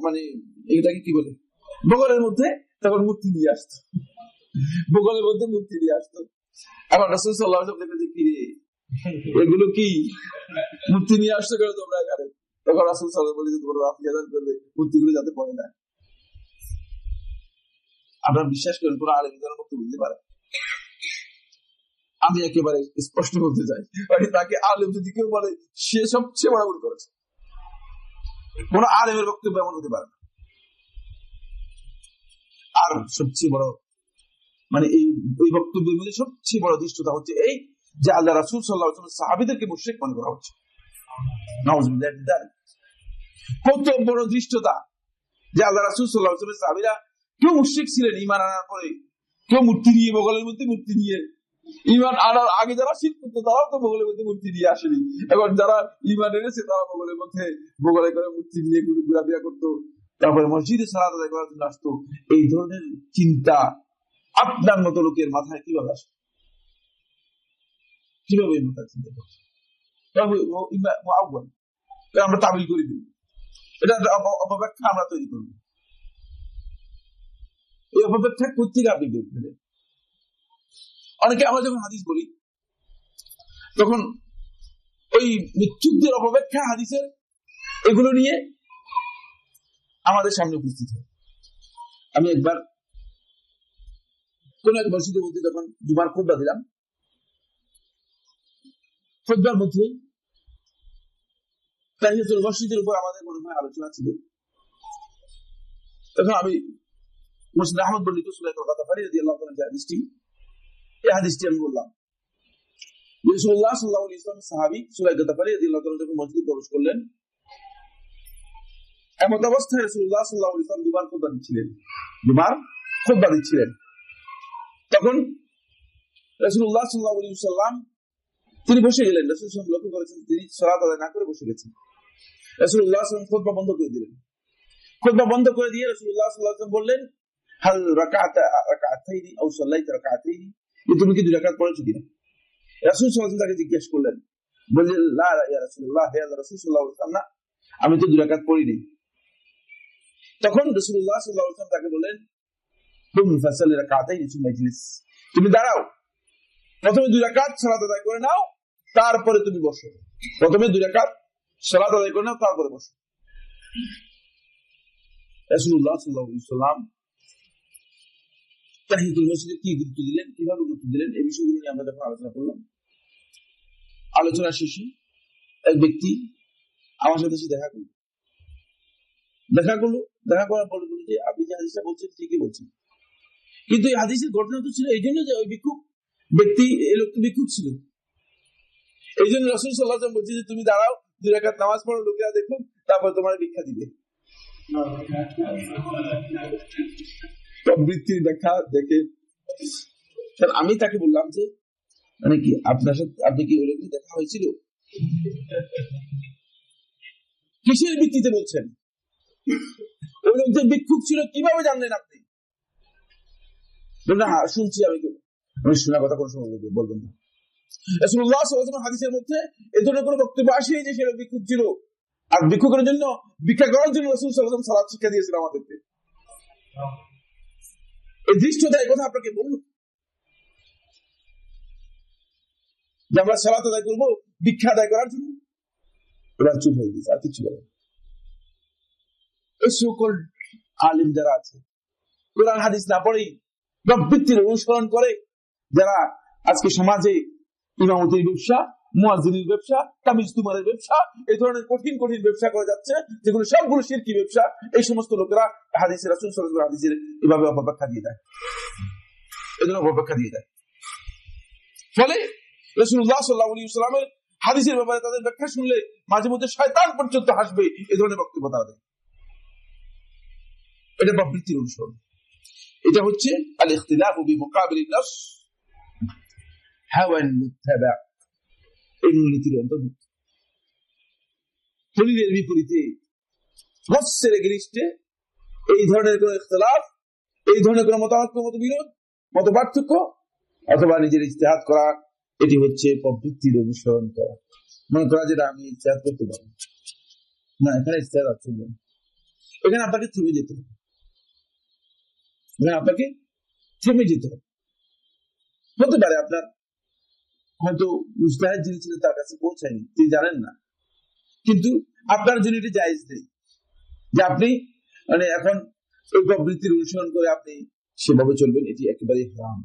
মানে এটাকে কি বলে, বগলের মধ্যে তখন মূর্তি নিয়ে আসতো, বগলের মধ্যে মূর্তি নিয়ে আসতো। এখন রাসূল সাল্লাল্লাহু আলাইহি ওয়াসাল্লাম দেখে, কি রে এগুলো কি মূর্তি নিয়ে আসছো কেন তোমরা এখানে? তখন রাসূল সাল্লাল্লাহু আলাইহি ওয়াসাল্লাম বলে, তোমরা রাফি আদান করবে, মূর্তিগুলো যাতে পড়ে না। আপনারা বিশ্বাস করেন কোন আলেম যেন বক্তব্য দিতে পারে? আমি একেবারে স্পষ্ট বলতে চাই, মানে তাকে আলেম যদি কেউ বলে সে সবচেয়ে বড় ভুল করেছে। কোন আলেমের বক্তব্য এমন হতে পারে না। আর সবচেয়ে বড় মানে এই বক্তব্যের মধ্যে সবচেয়ে বড় দৃষ্টতা হচ্ছে এই যে আল্লাহ রাসূল সাল্লাল্লাহু আলাইহি ওয়াসাল্লাম সাহাবীদেরকে মুশরিক মনে করা হচ্ছে। নাউযুবিল্লাহি মিন যালিক। কত বড় দৃষ্টতা যে আল্লাহ রাসূল সাল্লাল্লাহু আলাইহি ওয়াসাল্লাম সাহাবীরা কেউ মুশরিক ছিলেন ঈমান আনার পরে, কেউ মূর্তি নিয়ে, বগলের মধ্যে মূর্তি নিয়ে। ঈমান আনার আগে যারা শিরক করতো তারাও তো বগলের মধ্যে মূর্তি নিয়ে আসেনি, এবং যারা ঈমান এনেছে তারা বগলে করে মূর্তি নিয়ে ঘোরাফেরা করতো, তারপরে মসজিদে সালাত আদায় করার জন্য আসতো। এই ধরনের চিন্তা আপনার মতো লোকের মাথায় কিভাবে আসে? কিভাবে মাথায় চিন্তা করছে? আমরা তাবিল করে দিই, এটা অপব্যাখ্যা আমরা তৈরি করবো। এই অপব্যাখ্যা কোথেকে আপনি বের পেলেন? অনেকে আমরা যখন হাদিস বলি তখন ওই মিথ্যুকদের অপব্যাখ্যা হাদিসের এগুলো নিয়ে আমাদের সামনে উপস্থিত হয়। আমি একবার কোন এক মসজিদের মধ্যে যখন জুমার খুতবা দিলাম, খুতবার মধ্যে তাহিয়াতুল মসজিদের উপর আমাদের মনে হয় আলোচনা ছিল। তখন আমি মুসনাদ আহমদ বর্ণিত সূরা গাফার রাদিয়াল্লাহু তাআলা যে হাদিসটি, এই হাদিসটি আমি বললাম। রাসূলুল্লাহ সাল্লাল্লাহু আলাইহি ওয়াসাল্লাম সাহাবী সূরা গাফার রাদিয়াল্লাহু তাআলা যখন মসজিদে প্রবেশ করলেন, এমন অবস্থায় রাসূলুল্লাহ সাল্লাল্লাহু আলাইহি ওয়াসাল্লাম জুমার খুতবা দিচ্ছিলেন। তখন রাসূলুল্লাহ সাল্লাল্লাহু আলাইহি ওয়াসাল্লাম তিনি বসে গেলেন। রাসূল সাল্লাল্লাহু আলাইহি ওয়াসাল্লাম লক্ষ্য করেছেন তিনি সালাত আদায় না করে বসে গেছেন। রাসূলুল্লাহ সাল্লাল্লাহু আলাইহি ওয়াসাল্লাম খুতবা বন্ধ করে দিলেন। খুতবা বন্ধ করে দিয়ে রাসূলুল্লাহ সাল্লাল্লাহু আলাইহি ওয়াসাল্লাম বললেন, হাল রাকাতাইনি আও সাল্লাইতা রাকাতাইনি, তুমি কি 2 রাকাত পড়েছো কিনা? রাসূল সাল্লাল্লাহু আলাইহি ওয়াসাল্লাম তাকে জিজ্ঞেস করলেন, বললেন, লা ইয়া রাসূলুল্লাহ, হে আল্লাহর রাসূল সাল্লাল্লাহু আলাইহি ওয়াসাল্লাম, না, আমি তো 2 রাকাত পড়িনি। তখন রাসূলুল্লাহ সাল্লাল্লাহু আলাইহি ওয়াসাল্লাম তাকে বললেন, তুমি ফাসাল্লি রাকাতাইনি সুম্মা ইজলিস, তুমি দাঁড়াও, প্রথমে 2 রাকাত সালাত আদায় করে নাও, তারপরে তুমি বসো। প্রথমে 2 রাকাত সালাত আদায় করে নাও, তারপরে বসো। রাসূলুল্লাহ সাল্লাল্লাহু আলাইহি ওয়াসাল্লাম তাহিয়াতুল মসজিদে কি গুরুত্ব দিলেন, কিভাবে গুরুত্ব দিলেন, এই বিষয়গুলো নিয়ে আমরা যখন আলোচনা করলাম, আলোচনা শেষে এক ব্যক্তি আমার সাথে এসে দেখা করার পরে বলল যে আপনি যে হাদিসটা বলছেন ঠিকই বলছেন, কিন্তু এই হাদিসের ঘটনা তো ছিল এই জন্য যে ওই ভিক্ষুক ব্যক্তি, এই লোকটি ভিক্ষুক ছিল, এই জন্য রাসূল সাল্লাল্লাহু আলাইহি ওয়াসাল্লাম বলছে যে তুমি দাঁড়াও, 2 রাকাত নামাজ পড়ো, লোকেরা দেখুন, তারপর তোমার ভিক্ষা দিবে। প্রবৃত্তির ব্যাখ্যা দেখে আমি তাকে বললাম যে মানে কি আপনার সাথে আপনি কি ওই লোকটি দেখা হয়েছিল? কিসের ভিত্তিতে বলছেন? ওই লোক যে ভিক্ষুক ছিল কিভাবে জানলেন আপনি? না শুনছি আমি, শোনা কথা কোনো সময় বলবেন না। রাসূলুল্লাহ সাল্লাল্লাহু আলাইহি ওয়াসাল্লাম হাদিসের মধ্যে এই ধরনের কোনো বক্তব্য আসেনি যে সে ভিক্ষুক ছিল। আর ভিক্ষুকের জন্য, ভিক্ষা করার জন্য রাসূল সাল্লাল্লাহু আলাইহি ওয়াসাল্লাম সালাত শিক্ষা দিয়েছেন আমাদেরকে। এই দৃষ্টতা এই কথা আপনাকে বলুন যে আমরা সালাত আদায় করবো ভিক্ষা আদায় করার জন্য? এবার চুপ হয়ে গেছে, আর কিছু বলে। এই সকল আলিম যারা আছে কোরআন হাদিস না পড়েই প্রবৃত্তির অনুসরণ করে, যারা আজকে সমাজে ইমামতির ব্যবসা, মুয়াজ্জিনের ব্যবসা, তামিজ তুমারের ব্যবসা, এই ধরনের কঠিন কঠিন ব্যবসা করে যাচ্ছে, যেগুলো সবগুলো শিরকি ব্যবসা, এই সমস্ত লোকেরা হাদিসের রাসূল সাল্লাল্লাহু আলাইহি ওয়াসাল্লাম হাদিসের এভাবে অপব্যাখ্যা দিয়ে দেয়, এজন্য অপব্যাখ্যা দিয়ে দেয়। ফলে রাসূলুল্লাহ সাল্লাল্লাহু আলাইহি ওয়াসাল্লামের হাদিসের ব্যাপারে তাদের ব্যাখ্যা শুনলে মাঝে মধ্যে শয়তান পর্যন্ত হাসবে, এই ধরনের বক্তব্য তারা দেয়। এটা প্রবৃত্তির অনুসরণ। এটা হচ্ছে আল ইখতিলাফু বিমুকাবিলিন নাস হাওয়ান মুত্তাবা, এই মূলনীতির অন্তর্ভুক্ত। দলিলের বিপরীতে, নসের এগেইনস্টে এই ধরনের কোন ইখতিলাফ, এই ধরনের কোন মতামত, মতবিরোধ, মত পার্থক্য অথবা নিজের ইজতিহাদ করা, এটি হচ্ছে প্রবৃত্তির অনুসরণ করা। মনে করা যেটা আমি ইজতিহাদ করতে পারবো না, এখানে ইজতিহাদ চলবে না, এখানে আপনাকে থেমে যেতে হবে, আপনাকে থেমে যেতে হবে। হতে পারে আপনার হয়তো মুজতাহিদ যিনি ছিলেন তার কাছে পৌঁছায়নি, তিনি জানেন না, কিন্তু আপনার জন্য এটি জায়েজ নেই যে আপনি মানে এখন ওই প্রবৃত্তির অনুসরণ করে আপনি সেভাবে চলবেন, এটি একেবারে হারাম।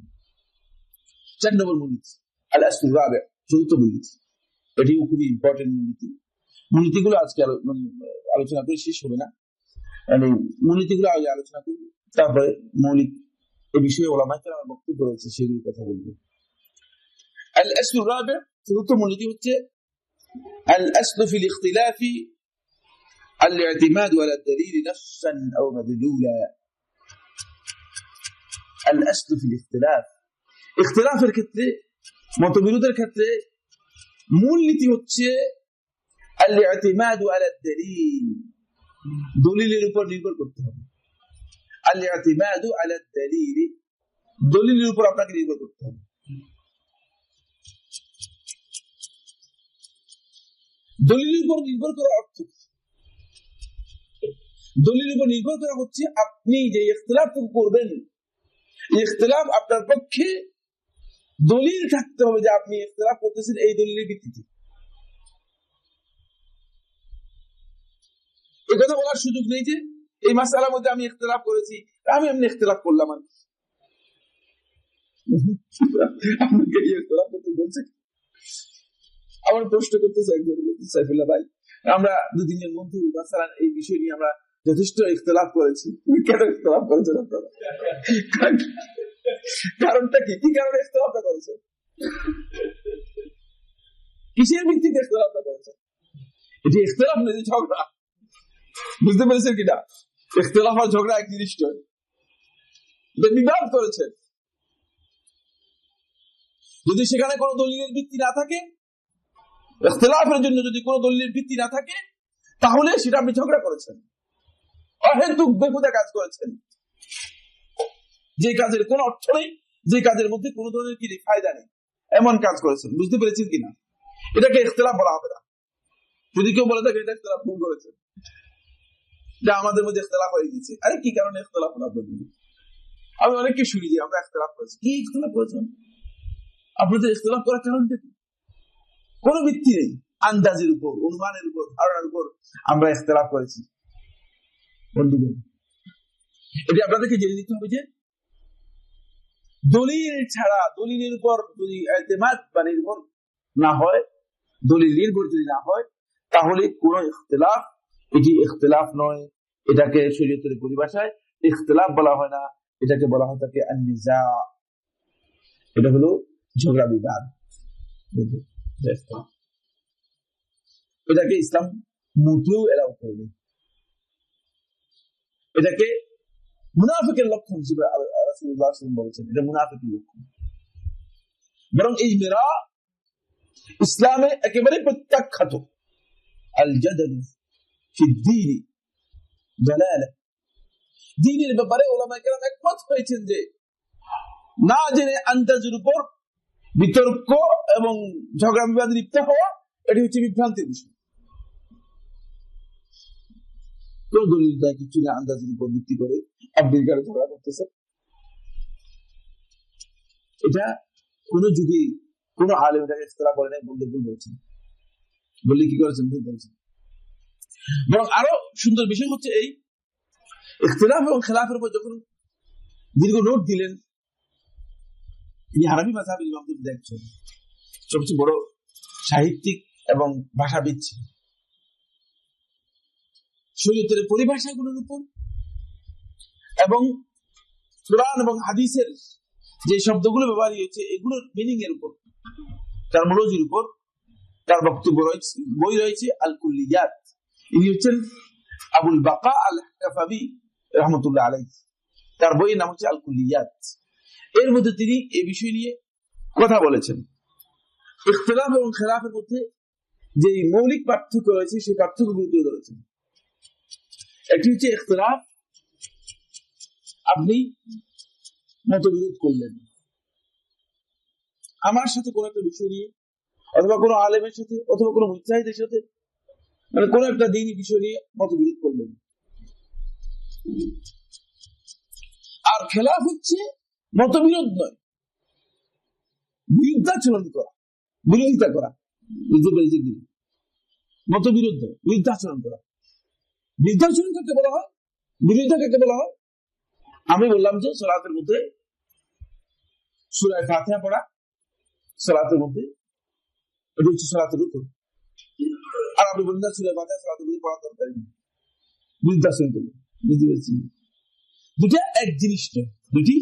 4 নম্বর মূলনীতি আল আসলুর রাবি', চতুর্থ মূলনীতি, এটি খুবই ইম্পর্টেন্ট মূলনীতি। মূলনীতিগুলো আজকে আলোচনা করে শেষ হবে না, মানে মূলনীতিগুলো আগে আলোচনা করব, তারপরে মৌলিক এই বিষয়ে ওলামায়ে কেরামের বক্তব্য রয়েছে, সেগুলোর কথা বলবো। আল আসলুর রাবি', চতুর্থ মূলনীতি হচ্ছে আল আসলু ফিল ইখতিলাফি الاعتماد على الدليل نصا او مدلولا। الاصل في الاختلاف، اختلافের ক্ষেত্রে, মতবিরোধের ক্ষেত্রে মূলনীতি হচ্ছে الاعتماد على الدليل, দলিলের উপর নির্ভর করতে হবে। الاعتماد على الدليل, দলিলের উপর আপনাকে নির্ভর করতে হবে। দলিলের উপর নির্ভর করার অর্থ, দলিলের উপর নির্ভর করা হচ্ছে আপনি যে ইখতিলাফ করবেন, ইখতিলাফ আপনার পক্ষে দলিল থাকতে হবে যে আপনি ইখতিলাফ করতেছেন এই দলিলের ভিত্তিতে। এই কথা বলার সুযোগ নেই যে এই মাসআলার মধ্যে আমি ইখতিলাফ করেছি, আমি এমনি ইখতিলাফ করলাম। আমাকে ইখতিলাফ করতে বলছে, আমার প্রশ্ন করতেছে একজন, সাইফুল্লাহ ভাই, আমরা 2-3 জন বন্ধু মাসআলা এই বিষয় নিয়ে আমরা যথেষ্ট ইখতিলাফ করেছি, কেন ইখতিলাফ করেছেন আপনারা? কারণটা কি? কি কারণে ইখতিলাফটা করেছেন? কিসের ভিত্তিতে ইখতিলাফটা করেছেন? এটি ইখতিলাফ নয়, ঝগড়া। বুঝতে পেরেছেন কিনা? ইখতিলাফ আর ঝগড়া এক জিনিস নয়, বিবাদ করেছেন। যদি সেখানে কোনো দলিলের ভিত্তি না থাকে, ইখতিলাফের জন্য যদি কোনো দলিলের ভিত্তি না থাকে, তাহলে সেটা আপনি ঝগড়া করেছেন, অহেতুক বেহুদা কাজ করেছেন, যে কাজের কোনো অর্থ নেই, যে কাজের মধ্যে কোনো ধরনের কি ফায়দা নেই, এমন কাজ করেছেন। বুঝতে পেরেছেন কিনা? এটাকে ইখতিলাফ বলা হবে না। যদি কেউ বলে থাকে এটা ইখতিলাফ, ভুল করেছেন, যে আমাদের মধ্যে ইখতিলাফ হয়ে গেছে। আরে কি কারণে ইখতিলাফ হলো আপনাদের? আমি অনেককে শুনি যে আমরা ইখতিলাফ করেছি। কি ইখতিলাফ করেছেন? আপনাদের ইখতিলাফ করার কারণটা কি? কোনো ভিত্তি নেই, আন্দাজের উপর, অনুমানের উপর, ধারণার উপর আমরা ইখতিলাফ করেছি। বন্ধুগণ, এটি আপনাদেরকে জেনে নিতে হবে যে দলিল ছাড়া, দলিলের উপর যদি ইতিমাদ বা নির্ভর না হয়, দলিল নির্ভর যদি না হয়, তাহলে কোন ইখতিলাফ এটি ইখতিলাফ নয়। এটাকে শরীয়তের পরিভাষায় ইখতিলাফ বলা হয় না, এটাকে বলা হয় থাকে আন-নিজা। এটা হলো ঝগড়া বিবাদ। এটাকে ইসলাম মোটেও এলাও করেনি। এটাকে মুনাফিকের লক্ষণ হিসেবে রাসূলুল্লাহ সাল্লাল্লাহু আলাইহি ওয়াসাল্লাম বলেছেন, এটা মুনাফিকের লক্ষণ। বরং এই মিরা ইসলামে একেবারে প্রত্যাখ্যাত। আল জাদাল ফি দ্দীন দালালা। দ্বীনের ব্যাপারে উলামায়ে কেরাম একমত হয়েছেন যে না জেনে আন্দাজের উপর বিতর্ক এবং ঝগড়া বিবাদে লিপ্ত হওয়া এটি হচ্ছে বিভ্রান্তির বিষয়। কোন দলিল দেয় কিছু না, আন্দাজের উপর ভিত্তি করে আপনি কারো ঝগড়া করতেছেন। এটা কোন যুগে কোন আলেম এটাকে ইখতিলাফ করে নাই বলতে ভুল বলছেন, বললে কি করেছেন, ভুল বলছেন। বরং আরো সুন্দর বিষয় হচ্ছে এই ইখতিলাফ এবং খেলাফের উপর যখন দীর্ঘ নোট দিলেন তিনি হানাফি মাযহাবের ইমামদের দেখছেন, সবচেয়ে বড় সাহিত্যিক এবং ভাষাবিদ ছিলেন। শরীয়তের পরিভাষাগুলোর উপর এবং কুরআন এবং হাদিসের যে শব্দগুলো ব্যবহার হয়েছে এগুলোর মিনিং এর উপর, টার্মোলজির উপর তার বক্তব্য রয়েছে, বই রয়েছে আল কুল্লিয়াত। ইনি হচ্ছেন আবুল বাকা আল কাফাবি রাহমাতুল্লাহ আলাইহি, তার বইয়ের নাম হচ্ছে আল কুল্লিয়াত। এর মধ্যে তিনি এই বিষয় নিয়ে কথা বলেছেন। ইখতিলাফ এবং খেলাফের মধ্যে যে মৌলিক পার্থক্য রয়েছে সেই পার্থক্যগুলো তুলে ধরেছেন। একটি হচ্ছে ইখতিলাফ, আপনি মতবিরোধ করলেন আমার সাথে কোন একটা বিষয় নিয়ে, অথবা কোনো আলেমের সাথে, অথবা কোনো মুজতাহিদের সাথে, মানে কোন একটা দ্বীনি বিষয় নিয়ে মতবিরোধ করলেন। আর খেলাফ হচ্ছে মতবিরোধ নয়, বিরুদ্ধাচরণ করা, বিরোধিতা করা। বুঝতে পেরেছি কিনা? মতবিরোধ নয়, বিরুদ্ধাচরণ করা। বিরুদ্ধাচরণ কাকে বলা হয়, বিরোধিতা কাকে বলা হয়? আমি বললাম যে সালাতের মধ্যে সূরা ফাতিহা পড়া, সালাতের মধ্যে এটা হচ্ছে সালাতের রুকুন। আর আপনি বললেন না সূরা ফাতিহা সালাতের মধ্যে পড়া দরকার নেই, বিরুদ্ধাচরণ করলেন। বুঝতে পেরেছি? দুটা এক জিনিস নয়, দুটি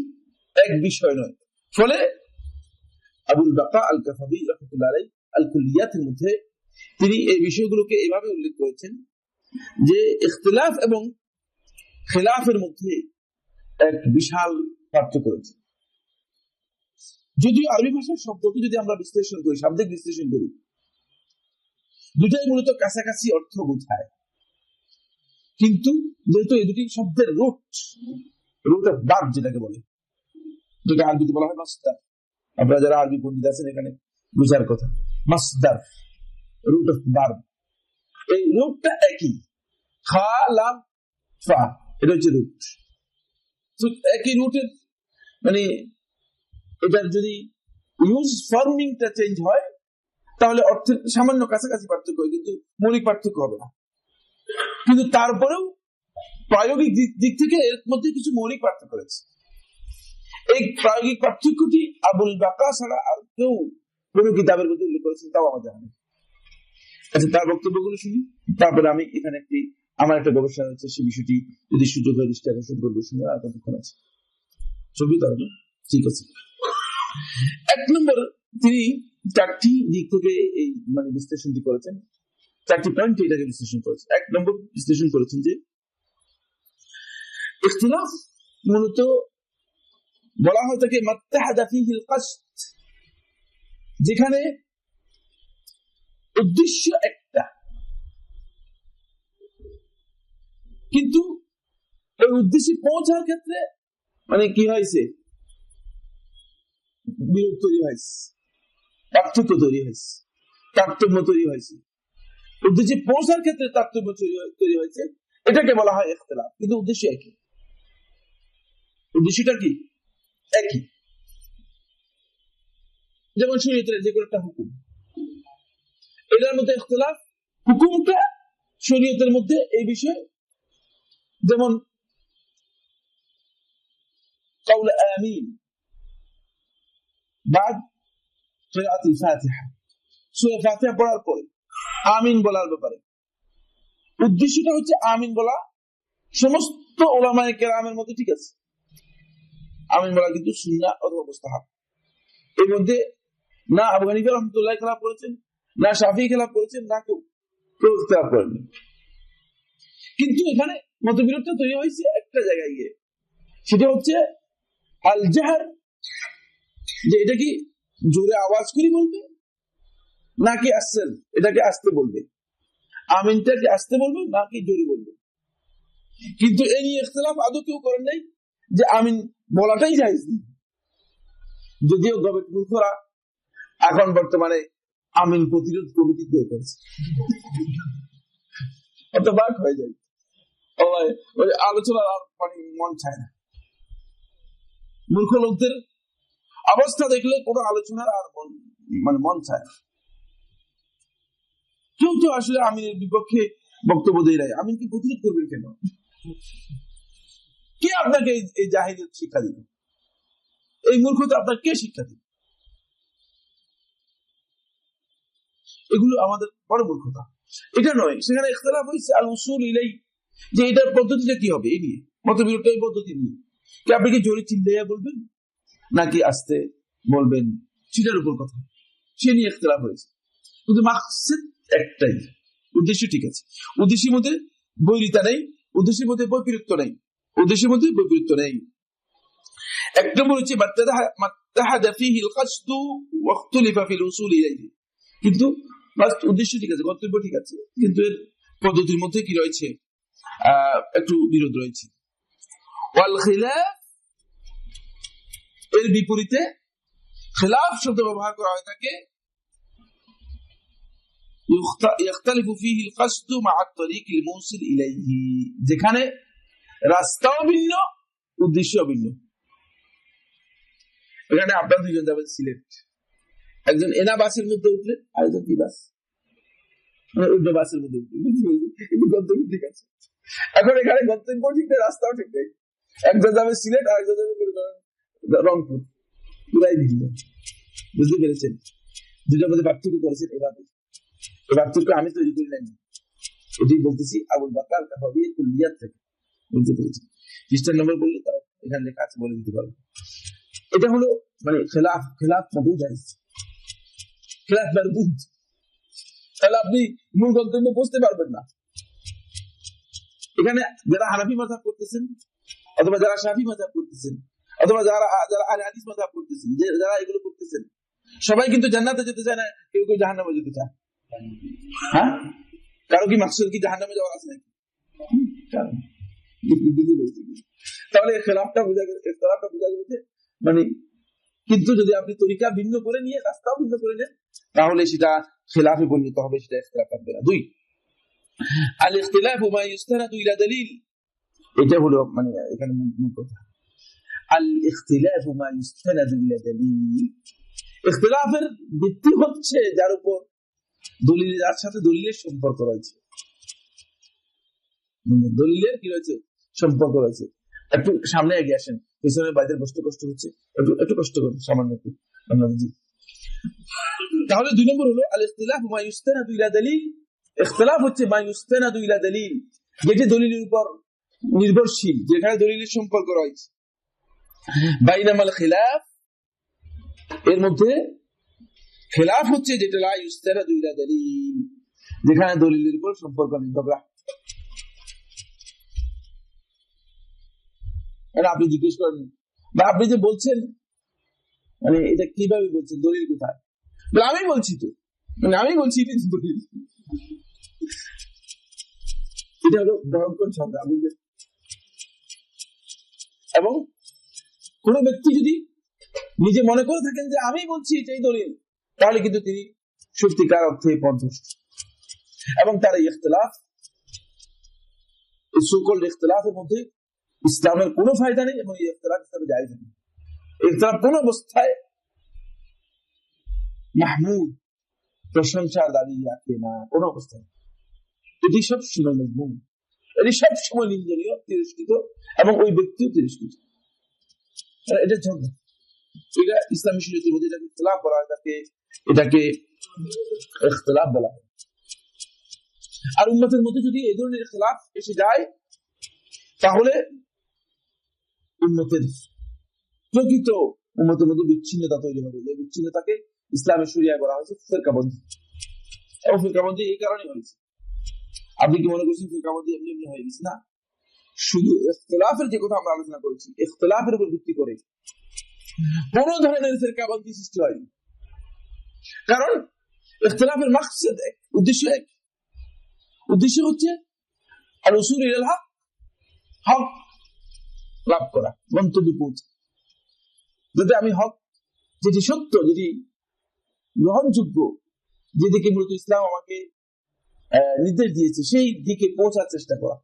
এক বিষয় নয়। ফলে আবুল বাকা আল কাফাবি রাহমাতুল্লাহ আলাইহি আল কুল্লিয়াতের মধ্যে তিনি এই বিষয়গুলোকে এভাবে উল্লেখ করেছেন যে ইখতিলাফ এবং খিলাফের মধ্যে এক বিশাল পার্থক্য রয়েছে। যদিও আরবি ভাষার শব্দকে যদি আমরা বিশ্লেষণ করি, শাব্দিক বিশ্লেষণ করি, দুটাই মূলত কাছাকাছি অর্থ বোঝায়, কিন্তু যেহেতু এই দুটি শব্দের রুট অফ ভার্ব যেটাকে বলে, যেটা আরবিতে বলা হয় মাসদার, আপনারা যারা আরবি পণ্ডিত আছেন এখানে বুঝার কথা, মাসদার রুট অফ ভার্ব, এই রুটটা একই, খা লাম ফা, এটা হচ্ছে রুট। একই রুটের মানে এটার যদি ইউজ ফর্মিংটা চেঞ্জ হয় তাহলে অর্থের সামান্য কাছাকাছি পার্থক্য হয়, কিন্তু মৌলিক পার্থক্য হবে না। কিন্তু তারপরেও প্রায়োগিক দিক থেকে এর মধ্যে কিছু মৌলিক পার্থক্য রয়েছে। এই প্রায়োগিক পার্থক্যটি আবুল বাকা ছাড়া আর কেউ কোনো কিতাবের মধ্যে উল্লেখ করেছেন তাও আমার জানা নেই। আচ্ছা, তার বক্তব্যগুলো শুনি, তারপরে আমি এখানে আমার একটা গবেষণা হচ্ছে সেই বিষয়টি যদি সুযোগ হয় দৃষ্টি আকর্ষণ করবো। শুনে আর কতক্ষণ আছে ছবি, তাহলে ঠিক আছে। এক নম্বর, তিনি চারটি দিক থেকে এই মানে বিশ্লেষণটি করেছেন, চারটি পয়েন্ট এটাকে বিশ্লেষণ করেছেন। এক নম্বর বিশ্লেষণ করেছেন যে ইখতিলাফ মূলত বলা হয় তাকে মাত্তাহাদা ফীহিল কাসদ, যেখানে উদ্দেশ্য একটা কিন্তু ওই উদ্দেশ্যে পৌঁছার ক্ষেত্রে মানে কি হয়েছে, বিরোধ তৈরি হয়েছে, পার্থক্য তৈরি হয়েছে, তারতম্য তৈরি হয়েছে, উদ্দেশ্যে পৌঁছার ক্ষেত্রে তারতম্য তৈরি হয়েছে, এটাকে বলা হয় ইখতিলাফ। কিন্তু উদ্দেশ্য একই, উদ্দেশ্যটা কি একই। যেমন শরীয়তের যে কোনো একটা হুকুম, এটার মধ্যে ইখতিলাফ, হুকুমটা শরীয়তের মধ্যে এই বিষয়ে, যেমন কাউল আমিন বাদ কিরাআতুল ফাতিহা, সূরা ফাতিহা পড়ার পরে আমিন বলার ব্যাপারে উদ্দেশ্যটা হচ্ছে আমিন বলা সমস্ত উলামায়ে কেরামের মধ্যে ঠিক আছে, আমিন বলা কিন্তু সুন্নাহ অথবা মুস্তাহাব। এর মধ্যে না আবু হানিফা রাহমাতুল্লাহ খেলাফ করেছেন, না শাফিঈ খেলাফ করেছেন, না কেউ খেলাফ করেনি। কিন্তু এখানে মতবিরোধটা তৈরি হয়েছে একটা জায়গায় গিয়ে, সেটা হচ্ছে আল জাহর, যে এটা কি জোরে আওয়াজ করে বলবে নাকি এটাকে আস্তে বলবে, আমিনটাকে আস্তে বলবে নাকি জোরে বলবে। কিন্তু এই নিয়ে ইখতিলাফ আদৌ কেউ করেন নাই যে আমিন বলাটাই জায়েজ নেই। যদিও মূর্খরা এখন বর্তমানে আমিন প্রতিরোধ কমিটি তৈরি করেছে, অত বাক হয়ে যায়, ওই আলোচনার আর মানে মন চায় না। মূর্খ লোকদের অবস্থা দেখলে কোনো আলোচনার আর মানে মন চায় না। কেউ তো আসলে আমিনের বিপক্ষে বক্তব্য দেয় নাই, আমিনকে প্রতিরোধ করবেন কেন? কে আপনাকে এই জাহিলিয়ত শিক্ষা দিবে? এই মূর্খতা আপনার কে শিক্ষা দিবে? এগুলো আমাদের বড় মূর্খতা। এটা নয়, সেখানে ইখতিলাফ হয়েছে আল উসুল ইলাই, যে এটার পদ্ধতিটা কি হবে, এই নিয়ে মতবিরোধ, এই পদ্ধতি নিয়ে কি আপনি কি জোরে চিল্লাইয়া বলবেন নাকি আস্তে বলবেন, সেটার উপর কথা, সে নিয়ে ইখতিলাফ হয়েছে। কিন্তু মাকসাদ একটাই, উদ্দেশ্য ঠিক আছে, উদ্দেশ্যের মধ্যে বৈরিতা নেই, উদ্দেশ্যের মধ্যে বৈপরীত্য নেই, উদ্দেশ্যের মধ্যে বৈপরীত্য নেই। এক নম্বর হচ্ছে মাত্তাহাদা ফীহিল কাসদু ওয়া ইখতিলাফা ফিল উসুল ইলাইহি, কিন্তু উদ্দেশ্য ঠিক আছে, গন্তব্য ঠিক আছে, কিন্তু এর পদ্ধতির মধ্যে কি রয়েছে, একটু বিরোধ রয়েছে। ওয়াল খিলাফ, এর বিপরীতে খিলাফ শব্দ ব্যবহার করা হয় থাকে ইখতালিফু ফীহিল কাসদু মা'a আত-তারিকিল মুওসিল ইলাইহি, যেখানে রাস্তাও ভিন্ন, উদ্দেশ্য ভিন্ন। এখানে আপনারা দুইজন যাবেন সিলেট, একজন এনা বাসের মধ্যে উঠলেন, আরেকজন কি বাস, মানে অন্য বাসের মধ্যে উঠলেন, গন্তব্য ঠিক আছে। এখন এখানে গন্তব্য ঠিক নেই, রাস্তাও ঠিক নেই, একজন যাবে সিলেট আর একজন যাবে রংপুর, পুরাই ভিন্ন। বুঝতে পেরেছেন? দুটার মধ্যে পার্থক্য করেছেন এভাবে। এই পার্থক্য আমি তৈরি করে নেই, এটাই বলতেছি আবুল বাকার কাহবীর কুল্লিয়াত থেকে। বুঝতে পেরেছি? খ্রিস্টান নম্বর বললে তাও এখানে লেখা আছে, বলে দিতে পারবো। এটা হলো মানে খেলাফ মতো জায়েজ, খেলাফ মারদুদ। তাহলে আপনি মূল গন্তব্যে পৌঁছতে পারবেন না। এখানে যারা হানাফি মাযহাব করতেছেন, অথবা যারা শাফি মাযহাব করতেছেন, অথবা যারা আহলে হাদিস মাযহাব করতেছেন, যারা এগুলো করতেছেন, সবাই কিন্তু জান্নাতে যেতে চায় না, কেউ কেউ জাহান্নামে যেতে চায়। হ্যাঁ, কারো কি মাকসুদ কি জাহান্নামে যাওয়ার আছে নাকি? তাহলে খেলাফটা বোঝা গেছে, ইখতিলাফটা বোঝা গেছে মানে। কিন্তু যদি আপনি তরিকা ভিন্ন করে নিয়ে রাস্তাও ভিন্ন করে নেন, তাহলে সেটা খিলাফে পরিণত হবে, সেটা ইখতিলাফ থাকবে না। দুই, আল ইখতিলাফু মা ইউস্তানাদু ইলা দালিল, এটা হলো মানে এখানে মূল কথা। আল ইখতিলাফু মা ইউস্তানাদু ইলা দালিল, ইখতিলাফের ভিত্তি হচ্ছে যার উপর দলিল, যার সাথে দলিলের সম্পর্ক রয়েছে, দলিলের কি রয়েছে, সম্পর্ক রয়েছে। একটু সামনে এগিয়ে আসেন, পিছনে বাইরের বসতে কষ্ট হচ্ছে, একটু কষ্ট করুন সামান্য একটু। তাহলে দুই নম্বর হলো আল ইখতিলাফ মা ইউস্তানাদু ইলা দালিল, ইখতিলাফ হচ্ছে মা ইউস্তানাদু ইলা দালিল, যেটি দলিলের উপর নির্ভরশীল, যেখানে দলিলের সম্পর্ক রয়েছে। বাইনামাল খিলাফ, এর মধ্যে খিলাফ হচ্ছে যেটা লা ইউস্তানাদু ইলা দালিল, যেখানে দলিলের উপর সম্পর্ক নেই, ঝগড়া। আপনি জিজ্ঞেস করেন বা আপনি যে বলছেন মানে এটা কিভাবে বলছেন, দলিল কোথায়? আমি বলছি তো, মানে আমি বলছি এটা দলিল। এটা হলো ভয়ঙ্কর ঝগড়া। এবং কোন ব্যক্তি যদি নিজে মনে করে থাকেন যে আমি বলছি এটাই দলিল, তাহলে কিন্তু তিনি সত্যিকার অর্থে পথভ্রষ্ট। এবং তার এই ইখতিলাফ, এই সকল ইখতিলাফের মধ্যে ইসলামের কোনো ফায়দা নেই, এবং এই ইখতিলাফ ইসলামে জায়েজ নেই। ইখতিলাফ কোন অবস্থায় মাহমুদ, প্রশংসার দাবি রাখে না, কোন অবস্থায়। এটি সব সময় মজমুম, এটি সব সময় নিন্দনীয়, তিরস্কৃত, এবং ওই ব্যক্তিও তিরস্কৃত। এটা ঝগড়া, এটা ইসলামী শরীয়তের মধ্যে এটাকে ইখতিলাফ বলা হয়, এটাকে ইখতিলাফ বলা হয়। আর উম্মতের মধ্যে যদি এই ধরনের ইখতিলাফ এসে যায়, তাহলে উম্মতের প্রকৃত উম্মতের মধ্যে বিচ্ছিন্নতা তৈরি হবে। যে বিচ্ছিন্নতাকে ইসলামের শরিয়ায় বলা হয়েছে ফিরকাবন্দি। এবং ফিরকাবন্দি এই কারণে হয়েছে। আপনি কি মনে করছেন ফিরকাবন্দি এমনি এমনি হয়ে গেছে? না, শুধু ইখতিলাফের যে কথা আমরা আলোচনা করেছি, ইখতিলাফের উপর ভিত্তি করে কোন ধরনের ফিরকাবন্দি সৃষ্টি হয়নি। কারণ ইখতিলাফের মাকসাদ এক, উদ্দেশ্য এক। উদ্দেশ্য হচ্ছে আল উসুল ইলাল হক হক লাভ করা, গন্তব্যে পৌঁছা। যাতে আমি হক, যেটি সত্য, যেটি গ্রহণযোগ্য, যেদিকে মূলত ইসলাম আমাকে নির্দেশ দিয়েছে, সেই দিকে পৌঁছার চেষ্টা করা।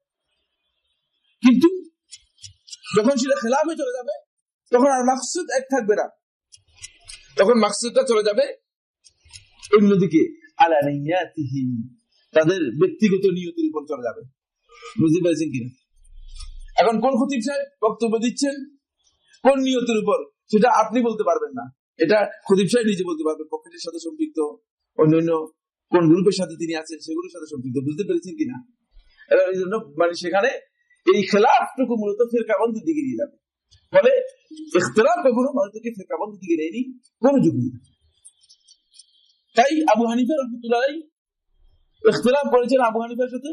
কিন্তু যখন সেটা খেলাফে চলে যাবে, তখন আর মাকসুদ এক থাকবে না, তখন মাকসুদটা চলে যাবে অন্যদিকে, আলা নিয়াতিহি, তাদের ব্যক্তিগত নিয়তের উপর চলে যাবে। বুঝতে পেরেছেন কিনা? এখন কোন খতিব সাহেব বক্তব্য দিচ্ছেন কোন নিয়তের উপর, সেটা আপনি বলতে পারবেন না, এটা খতিব সাহেব নিজে বলতে পারবেন। পকেটের সাথে সম্পৃক্ত, অন্যান্য কোন গ্রুপের সাথে তিনি আছেন সেগুলোর সাথে সম্পৃক্ত। বুঝতে পেরেছেন কিনা? এই জন্য মানে সেখানে এই খেলাফটুকু মূলত ফিরকাবন্দির দিকে নিয়ে যাবে। ফলে ইখতিলাফ কখনো মানুষকে ফিরকাবন্দির দিকে নেয়নি কোন যুগে। তাই আবু হানিফা রাহমাতুল্লাহ আলাইহি ইখতিলাফ করেছেন আবু হানিফার সাথে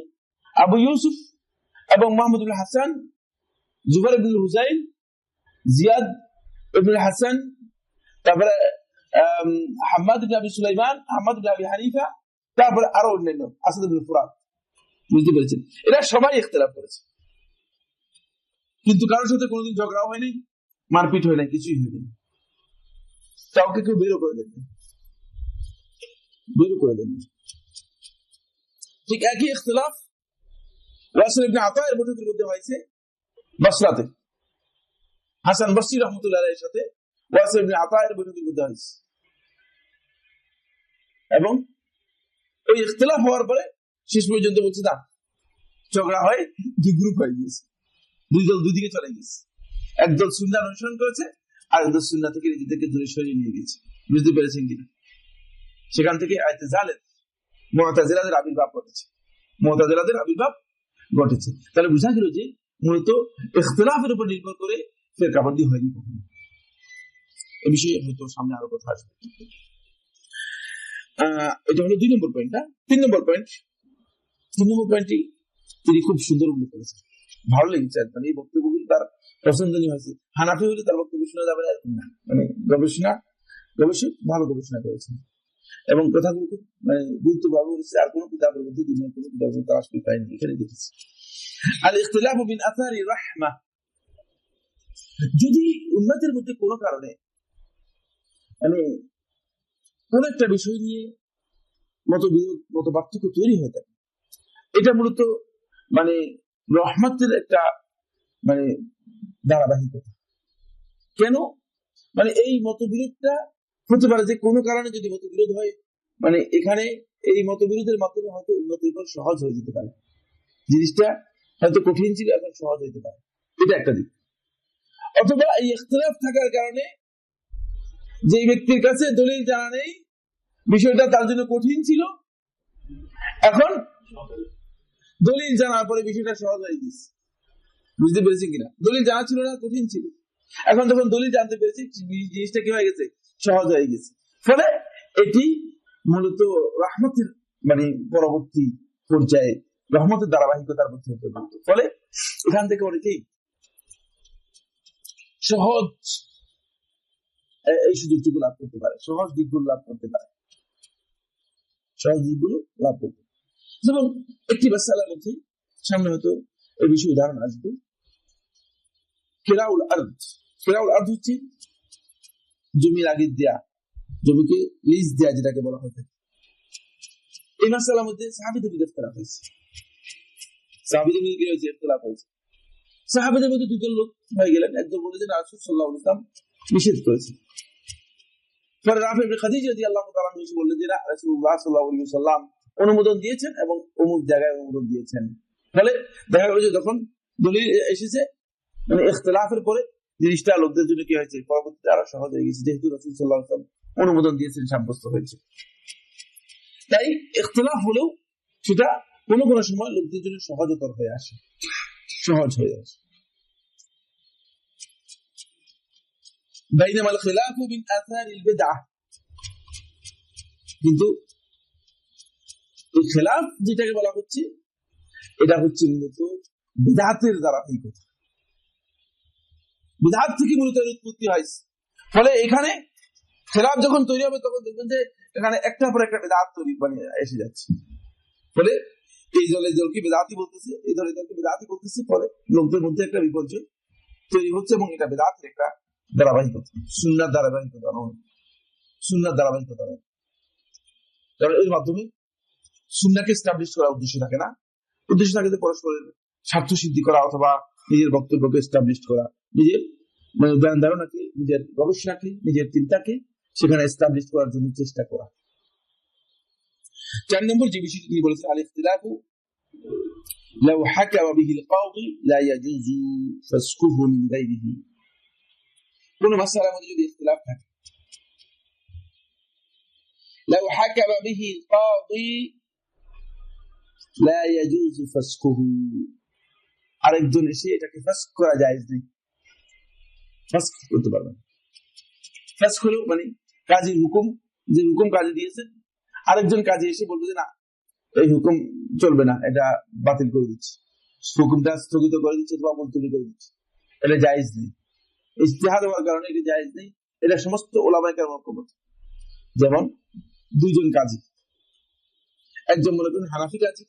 আবু ইউসুফ এবং মুহাম্মদ ইবনে হাসান, জুবাইর ইবনে হুযাইল, জিয়াদ ইবনে হাসান, তারপরে হাম্মাদ ইবনে আবি সুলাইমান, হাম্মাদ ইবনে আবি হানিফা, তারপরে আরো অন্যান্য, আসাদ ইবনে ফুরাত। বুঝতে পেরেছেন? এরা সবাই ইখতিলাফ করেছে, কিন্তু কারোর সাথে কোনোদিন ঝগড়া হয়নি, মারপিট হয় নাই, কিছুই হয়নি। কাউকে কেউ বেরো করে দেননি। ঠিক একই ইখতিলাফ ওয়াসিল ইবনে আতায়ের বৈঠকের মধ্যে হয়েছে বসরাতে, হাসান বসরি রাহমাতুল্লাহ আলাইহির সাথে ওয়াসিল ইবনে আতায়ের বৈঠকের মধ্যে হয়েছে। এবং ওই ইখতিলাফ হওয়ার পরে শেষ পর্যন্ত বলছে না, ঝগড়া হয়, দুই গ্রুপ হয়ে গেছে, দুই দল দুই দিকে চলে গেছে। একদল সুন্নাহ অনুসরণ করেছে, আর একদল সুন্নাহ থেকে নিজেদেরকে দূরে সরিয়ে নিয়ে গেছে। বুঝতে পেরেছেন কিনা? সেখান থেকে ইতিজালের মুতাজিলাদের আবির্ভাব ঘটেছে। তাহলে বোঝা গেল যে মূলত ইখতিলাফের উপর নির্ভর করে ফিরকাবন্দি হয়নি কখনো। এই বিষয়ে হয়তো সামনে আরো কথা আসবে। এটা হলো 2 নম্বর পয়েন্ট। 3 নম্বর পয়েন্টটি তিনি খুব সুন্দর উল্লেখ করেছেন, ভালো লেগেছে। মানে এই বক্তব্যগুলো তার পছন্দনীয় হয়েছে। হানাফি হলে তার বক্তব্য শোনা যাবে না এরকম না, মানে গবেষক ভালো গবেষণা করেছেন এবং কথাগুলো খুব মানে গুরুত্বভাবে বলেছে। আর কোন কিতাবের মধ্যে, দুনিয়ার কোন কিতাবের মধ্যে আসবে পাইনি, এখানে দেখেছি। আল ইখতিলাফু মিন আথারি রাহমা, যদি উম্মতের মধ্যে কোনো কারণে মানে কোন একটা বিষয় নিয়ে মতবিরোধ, মত পার্থক্য তৈরি হয়ে থাকে, এটা মূলত মানে রহমতের একটা মানে ধারাবাহিকতা। কেন? মানে এই মতবিরোধটা হতে পারে যে কোনো কারণে যদি মতবিরোধ হয়, মানে এখানে এই মতবিরোধের মাধ্যমে হয়তো উন্নতির উপর সহজ হয়ে যেতে পারে, জিনিসটা হয়তো কঠিন ছিল এখন সহজ হইতে পারে, এটা একটা দিক। অথবা এই ইখতিলাফ থাকার কারণে যে ব্যক্তির কাছে দলিল জানা নেই, বিষয়টা তার জন্য কঠিন ছিল, এখন দলিল জানার পরে বিষয়টা সহজ হয়ে গেছে। বুঝতে পেরেছি কিনা? দলিল জানা ছিল না, কঠিন ছিল, এখন যখন দলিল জানতে পেরেছি জিনিসটা কি হয়ে গেছে, সহজ হয়ে গেছে। ফলে এটি মূলত রহমতের মানে পরবর্তী পর্যায়ে রহমতের ধারাবাহিকতার মধ্যে হতে পারত। ফলে এখান থেকে অনেকেই সহজ এই সুযোগটুকু লাভ করতে পারে, সহজ দিকগুলো লাভ করতে পারে। যেমন একটি মাসআলার মধ্যে সামনে হয়তো এই বিষয়ে উদাহরণ আসবে, কিরাউল আরদ হচ্ছে জমি লাগিয়ে দেয়া, জমিকে লিজ দেয়া, যেটাকে বলা হয়। এই মাসআলার মধ্যে সাহাবীদের মধ্যে ইখতিলাফ হয়েছে। সাহাবীদের মধ্যে দুজন লোক হয়ে গেলেন। একদল বলে যে রাসূল সাল্লাল্লাহু আলাইহি ওয়াসাল্লাম নিষেধ করেছেন। পরে রাফি ইবনে খাদিজা রাদিয়াল্লাহু তাআলা আনহু বললেন যে রাসূলুল্লাহ সাল্লাল্লাহু আলাইহি ওয়াসাল্লাম অনুমোদন দিয়েছেন এবং অমুক জায়গায় অনুমোদন দিয়েছেন। ফলে দেখা গেল যে যখন দলিল এসেছে, মানে ইখতিলাফের পরে জিনিসটা লোকদের জন্য কি হয়েছে, পরবর্তীতে আরো সহজ হয়ে গেছে, যেহেতু রাসূল সাল্লাল্লাহু আলাইহি ওয়াসাল্লাম অনুমোদন দিয়েছেন, সাব্যস্ত হয়েছে। তাই ইখতিলাফ হলেও সেটা কোনো কোনো সময় লোকদের জন্য সহজতর হয়ে আসে, সহজ হয়ে আসে। বাইনামাল খিলাফু মিন আথারিল বিদআহ, কিন্তু এই খিলাফ যেটাকে বলা হচ্ছে, এটা হচ্ছে মূলত বিদআতের ধারাবাহিকতা। বিদআত থেকে মূলত উৎপত্তি হয়েছে। ফলে এখানে খিলাফ যখন তৈরি হবে, তখন দেখবেন যে এখানে একটার পর একটা বিদআত তৈরি মানে এসে যাচ্ছে। ফলে এই দলের দলকে বেদাতি বলতেছে, এই দলের দলকে বেদাতি বলতেছে, পরে লোকদের মধ্যে একটা বিপর্যয় তৈরি হচ্ছে এবং এটা বেদাতের একটা ধারাবাহিকতা, সুন্নাত ধারাবাহিকতা নয়, সুন্নাত ধারাবাহিকতা নয়। কারণ এর মাধ্যমে সুন্নাহকে এস্টাবলিশ করার উদ্দেশ্য থাকে না, উদ্দেশ্য থাকে যে পরস্পরের স্বার্থ সিদ্ধি করা অথবা নিজের বক্তব্যকে এস্টাবলিশ করা, নিজের মানে জ্ঞান ধারণাকে, নিজের গবেষণাকে, নিজের চিন্তাকে সেখানে এস্টাবলিশ করার জন্য চেষ্টা করা। 4 নম্বর যে বিষয়টি তিনি বলেছেন, আল ইখতিলাফু লাউ হাকামা বিহিল কাযী লা ইয়াজুজু ফাসকুহু মিন গায়রিহি। কোন মাসআলার মধ্যে যদি ইখতিলাফ থাকে, লাউ হাকামা বিহিল কাযী লা ইয়াজুজু ফাসকুহু, আরেকজন এসে এটাকে ফাসক করা জায়েজ নেই, ফাসক করতে পারবেন। ফাসক হলো মানে কাজীর হুকুম, যে হুকুম কাজী দিয়েছেন, আরেকজন কাজী এসে বলবে যে না এই হুকুম চলবে না, এটা বাতিল করে দিচ্ছে, হুকুমটা স্থগিত করে দিচ্ছে অথবা মুলতবি করে দিচ্ছে, এটা জায়েজ নেই। ইজতিহাদ হওয়ার কারণে এটা জায়েজ নেই, এটা সমস্ত উলামায়ে কেরামের ঐক্যমত। যেমন দুইজন কাজী, একজন মনে করেন হানাফি কাজী,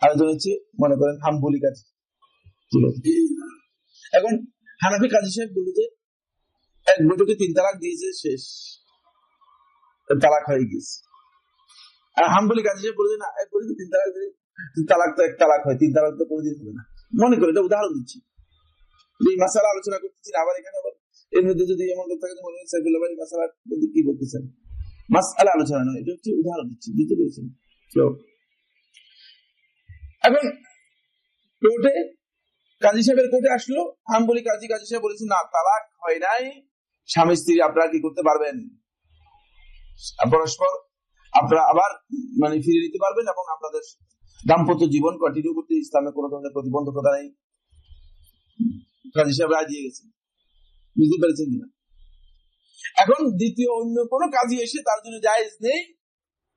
আরেকজন হচ্ছে মনে করেন হাম্বলি কাজী। ঠিক আছে, এখন হানাফি কাজী সাহেব বলল যে এক বৈঠকে 3 তালাক দিয়েছে, শেষ, তালাক হয়ে গেছে। আর হাম্বলি কাজী সাহেব বলছে না, এক বৈঠকে 3 তালাক দিয়ে তালাক তো 1 তালাক হয়, 3 তালাক তো কোনোদিন হবে না। মনে করে এটা উদাহরণ দিচ্ছি, এই মাসালা আলোচনা করতেছি, আবার এখানে আবার এর মধ্যে যদি এমন কথা থাকে মনে হয় সাইফুল্লাহ ভাই মাসালা কি বলতেছেন, মাসআলা আলোচনা নয়, এটা হচ্ছে উদাহরণ দিচ্ছি, বুঝতে পেরেছেন? এখন কোর্টে কাজী সাহেবের কোর্টে আসলো, হাম্বলি কাজী সাহেব বলেছেন না তালাক হয় নাই, স্বামী স্ত্রী আপনারা কি করতে পারবেন, পরস্পর আপনারা আবার মানে ফিরে নিতে পারবেন এবং আপনাদের দাম্পত্য জীবন কন্টিনিউ করতে ইসলামে কোনো ধরনের প্রতিবন্ধকতা নেই। কাজী সাহেব রায় দিয়ে গেছেন, বুঝতে পেরেছেন কিনা? এখন দ্বিতীয় অন্য কোন কাজী এসে তার জন্য জায়েজ নেই,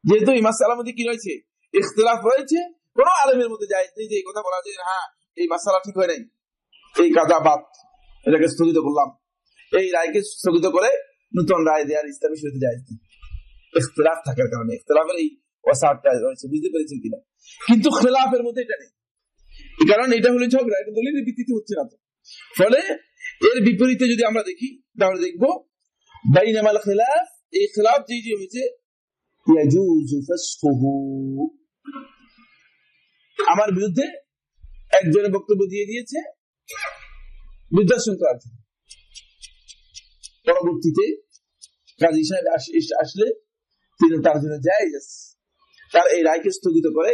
যেহেতু এই মাসআলার মধ্যে কি রয়েছে, ইখতিলাফ রয়েছে, কোন আলেমের মধ্যে জায়েজ নেই যে এই কথা বলা যায় হ্যাঁ এই মাসআলা ঠিক হয় নাই, এই কাজা বাদ, এটাকে স্থগিত করলাম, এই রায়কে স্থগিত করে নতুন রায় দেওয়ার ইসলামী শরীয়তে জায়েজ নেই, ইখতিলাফ থাকার কারণে। ইখতিলাফের এই ওয়াসাআতটা রয়েছে, বুঝতে পেরেছেন কিনা? কিন্তু খিলাফের মধ্যে এটা নেই, কারণ এটা হলো ঝগড়া, এটা দলিলের ভিত্তিতে হচ্ছে না। তো ফলে এর বিপরীতে যদি আমরা দেখি তাহলে দেখবো বাইনামাল খিলাফ, এই খিলাফ যে হয়েছে ইয়াজুজু ফাসখুহু, আমার বিরুদ্ধে একজনের বক্তব্য দিয়ে দিয়েছে বিদ্বেষণ করার জন্য, পরবর্তীতে কাজী সাহেব আসলে তিনি তার জন্য জায়েজ আছে, তার এই রায়কে স্থগিত করে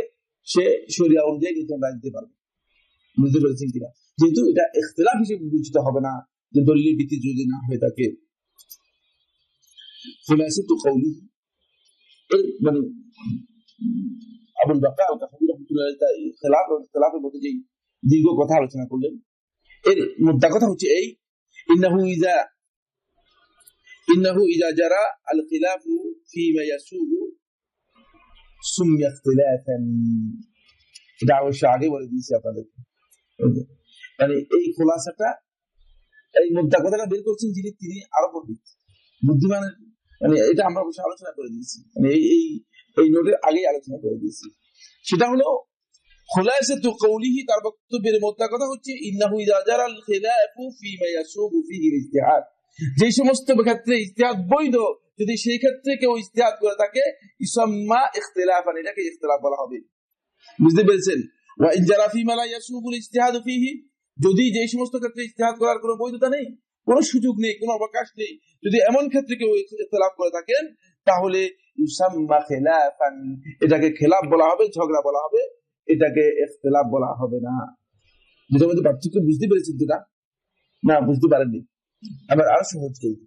সে শরিয়া অনুযায়ী নতুন রায় দিতে পারবে, বুঝতে পেরেছেন কিনা? যেহেতু এটা ইখতিলাফ হিসেবে বিবেচিত হবে না, যে দলিলের ভিত্তি যদি না হয়ে থাকে। খুলাসাতু কওলিহি, মানে আবুল বাকা আল-কাহফি রাহমাতুল্লাহ আলাইহি খিলাফের মধ্যে যে দীর্ঘ কথা আলোচনা করলেন, এর মুদ্দা কথা হচ্ছে এই, ইন্নাহু ইযা জারা আল খিলাফু ফীমা ইয়াসুগু সুমিয়া ইখতিলাফান। এটা অবশ্য আগে বলে দিয়েছি আপনাদেরকে, মানে এই খোলাসাটা, এই মুদ্দা কথাটা বের করছেন যিনি, তিনি আরো পণ্ডিত বুদ্ধিমান, মানে এটা আমরা অবশ্য আলোচনা করে দিয়েছি, মানে এই নোটের আগেই আলোচনা করে দিয়েছি। সেটা হলো খুলাসাতু কওলিহি, তার বক্তব্যের মুদ্দা কথা হচ্ছে ইন্নাহু ইযা জারা আল খিলাফু ফীমা ইয়াসুগু ফীহি ইজতিহাদ, যে সমস্ত ক্ষেত্রে ইজতিহাদ বৈধ, যদি সেই ক্ষেত্রে কেউ ইজতিহাদ করে থাকে ইসাম্মা ইখতিলাফান, এটাকে ইখতিলাফ বলা হবে, বুঝতে পেরেছেন? ওয়া ইন জারা ফীমা লা ইয়াসুগুল ইজতিহাদু ফীহি, যদি যে সমস্ত ক্ষেত্রে ইজতিহাদ করার কোনো বৈধতা নেই, কোনো সুযোগ নেই, কোনো অবকাশ নেই, যদি এমন ক্ষেত্রে কেউ ইখতিলাফ করে থাকেন তাহলে ইউসাম্মা খিলাফান, এটাকে খিলাফ বলা হবে, ঝগড়া বলা হবে, এটাকে ইখতিলাফ বলা হবে না। দুটোর মধ্যে পার্থক্য বুঝতে পেরেছেন তো? না বুঝতে পারেননি? আবার আরো সহজ করি,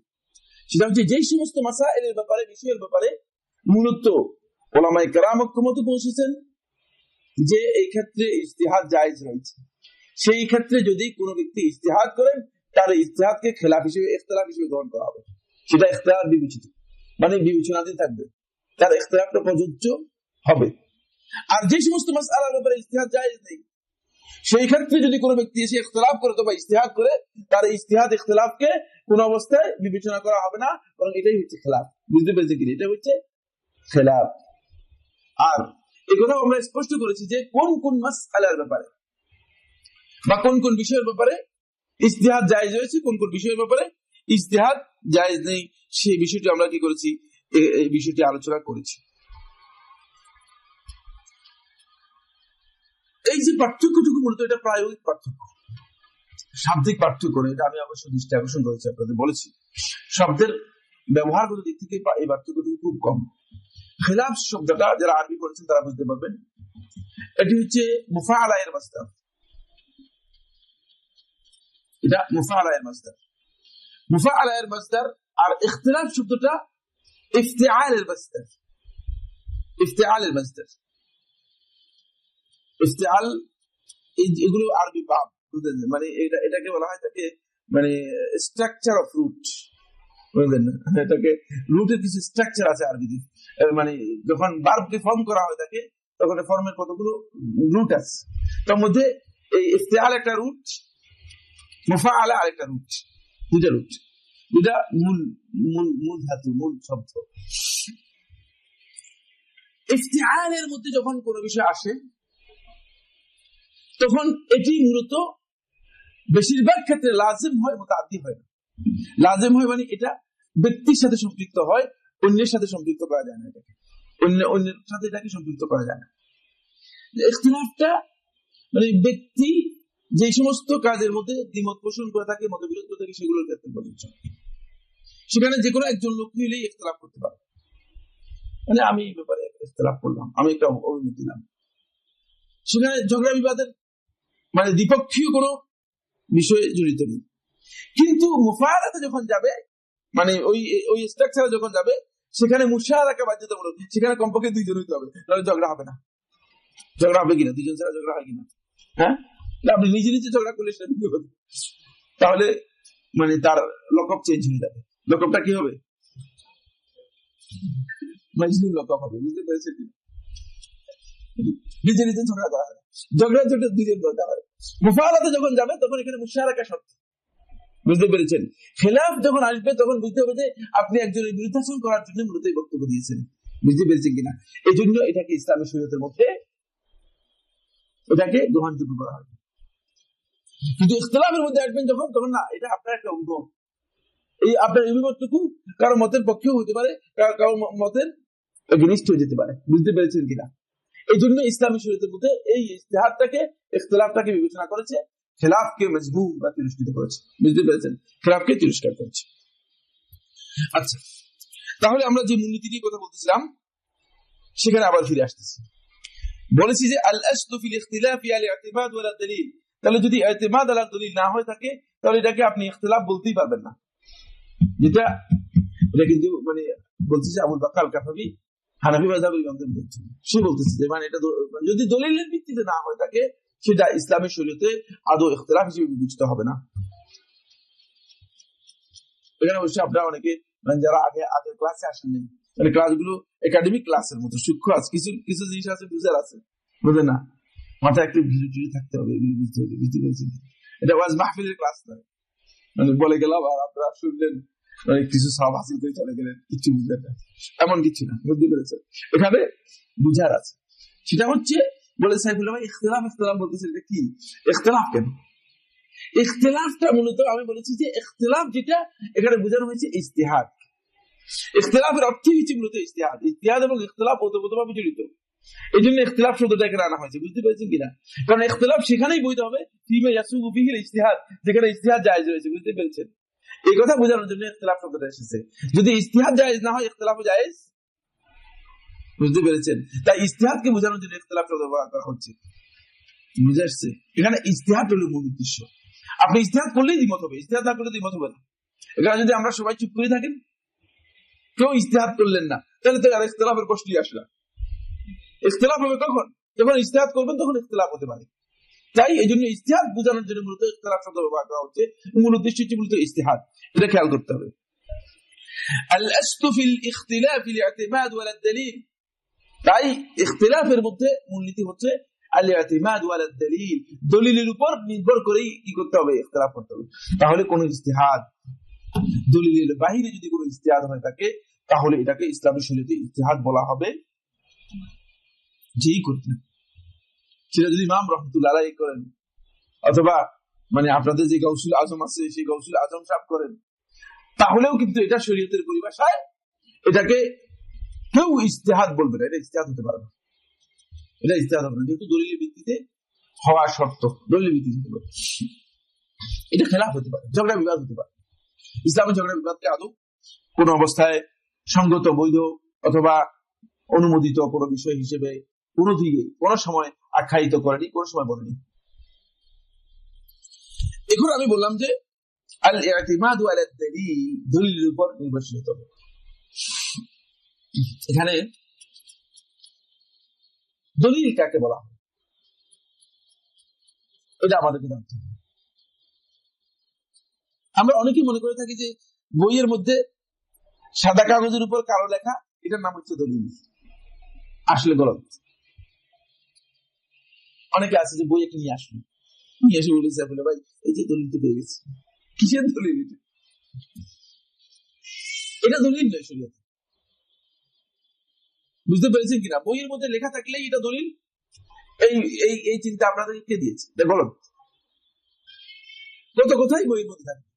সেটা হচ্ছে যেই সমস্ত মাসাইলের ব্যাপারে, বিষয়ের ব্যাপারে মূলত উলামায়ে কেরাম ঐক্যমতে পৌঁছেছেন যে এই ক্ষেত্রে ইজতিহাদ জায়েজ রয়েছে, সেই ক্ষেত্রে যদি কোনো ব্যক্তি ইজতিহাদ করেন তার ইজতিহাদকে খেলাফ হিসেবে, ইখতিলাফ হিসেবে গ্রহণ করা হবে, সেটা ইখতিলাফ বিবেচিত, মানে বিবেচনাধীন থাকবে, তার ইখতিলাফটা প্রযোজ্য হবে। আর যে সমস্ত মাসআলার ব্যাপারে ইজতিহাদ জায়েজ নেই, সেই ক্ষেত্রে যদি কোনো ব্যক্তি এসে ইখতিলাফ করে অথবা ইজতিহাদ করে, তার ইজতিহাদ ইখতিলাফকে কোন অবস্থায় বিবেচনা করা হবে না, কারণ এটাই হচ্ছে খেলাফ, বুঝতে পেরেছেন কি? এটা হচ্ছে খেলাফ। আর এই কথা আমরা স্পষ্ট করেছি যে কোন কোন মাসআলার ব্যাপারে বা কোন কোন বিষয়ের ব্যাপারে ইজতিহাদ জায়েজ হয়েছে, কোন কোন বিষয়ের ব্যাপারে ইজতিহাদ জায়েজ নেই, সেই বিষয়টি আমরা কি করেছি, এই বিষয়টি আলোচনা করেছি। এই যে পার্থক্যটুকু মূলত এটা প্রায়োগিক পার্থক্য, শাব্দিক পার্থক্য, এটা আমি অবশ্য দৃষ্টি আকর্ষণ করেছি, আপনাদের বলেছি শব্দের ব্যবহারগত দিক থেকে এই পার্থক্যটুকু খুব কম। খিলাফ শব্দটা যারা আরবি পড়েছেন তারা বুঝতে পারবেন, এটি হচ্ছে মুফাআলা এর মাসদার, এটা মুফাআলা এর মাসদার, মুফাআলা এর মাসদার। আর ইখতিলাফ শব্দটা ইফতিআল এর মাসদার, ইফতিআল এর মাসদার। ইফতিআল এগুলো আরবি ভাব, মানে এটাকে বলা হয় তাকে মানে স্ট্রাকচার অফ রুট, বুঝলেন না, এটাকে রুটের কিছু স্ট্রাকচার আছে আরবিতে, মানে যখন ভার্বকে ফর্ম করা হয় থাকে তখন ফর্মের কতগুলো রুট আছে, তার মধ্যে এই ইফতিআল একটা রুট, মুফাআলা আরেকটা রুট, দুটা রুট, দুটা মূল মূল মূল ধাতু, মূল শব্দ। ইফতিআলের মধ্যে যখন কোনো বিষয় আসে তখন এটি মূলত বেশিরভাগ ক্ষেত্রে লাজিম হয়, মুতাআদ্দি হয় না। লাজিম হয় মানে এটা ব্যক্তির সাথে সম্পৃক্ত হয়, অন্যের সাথে সম্পৃক্ত করা যায় না, এটাকে অন্যের সাথে এটাকে সম্পৃক্ত করা যায় না। ইখতিলাফটা মানে ব্যক্তি যে সমস্ত কাজের মধ্যে দ্বিমত পোষণ করে থাকে, মতবিরোধ করে থাকে, সেগুলোর ক্ষেত্রে প্রযোজ্য। সেখানে যে কোনো একজন লোক হইলেই ইখতিলাফ করতে পারে, মানে আমি এই ব্যাপারে ইখতিলাফ করলাম, আমি একটা অভিমত দিলাম, সেখানে ঝগড়া বিবাদের মানে দ্বিপক্ষীয় কোনো বিষয়ে জড়িত নেই। কিন্তু মুফাআলাতে যখন যাবে, মানে ওই স্ট্রাকচারে যখন যাবে, সেখানে মুশারাকা বাধ্যতামূলক, সেখানে কমপক্ষে দুইজন হইতে হবে, তাহলে ঝগড়া হবে না। ঝগড়া হবে কিনা, দুইজন ছাড়া ঝগড়া হয় কিনা? হ্যাঁ, আপনি নিজে নিজে ঝগড়া করলে সেটা কি হবে, তাহলে মানে তার লকআপ চেঞ্জ হয়ে যাবে। লকআপটা কি হবে? মাজনুন লকআপ হবে, বুঝতে পেরেছেন কি? নিজে নিজে ঝগড়া করা হয়, ঝগড়ার জন্য দুইজন দরকার হয়। মুফাআলাতে যখন যাবে তখন এখানে মুশারাকা শর্ত, বুঝতে পেরেছেন? খিলাফ যখন আসবে তখন বুঝতে হবে যে আপনি একজনের বিরুদ্ধাচরণ করার জন্য মূলত এই বক্তব্য দিয়েছেন, বুঝতে পেরেছেন কিনা? এই জন্য এটাকে ইসলামী শরীয়তের মধ্যে এটাকে গ্রহণযোগ্য করা হয়। কিন্তু ইখতিলাফের মধ্যে আসবেন যখন, তখন না, এটা আপনার একটা অভিমত, এই আপনার অভিমতটুকু কারো মতের পক্ষেও হতে পারে, কারো মতের এগেইনস্ট হয়ে যেতে পারে, বুঝতে পেরেছেন কিনা? এই জন্য ইসলামী শরীয়তের মধ্যে এই ইজতিহাদটাকে, ইখতিলাফটাকে বিবেচনা করেছে, খিলাফকে মজবুর বা তিরস্কৃত করেছে, বুঝতে পেরেছেন? খিলাফকে তিরস্কার করেছে। আচ্ছা, তাহলে আমরা যে মূলনীতি নিয়ে কথা বলতেছিলাম সেখানে আবার ফিরে আসতেছি। বলেছি যে আল আসলু ফিল ইখতিলাফি আল ইতিমাদ ওয়ালা দলিল, তাহলে যদি ইতিমাদ আলা দলিল না হয়ে থাকে তাহলে এটাকে আপনি ইখতিলাফ বলতেই পারবেন না। এটা কিন্তু মানে বলতেছে আবুল বাক্কা আল কাফাবি, হানাফি মাযহাবের ইমামদের বলছেন, সে বলতেছে যে মানে এটা যদি দলিলের ভিত্তিতে না হয়ে থাকে সেটা ইসলামী শরীয়তে আদৌ ইখতিলাফ হিসেবে বিবেচিত হবে না। এখানে অবশ্যই আপনারা অনেকে মানে যারা আগে ক্লাসে আসেননি, মানে ক্লাসগুলো একাডেমিক ক্লাসের মতো সূক্ষ্ম আছে, কিছু কিছু জিনিস আছে বুঝার আছে, বুঝে না, মাথায় একটু ভিড়ে থাকতে হবে, এগুলো বুঝতে হবে, বুঝতে পেরেছেন? এটা ওয়াজ মাহফিলের ক্লাস নয়, মানে বলে গেলাম আর আপনারা শুনলেন, মানে কিছু সব হাসিল করে চলে গেলেন, কিছু বুঝলেন না, এমন কিছু না, বুঝতে পেরেছেন? এখানে বুঝার আছে। সেটা হচ্ছে বলে সাইফুল্লাহ ভাই ইখতিলাফ বলতেছে, এটা কি ইখতিলাফ? কেন ইখতিলাফটা? মূলত আমি বলেছি যে ইখতিলাফ যেটা এখানে বোঝানো হয়েছে ইজতিহাদ। ইখতিলাফের অর্থ হচ্ছে মূলত ইজতিহাদ। ইজতিহাদ এবং ইখতিলাফ ওতপ্রোতভাবে জড়িত, এই জন্য ইখতিলাফ শব্দটা এখানে আনা হয়েছে, বুঝতে পেরেছেন কিনা? কারণ ইখতিলাফ সেখানেই বৈধ হবে ফিমা ইয়াসুগু বিহিল ইজতিহাদ, যেখানে ইজতিহাদ জায়েজ রয়েছে, বুঝতে পেরেছেন? এই কথা বোঝানোর জন্য ইখতিলাফ শব্দটা এসেছে। যদি ইজতিহাদ জায়েজ না হয় ইখতিলাফও জায়েজ, বুঝতে পেরেছেন? তাই ইজতিহাদকে বোঝানোর জন্য ইখতিলাফ শব্দ ব্যবহার করা হচ্ছে, বুঝে আসছে? এখানে ইজতিহাদ হলো মূল উদ্দেশ্য। আপনি ইজতিহাদ করলেই দ্বিমত হবে, ইজতিহাদ না করলে দ্বিমত হবে না। এখানে যদি আমরা সবাই চুপ করে থাকেন, কেউ ইজতিহাদ করলেন না, তাহলে তো আর ইখতিলাফের প্রশ্নই আসে না। ইখতিলাফ হবে কখন? যখন ইজতিহাদ করবেন তখন ইখতিলাফ হতে পারে। তাই এই জন্য ইজতিহাদ বোঝানোর জন্য মূলত ইখতিলাফ শব্দ ব্যবহার করা হচ্ছে, মূল উদ্দেশ্য হচ্ছে মূলত ইজতিহাদ, এটা খেয়াল করতে হবে। আল আসলু ফিল ইখতিলাফি লি'তিমাদ ওয়ালা দলিল, তাই ইখতিলাফের মধ্যে মূলনীতি হচ্ছে আল ইতিমাদ ওয়ালা দলিল, দলিলের উপর নির্ভর করেই কি করতে হবে, ইখতিলাফ করতে হবে। তাহলে কোন ইজতিহাদ দলিলের বাইরে যদি কোনো ইজতিহাদ হয়ে থাকে তাহলে এটাকে ইসলামী শরীয়তে ইজতিহাদ বলা হবে যেই করতেন, সেটা যদি ইমাম রহমতুল্লাহ আলাইহি করেন, অথবা মানে আপনাদের যে গাউসুল আজম আছে সেই গাউসুল আজম সাহেব করেন, তাহলেও কিন্তু এটা শরীয়তের পরিভাষায় এটাকে কেউ ইজতিহাদ বলবে না, এটা ইজতিহাদ হতে পারে না, এটা ইজতিহাদ হবে না, যেহেতু দলিলের ভিত্তিতে হওয়া শর্ত, দলিলের ভিত্তিতে হতে পারে, এটা খেলাফ হতে পারে, ঝগড়া বিবাদ হতে পারে। ইসলামের ঝগড়া বিবাদকে আদৌ কোন অবস্থায় সঙ্গত, বৈধ অথবা অনুমোদিত কোন বিষয় হিসেবে কোন দিকে কোন সময় আখ্যায়িত করেনি, কোন সময় বলেনি। এখন আমি বললাম যে আল ইতিমাদু আলা দালিল, দলিলের উপর নির্ভরশীল হতে হবে। এখানে দলিল কাকে বলা হয় এটা আমাদেরকে জানতে হবে। আমরা অনেকেই মনে করে থাকি যে বইয়ের মধ্যে সাদা কাগজের উপর কালো লেখা, এটার নাম হচ্ছে দলিল। আসলে গলত। অনেকে আছে যে বই একটা নিয়ে আসলো, নিয়ে এসে বলেছে বলে ভাই এই যে দলিল তো পেয়ে গেছে। কিসের দলিল এটা? এটা দলিল নয় শরীয়তে। বুঝতে পেরেছেন কিনা? বইয়ের মধ্যে লেখা থাকলেই এটা দলিল, এই এই এই চিন্তা আপনাদেরকে কে দিয়েছে? এটা গলত। কত কথাই বইয়ের মধ্যে থাকবে,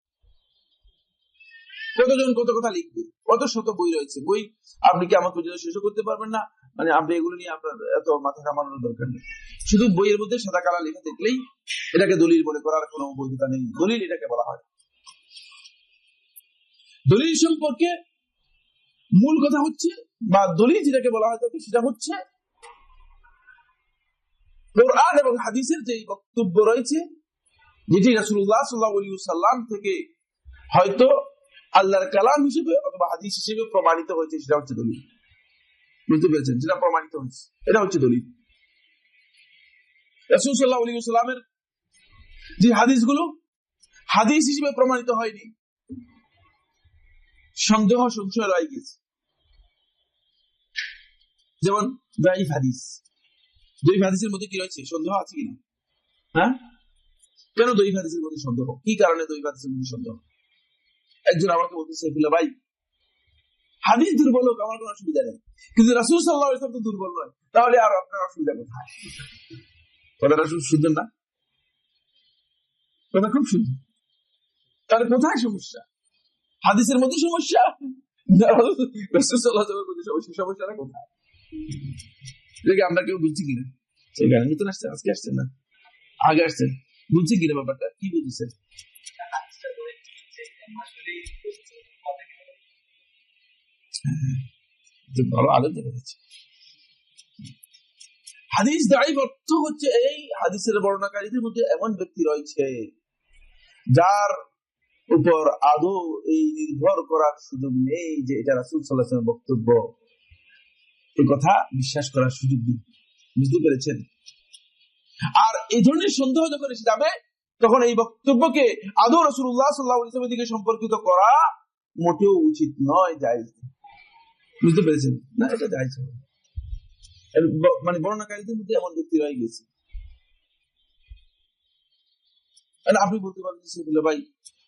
কতজন কত কথা লিখবে, কত শত বই রয়েছে, বই আপনি কি আমার পর্যন্ত শেষ করতে পারবেন না। মানে আপনি এগুলো নিয়ে আপনার এত মাথা কামানোর দরকার নেই। শুধু বইয়ের মধ্যে সাদা কালা লেখা দেখলেই এটাকে দলিল মনে করার কোনো বৈধতা নেই। দলিল এটাকে বলা হয়। দলিল সম্পর্কে মূল কথা হচ্ছে, বা দলিল যেটাকে বলা হয় সেটা হচ্ছে কোরআন এবং হাদিসের যে বক্তব্য রয়েছে, যেটি রাসূলুল্লাহ সাল্লাল্লাহু আলাইহি ওয়াসাল্লাম থেকে হয়তো আল্লাহর কালাম হিসেবে অথবা হাদিস হিসেবে প্রমাণিত হয়েছে, সেটা হচ্ছে দলিল। বুঝতে পেরেছেন? যেটা প্রমাণিত হয়েছে এটা হচ্ছে দলিল। রাসূল সাল্লাল্লাহু আলাইহি ওয়াসাল্লামের যে হাদিসগুলো হাদিস হিসেবে প্রমাণিত হয়নি, সন্দেহ সংশয় রয়ে গেছে, যেমন দাইফ হাদিস। দৈব হাদিসের মধ্যে কি রয়েছে? সন্দেহ আছে কিনা? হ্যাঁ, কেন দৈব হাদিসের মধ্যে সন্দেহ? কি কারণে দৈব হাদিসের মধ্যে সন্দেহ? একজন আমাকে বলতেছে ভাই হাদিস দুর্বল হোক আমার কোনো অসুবিধা নেই, কিন্তু রাসূল সাল্লাল্লাহু আলাইহি ওয়াসাল্লাম তো দুর্বল নয়, তাহলে আর আপনার অসুবিধা কোথায়? কথাটা শুনছেন না? কথা খুব সুন্দর। তাহলে কোথায় সমস্যা? হাদিসের মধ্যে সমস্যা, রাসূল সাল্লাল্লাহু আলাইহি ওয়াসাল্লামের মধ্যে সমস্যা? সমস্যাটা কোথায়? এটাকে আমরা কেউ বুঝছি কিনা? সেখানে নতুন আসছেন, আজকে আসছেন না, আগে আসছেন, বুঝছি কিনা ব্যাপারটা? কি বুঝছেন? ভালো আলোচনা করেছে। হাদিস দাইফ অর্থ হচ্ছে এই হাদিসের বর্ণনাকারীদের মধ্যে এমন ব্যক্তি রয়েছে যার উপর আদৌ এই নির্ভর করার সুযোগ নেই যে এটা রাসূল সাল্লাল্লাহু আলাইহি ওয়াসাল্লামের বক্তব্য, এই কথা বিশ্বাস করার সুযোগ নেই। বুঝতে পেরেছেন? আর এই ধরনের সন্দেহ যখন এসে যাবে, তখন এই বক্তব্যকে আদৌ রাসূলুল্লাহ সাল্লাল্লাহু আলাইহি ওয়াসাল্লামের দিকে সম্পর্কিত করা মোটেও উচিত নয়, জায়েজ। বুঝতে পেরেছেন না? এটা জায়েজ হবে। মানে বর্ণনাকারীদের মধ্যে এমন ব্যক্তি রয়ে গেছে। আপনি বলতে পারেন যে ভাই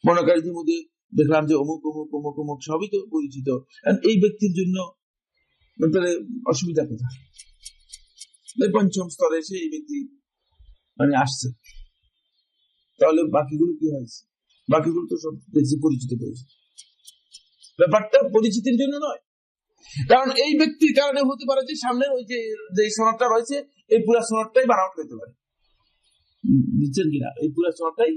বর্ণনাকারীদের মধ্যে দেখলাম যে অমুক অমুক অমুক অমুক সবই তো পরিচিত, এই ব্যক্তির জন্য অসুবিধা কোথায়? পঞ্চম স্তরে এসে এই ব্যক্তি মানে আসছে, তাহলে বাকিগুলো কি হয়েছে? বাকিগুলো তো সব দেখছি পরিচিত পরিচিত। ব্যাপারটা পরিচিতির জন্য নয়, কারণ এই ব্যক্তির কারণে হতে পারে যে সামনের ওই যে সনদটা রয়েছে এই পুরা সনদটাই বানাওয়াট হতে পারে। বুঝছেন কিনা? এই পুরা সনদটাই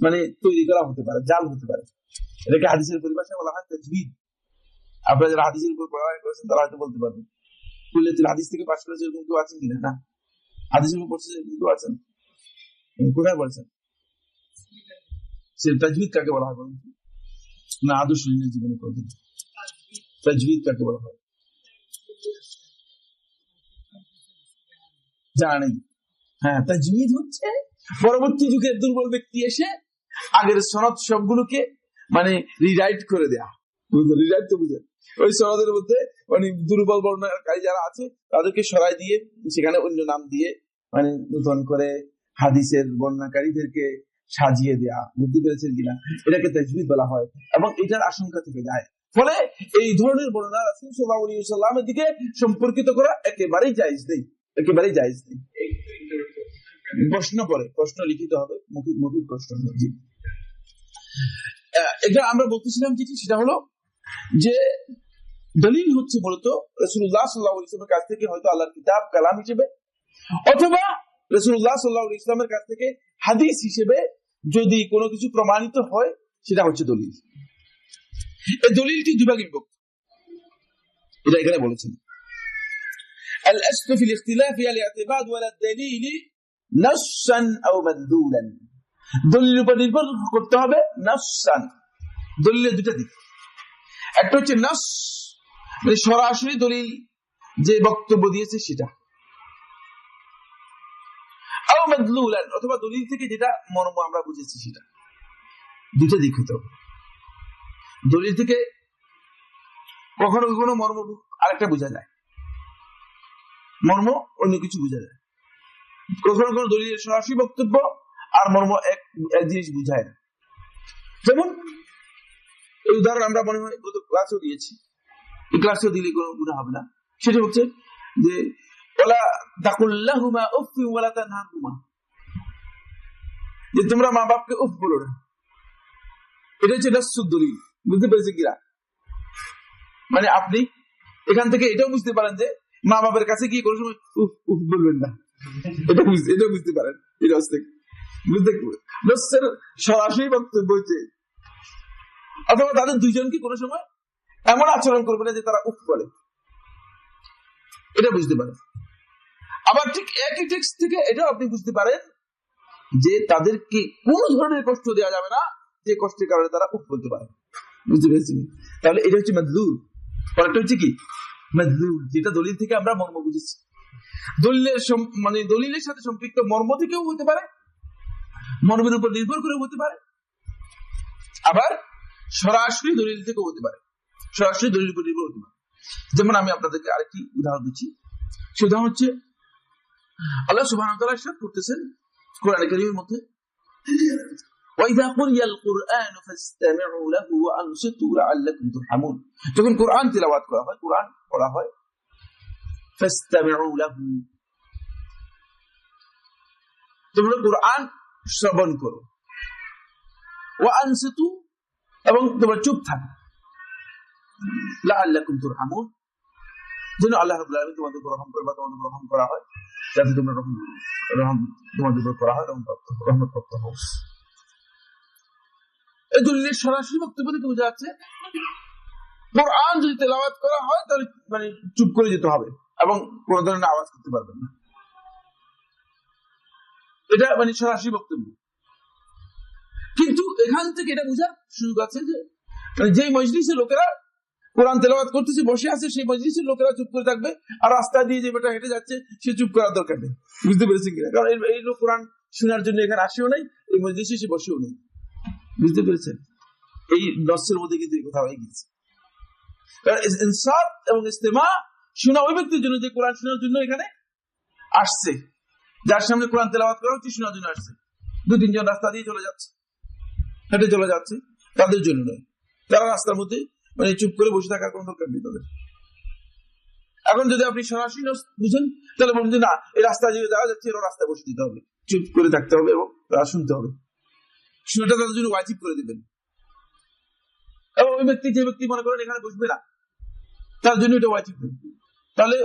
মানে তৈরি করা হতে পারে, জাল হতে পারে। এটাকে হাদিসের পরিভাষায় বলা হয় তাজবিদ। আপনারা যারা হাদিসের উপর পড়াশোনা করেছেন তারা হয়তো বলতে পারবেন, কুল্লিয়াতুল হাদিস থেকে পাশ করেছে এরকম কেউ আছেন কিনা? না। হাদিসের উপর পড়ছে এরকম কেউ আছেন? কোথায় বলছেন? সে তাজবিদ কাকে বলা হয় বলুন? না আদর্শ জীবনে কোনদিন তাজবিদ কাকে বলা হয় জানেন? হ্যাঁ, তাজবিদ হচ্ছে পরবর্তী যুগের দুর্বল ব্যক্তি এসে আগের সনদ সবগুলোকে মানে রিরাইট করে দেয়া। রিরাইট তো বুঝেন, ওই সনদের মধ্যে মানে দুর্বল বর্ণনাকারী যারা আছে তাদেরকে সরাই দিয়ে সেখানে অন্য নাম দিয়ে মানে নতুন করে হাদিসের বর্ণনাকারীদেরকে সাজিয়ে দেয়া। বুঝতে পেরেছেন কিনা? এটাকে তাজবিদ বলা হয় এবং এটার আশঙ্কা থেকে যায় ফলে এই ধরনের বর্ণনা রাসূল সাল্লাল্লাহু আলাইহি ওয়াসাল্লামের দিকে সম্পর্কিত করা একেবারেই জায়েজ নেই, একেবারেই জায়েজ নেই। প্রশ্ন লিখিত হবে, মৌখিক প্রশ্ন। জি, এটা আমরা বলতেছিলাম যেটি, সেটা হলো যে দলিল হচ্ছে মূলত রাসূলুল্লাহ সাল্লাল্লাহু আলাইহি ওয়াসাল্লামের কাছ থেকে হয়তো আল্লাহর কিতাব কালাম হিসেবে, অথবা রাসূলুল্লাহ সাল্লাল্লাহু আলাইহি ওয়াসাল্লামের কাছ থেকে হাদিস হিসেবে যদি কোনো কিছু প্রমাণিত হয়, সেটা হচ্ছে দলিল। এই দলিলটি দুই ভাগে বিভক্ত, এটা এখানে বলেছেন। আল আসল ফিল ইখতিলাফ আল ইতিবাদ ওয়ালা দালিল নাসসান আও মাদলুলান। দলিলের উপর নির্ভর করতে হবে নাসসান, দলিলের দুটো দিক। একটা হচ্ছে নাস, মানে সরাসরি দলিল যে বক্তব্য দিয়েছে সেটা, আও মাদলুলান, অথবা দলিল থেকে যেটা মর্ম আমরা বুঝেছি সেটা। দুটো দিক হতে হবে। দলিল থেকে কখনো কখনো মর্ম আরেকটা বোঝা যায়, মর্ম অন্য কিছু বোঝা যায়। কখনো কখনো দলিলের সরাসরি বক্তব্য আর মর্ম এক জিনিস বুঝায় না। যেমন এই উদাহরণ আমরা মনে হয় গত ক্লাসেও দিয়েছি, এই ক্লাসেও দিলে কোনো গুনাহ হবে না। সেটা হচ্ছে যে ওয়ালা তাকুল্লাহুমা উফ ওয়ালা তানহারহুমা, যে তোমরা মা বাপকে উফ বলো না। এটা হচ্ছে নাসসুদ দলিল। বুঝতে পেরেছি কিনা? মানে আপনি এখান থেকে এটাও বুঝতে পারেন যে মা বাবার কাছে গিয়ে কোনো সময় উফ উফ বলবেন না, এটা বুঝতে পারেন। এটা হচ্ছে নাসসের সরাসরি বক্তব্য হচ্ছে, অথবা তাদের দুইজনকে কোনো সময় এমন আচরণ করবে না যে তারা উফ বলে, এটা বুঝতে পারেন। আবার ঠিক একই টেক্সট থেকে এটাও আপনি বুঝতে পারেন যে তাদেরকে কোন ধরনের কষ্ট দেওয়া যাবে না যে কষ্টের কারণে তারা উফ বলতে পারে। বুঝতে পেরেছি? তাহলে এটা হচ্ছে মাদলুল। পরেরটা হচ্ছে কি? মাদলুল, যেটা দলিল থেকে আমরা মর্ম বুঝেছি। দলিলের মানে দলিলের সাথে সম্পৃক্ত মর্ম থেকেও হতে পারে, মর্মের উপর নির্ভর করে হতে পারে, আবার সরাসরি দলিল থেকেও হতে পারে, সরাসরি দলিল উপর নির্ভর হতে পারে। যেমন আমি আপনাদেরকে আরেকটি উদাহরণ দিচ্ছি। সে উদাহরণ হচ্ছে আল্লাহ সুবহানাহু ওয়া তাআলা ইরশাদ করতেছেন কোরআনে কারীমের মধ্যে, وَإِذَا قُرِئَ الْقُرْآنُ فَاسْتَمِعُوا لَهُ وَأَنصِتُوا لَعَلَّكُمْ تُرْحَمُونَ। যখন কোরআন তিলাওয়াত করা হয়, কোরআন পড়া হয়, فَاسْتَمِعُوا لَهُ, তোমরা কোরআন শ্রবণ করো, وَأَنصِتُوا, এবং তোমরা চুপ থাকো, لَعَلَّكُمْ تُرْحَمُونَ, যেন আল্লাহ রাব্বুল আলামিন তোমাদের উপর রহম করে বা তোমাদের উপর রহম করা হয়, যাতে তোমরা রহম তোমাদের উপর করা হয়, রহমত প্রাপ্ত হও। এই দলিলের সরাসরি বক্তব্য থেকে বোঝা যাচ্ছে কোরআন যদি তেলাওয়াত করা হয় তাহলে মানে চুপ করে যেতে হবে এবং কোন ধরনের আওয়াজ করতে পারবেন না। এটা মানে সরাসরি বক্তব্য। কিন্তু এখান থেকে এটা বোঝার সুযোগ আছে যে মানে যেই মজলিসের লোকেরা কোরআন তেলাওয়াত করতেছে, বসে আছে, সেই মজলিসের লোকেরা চুপ করে থাকবে, আর রাস্তা দিয়ে যে বেটা হেঁটে যাচ্ছে সে চুপ করার দরকার নেই। বুঝতে পেরেছেন কিনা? কারণ এই লোক কোরআন শোনার জন্য এখানে আসেও নাই, এই মজলিসে সে বসেও নেই। বুঝতে পেরেছেন? এই নসের মধ্যে কিন্তু এই কথা হয়ে গেছে। ইনসাত এবং ইস্তেমা শোনা ওই ব্যক্তির জন্য যে কোরআন শোনার জন্য এখানে আসছে, যার সামনে কোরআন তেলাওয়াত করা হচ্ছে শোনার জন্য আসছে। দু তিনজন রাস্তা দিয়ে চলে যাচ্ছে, হেঁটে চলে যাচ্ছে, তাদের জন্য নয়। তারা রাস্তার মধ্যে মানে চুপ করে বসে থাকার কোন দরকার নেই তাদের। এখন যদি আপনি সরাসরি বুঝেন তাহলে বলুন যে না, এই রাস্তা দিয়ে যাওয়া যাচ্ছে, এর রাস্তায় বসে দিতে হবে, চুপ করে থাকতে হবে এবং তারা শুনতে হবে। শোনাটা তাদের জন্য ওয়াজিব করে দেবেন। এবং ওই ব্যক্তি, যে ব্যক্তি মনে করেন এখানে বসবে না, তার জন্য এটা ওয়াজিব হবে। তাহলে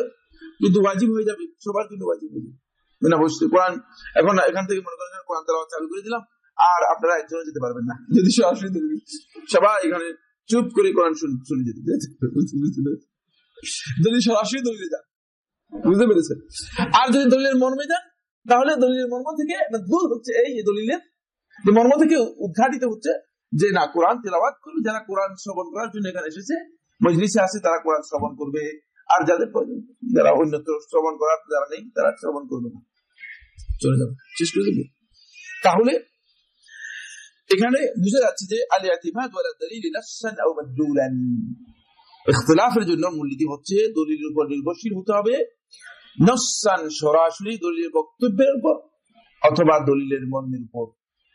কিন্তু ওয়াজিব হয়ে যাবে, সবার জন্য ওয়াজিব হয়ে যাবে না বসতে। কোরআন এখন এখান থেকে মনে করেন কোরআন তেলাওয়াত চালু করে দিলাম, আর আপনারা একজনে যেতে পারবেন না যদি সরাসরি দেখবেন সবাই এখানে চুপ করে কোরআন শুনে যেতে, যদি সরাসরি দলিলে যান। বুঝতে পেরেছেন? আর যদি দলিলের মর্মে যান তাহলে দলিলের মর্ম থেকে দূর হচ্ছে, এই দলিলের মর্ম থেকে উদ্ঘাটিত হচ্ছে যে না, কোরআন তেলাওয়াত করবে যারা কোরআন শ্রবণ করার জন্য এখানে এসেছে, মজলিসে আছে, তারা কোরআন শ্রবণ করবে, আর যারা অন্যত্র শ্রবণ করার যারা নেই তারা শ্রবণ করবে না, চলে যাবে, শেষ করে দেবে। তাহলে এখানে বুঝা যাচ্ছে যে আল ইতিমাদ ওয়ালা দালিল নাসসান আও মাদলুলান, ইখতিলাফের জন্য মূলনীতি হচ্ছে দলিলের উপর নির্ভরশীল হতে হবে, নাসসান সরাসরি দলিলের বক্তব্যের উপর, অথবা দলিলের মর্মের উপর।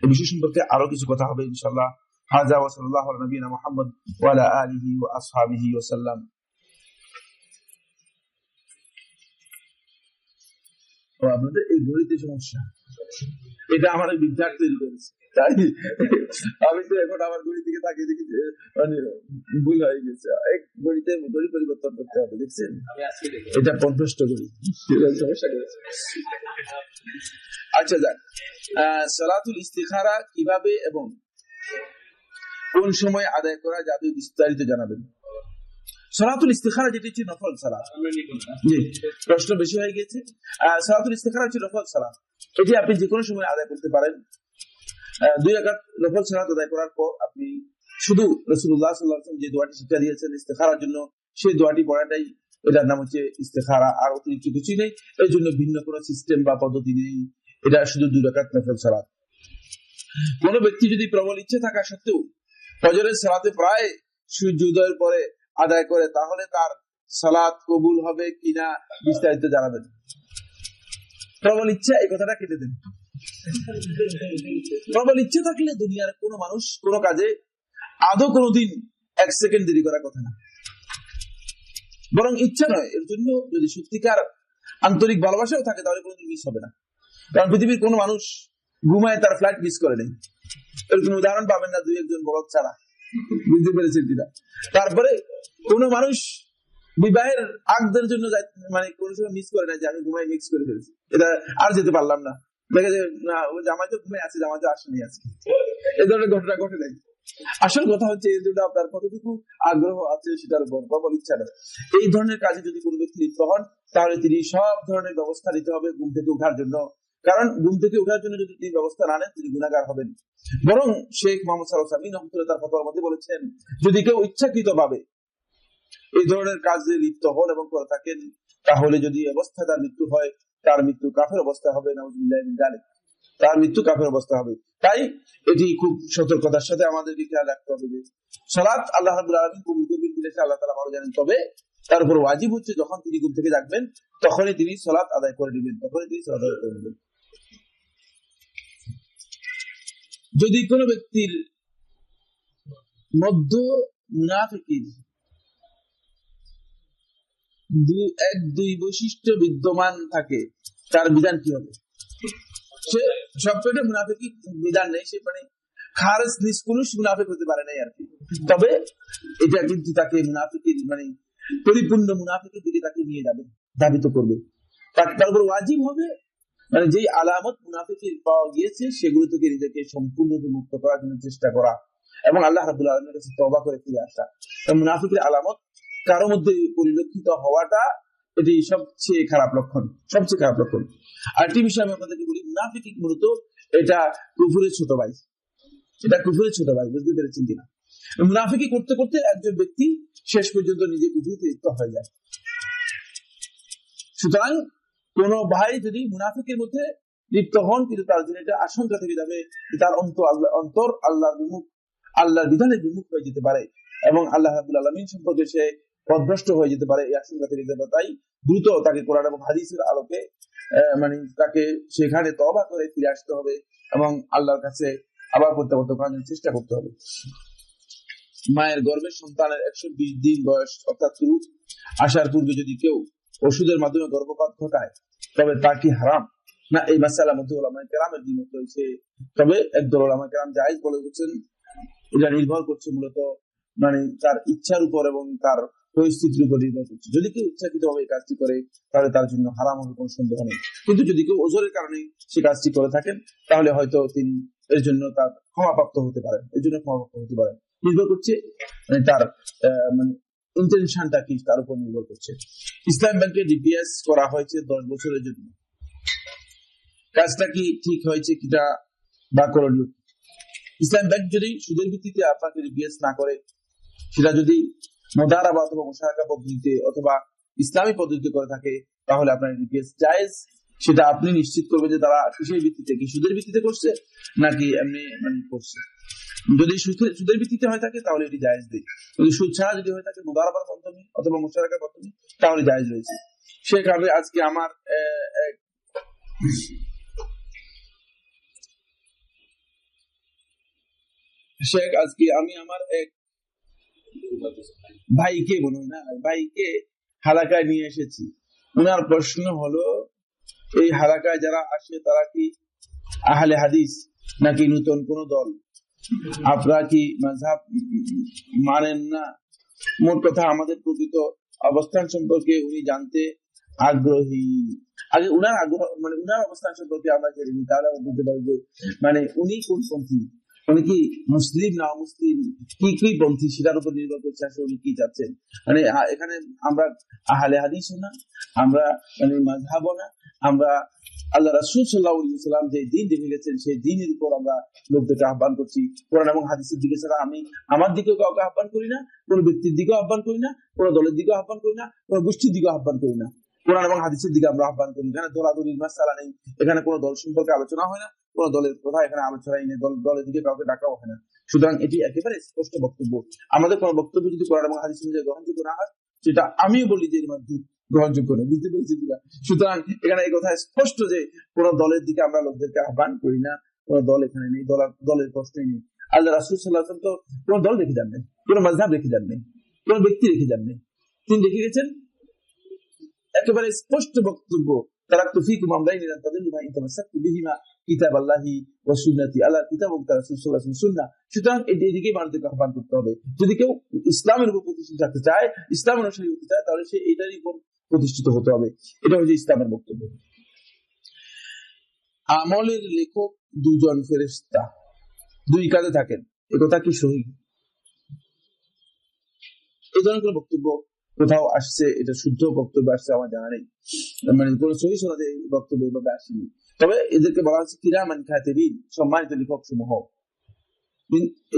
এই বিষয় সম্পর্কে আরো কিছু কথা হবে ইনশাআল্লাহ হাযা ওয়া সাল্লাল্লাহু আলা নবিয়িনা মুহাম্মদ ওয়া আলা আলিহি ওয়া আসহাবিহি ওয়া সাল্লাম। আপনাদের এই গণিতের সমস্যা, এটা আমার বিদ্যার্থী তৈরি করেছে, তাই আমি তো এখন আমার গণিত দিকে তাকিয়ে দেখি মানে ভুল হয়ে গেছে, এক গণিতের গণিত পরিবর্তন করতে হবে, দেখছেন এটা 50টা গণিত সমস্যা করেছে। আচ্ছা যাক, সালাতুল ইস্তিখারা কিভাবে এবং কোন সময় আদায় করা যাবে বিস্তারিত জানাবেন। সালাতুল ইস্তিখারা যেটি হচ্ছে নফল সালাত, জি প্রশ্ন বেশি হয়ে গেছে। সালাতুল ইস্তিখারা হচ্ছে নফল সালাত, এটি আপনি যে কোনো সময় আদায় করতে পারেন। 2 রাকাত নফল সালাত আদায় করার পর আপনি শুধু রাসূলুল্লাহ সাল্লাল্লাহু আলাইহি ওয়াসাল্লাম যে দোয়াটি শিক্ষা দিয়েছেন ইস্তিখারার জন্য, সেই দোয়াটি পড়াটাই এটার নাম হচ্ছে ইস্তিখারা, আর অতিরিক্ত কিছুই নেই। এই জন্য ভিন্ন কোনো সিস্টেম বা পদ্ধতি নেই, এটা শুধু 2 রাকাত নফল সালাত। কোন ব্যক্তি যদি প্রবল ইচ্ছে থাকা সত্ত্বেও ফজরের সালাতে প্রায় সূর্য উদয়ের পরে আদায় করে, তাহলে তার সালাত কবুল হবে কিনা বিস্তারিত জানাবেন। প্রবল ইচ্ছা, এই কথাটা কেটে দেন। প্রবল ইচ্ছে থাকলে দুনিয়ার কোনো মানুষ কোনো কাজে আদৌ কোনোদিন 1 সেকেন্ড দেরি করার কথা না, বরং ইচ্ছা নয়, এর জন্য যদি সত্যিকার আন্তরিক ভালোবাসাও থাকে তাহলে কোনোদিন মিস হবে না। কারণ পৃথিবীর কোনো মানুষ ঘুমায় তার ফ্লাইট মিস করে নেই, এরকম উদাহরণ পাবেন না 2-1 বলদ ছাড়া, বুঝতে পেরেছেন কিনা। তারপরে কোন মানুষ বিবাহের আগদের জন্য মানে কোন সময় মিস করে না যে আমি ঘুমাই মিক্স করে ফেলেছি, এটা আর যেতে পারলাম না, দেখে যে না ও জামাই তো ঘুমাই আছে, জামাই তো আসেনি আজকে, এই ধরনের ঘটনা ঘটে নাই। আসল কথা হচ্ছে এর জন্য আপনার কতটুকু আগ্রহ আছে সেটার উপর, প্রবল ইচ্ছা নয়। এই ধরনের কাজে যদি কোনো ব্যক্তি লিপ্ত হন তাহলে তিনি সব ধরনের ব্যবস্থা নিতে হবে ঘুম থেকে ওঠার জন্য, কারণ ঘুম থেকে ওঠার জন্য যদি তিনি ব্যবস্থা না নেন তিনি গুনাহগার হবেন। বরং শেখ মোহাম্মদ সাল্লাল্লাহু আলাইহি ওয়াসাল্লাম তার ফতোয়ার মধ্যে বলেছেন, যদি কেউ ইচ্ছাকৃত ভাবে এই ধরনের কাজে লিপ্ত হন এবং করে থাকেন, তাহলে যদি অবস্থায় তার মৃত্যু হয়, তার মৃত্যু কাফের অবস্থা হবে, নাউযুবিল্লাহি মিন যালিক, তার মৃত্যু কাফের অবস্থা হবে। তাই এটি খুব সতর্কতার সাথে আমাদেরকে খেয়াল রাখতে হবে যে সালাত আল্লাহ রাব্বুল আলামিন কবুল করবেন কিনা আল্লাহ তাআলা ভালো জানেন। তবে তার উপর ওয়াজিব হচ্ছে যখন তিনি ঘুম থেকে জাগবেন তখনই তিনি সালাত আদায় করে নেবেন, তখনই তিনি সালাত আদায় করে নেবেন। যদি কোনো ব্যক্তির মধ্য মুনাফিকির 1-2 বৈশিষ্ট্য বিদ্যমান থাকে, তার বিধান কি হবে? সে সবকটা মুনাফিকি বিধান নেই, সে মানে খারেজ নিষ্কলুষ মুনাফিক হতে পারে নাই আর কি, তবে এটা কিন্তু তাকে মুনাফিকের মানে পরিপূর্ণ মুনাফিকের দিকে তাকে নিয়ে যাবে, ধাবিত করবে। তার উপর ওয়াজিব হবে মানে যেই আলামত মুনাফিকের পাওয়া গিয়েছে সেগুলো থেকে নিজেকে সম্পূর্ণরূপে মুক্ত করার জন্য চেষ্টা করা এবং আল্লাহ রাব্বুল আলামিনের কাছে তওবা করে ফিরে আসা। মুনাফিকের আলামত কারো মধ্যে পরিলক্ষিত হওয়াটা এটি সবচেয়ে খারাপ লক্ষণ, সবচেয়ে খারাপ লক্ষণ। আরেকটি বিষয় আমি আপনাদেরকে বলি, মুনাফিক মূলত এটা কুফরের ছোট ভাই, এটা কুফরের ছোট ভাই, বুঝতে পেরেছেন কিনা। মুনাফিকি করতে করতে একজন ব্যক্তি শেষ পর্যন্ত নিজে কুফরিতে লিপ্ত হয়ে যায়। সুতরাং কোন ভাই যদি মুনাফিকের মধ্যে লিপ্ত হন, কিন্তু তার জন্য এটা আশঙ্কা থেকে যাবে তার অন্তর আল্লাহর বিমুখ, আল্লাহর বিধানের বিমুখ হয়ে যেতে পারে এবং আল্লাহ রাব্বুল আলামিন সম্পর্কে সে পথভ্রষ্ট হয়ে যেতে পারে, এই আশঙ্কা থেকে যাবে। তাই দ্রুত তাকে কোরআন এবং হাদিসের আলোকে মানে তাকে সেখানে তওবা করে ফিরে আসতে হবে এবং আল্লাহর কাছে আবার প্রত্যাবর্তন করার জন্য চেষ্টা করতে হবে। মায়ের গর্ভের সন্তানের 120 দিন বয়স অর্থাৎ রূপ আসার পূর্বে যদি কেউ ওষুধের মাধ্যমে গর্ভপাত ঘটায় তবে তা কি হারাম না, এই মাসআলার মধ্যে উলামায়ে কেরামের দ্বিমত রয়েছে। তবে একদল উলামায়ে কেরাম জায়েজ বলে বলছেন, এটা নির্ভর করছে মূলত মানে তার ইচ্ছার উপর এবং তার পরিস্থিতির উপর নির্ভর করছে। যদি কেউ ইচ্ছাকৃতভাবে এই কাজটি করে তাহলে তার জন্য হারাম হবে, কোনো সন্দেহ নেই। কিন্তু যদি কেউ ওজরের কারণে সে কাজটি করে থাকেন তাহলে হয়তো তিনি এর জন্য তার ক্ষমাপ্রাপ্ত হতে পারেন, এর জন্য ক্ষমাপ্রাপ্ত হতে পারেন। নির্ভর করছে মানে তার মানে ইন্টেনশনটা কি তার উপর নির্ভর করছে। ইসলাম ব্যাংকে ডিপিএস করা হয়েছে 10 বছরের জন্য, কাজটা কি ঠিক হয়েছে কিনা বা করণীয়? ইসলাম ব্যাংক যদি সুদের ভিত্তিতে আপনাকে ডিপিএস না করে, সেটা যদি মুদারাবা অথবা মুশারাকা পদ্ধতিতে অথবা ইসলামী পদ্ধতিতে করে থাকে তাহলে আপনার ডিপিএস জায়েজ। সেটা আপনি নিশ্চিত করবেন যে তারা কিসের ভিত্তিতে, কি সুদের ভিত্তিতে করছে নাকি এমনি মানে করছে। যদি সুদের ভিত্তিতে হয়ে থাকে তাহলে এটি জায়েজ নেই, যদি সুদ ছাড়া যদি হয়ে থাকে মুদারাবার মাধ্যমে অথবা মুশারাকার মাধ্যমে তাহলে জায়েজ রয়েছে। সে কারণে আজকে আমার শেখ, আজকে আমি আমার এক ভাইকে মনে হয় না ভাইকে হালাকায় নিয়ে এসেছি। ওনার প্রশ্ন হলো, এই হালাকায় যারা আসে তারা কি আহলে হাদিস নাকি নতুন কোন দল? আপনারা কি মাযহাব মানেন না? মোট কথা আমাদের প্রকৃত অবস্থান সম্পর্কে উনি জানতে আগ্রহী। আগে উনার আগ্রহ মানে উনার অবস্থান সম্পর্কে আমরা জেনে নিই, তাহলে আমরা বুঝতে পারবো যে মানে উনি কোন পন্থী, উনি কি মুসলিম না মুসলিম, কি কি পন্থী, সেটার উপর নির্ভর করছে আসলে উনি কি চাচ্ছেন। মানে এখানে আমরা আহলে হাদিসও না, আমরা মানে মাযহাবও না, আমরা আল্লাহ রাসূল সাল্লাল্লাহু আলাইহি ওয়াসাল্লাম যে দ্বীন রেখে গেছেন সেই দ্বীনের উপর আমরা লোকদেরকে আহ্বান করছি। কোরআন এবং হাদিসের দিকে ছাড়া আমি আমার দিকেও কাউকে আহ্বান করি না, কোন ব্যক্তির দিকেও আহ্বান করি না, কোন দলের দিকেও আহ্বান করি না, কোন গোষ্ঠীর দিকেও আহ্বান করি না। কোরআন এবং হাদিসের দিকে আমরা আহ্বান করি। এখানে দলাদলির মাসআলা নেই, এখানে কোনো দল সম্পর্কে আলোচনা হয় না, কোনো দলের কথা এখানে আলোচনাই নেই, দলের দিকে কাউকে ডাকাও হয় না। সুতরাং এটি একেবারে স্পষ্ট বক্তব্য। আমাদের কোনো বক্তব্য যদি কোরআন এবং হাদিস অনুযায়ী গ্রহণযোগ্য না হয়, সেটা আমিও বলি যে গ্রহণযোগ্য নয়। বুঝতে পেরেছি কিনা? সুতরাং এখানে এই কথা স্পষ্ট যে কোন দলের দিকে আমরা লোকদেরকে আহ্বান করি না, কোন দল এখানে নেই, দলের প্রশ্নই নেই। আল্লাহ রাসূল সাল্লাল্লাহু আলাইহি ওয়াসাল্লাম তো কোন দল রেখে যান নাই, কোন মাযহাব রেখে যান নাই, কোন ব্যক্তি রেখে যান নাই। তিনি রেখে গেছেন একেবারে স্পষ্ট বক্তব্য, তারাকতু ফীকুম আমরাইন লা তাদিল্লু মা ইন তামাসসাকতুম বিহিমা কিতাবাল্লাহি ওয়া সুন্নতি, আল্লাহর কিতাব এবং তার রাসূল সাল্লাল্লাহু আলাইহি ওয়াসাল্লাম সুন্নাহ। সুতরাং এদিকে মানুষকে আহ্বান করতে হবে। যদি কেউ ইসলামের উপর প্রতিষ্ঠিত থাকতে চায়, ইসলাম অনুসারী হতে চায়, তাহলে সে এটারই উপর প্রতিষ্ঠিত হতে হবে। এটা হচ্ছে ইসলামের বক্তব্য। আমলের লেখক দুজন ফেরেশতা, দুই কাজে থাকেন, একথা কি সহিহ? এই ধরনের কোন বক্তব্য কোথাও আসছে, এটা শুদ্ধ বক্তব্য আসছে আমার জানা নেই, মানে কোন সহিহ সনদে বক্তব্য এভাবে আসেনি। তবে এদেরকে বলা হচ্ছে কিরামান কাতিবিন, সম্মানিত লেখক সমূহ।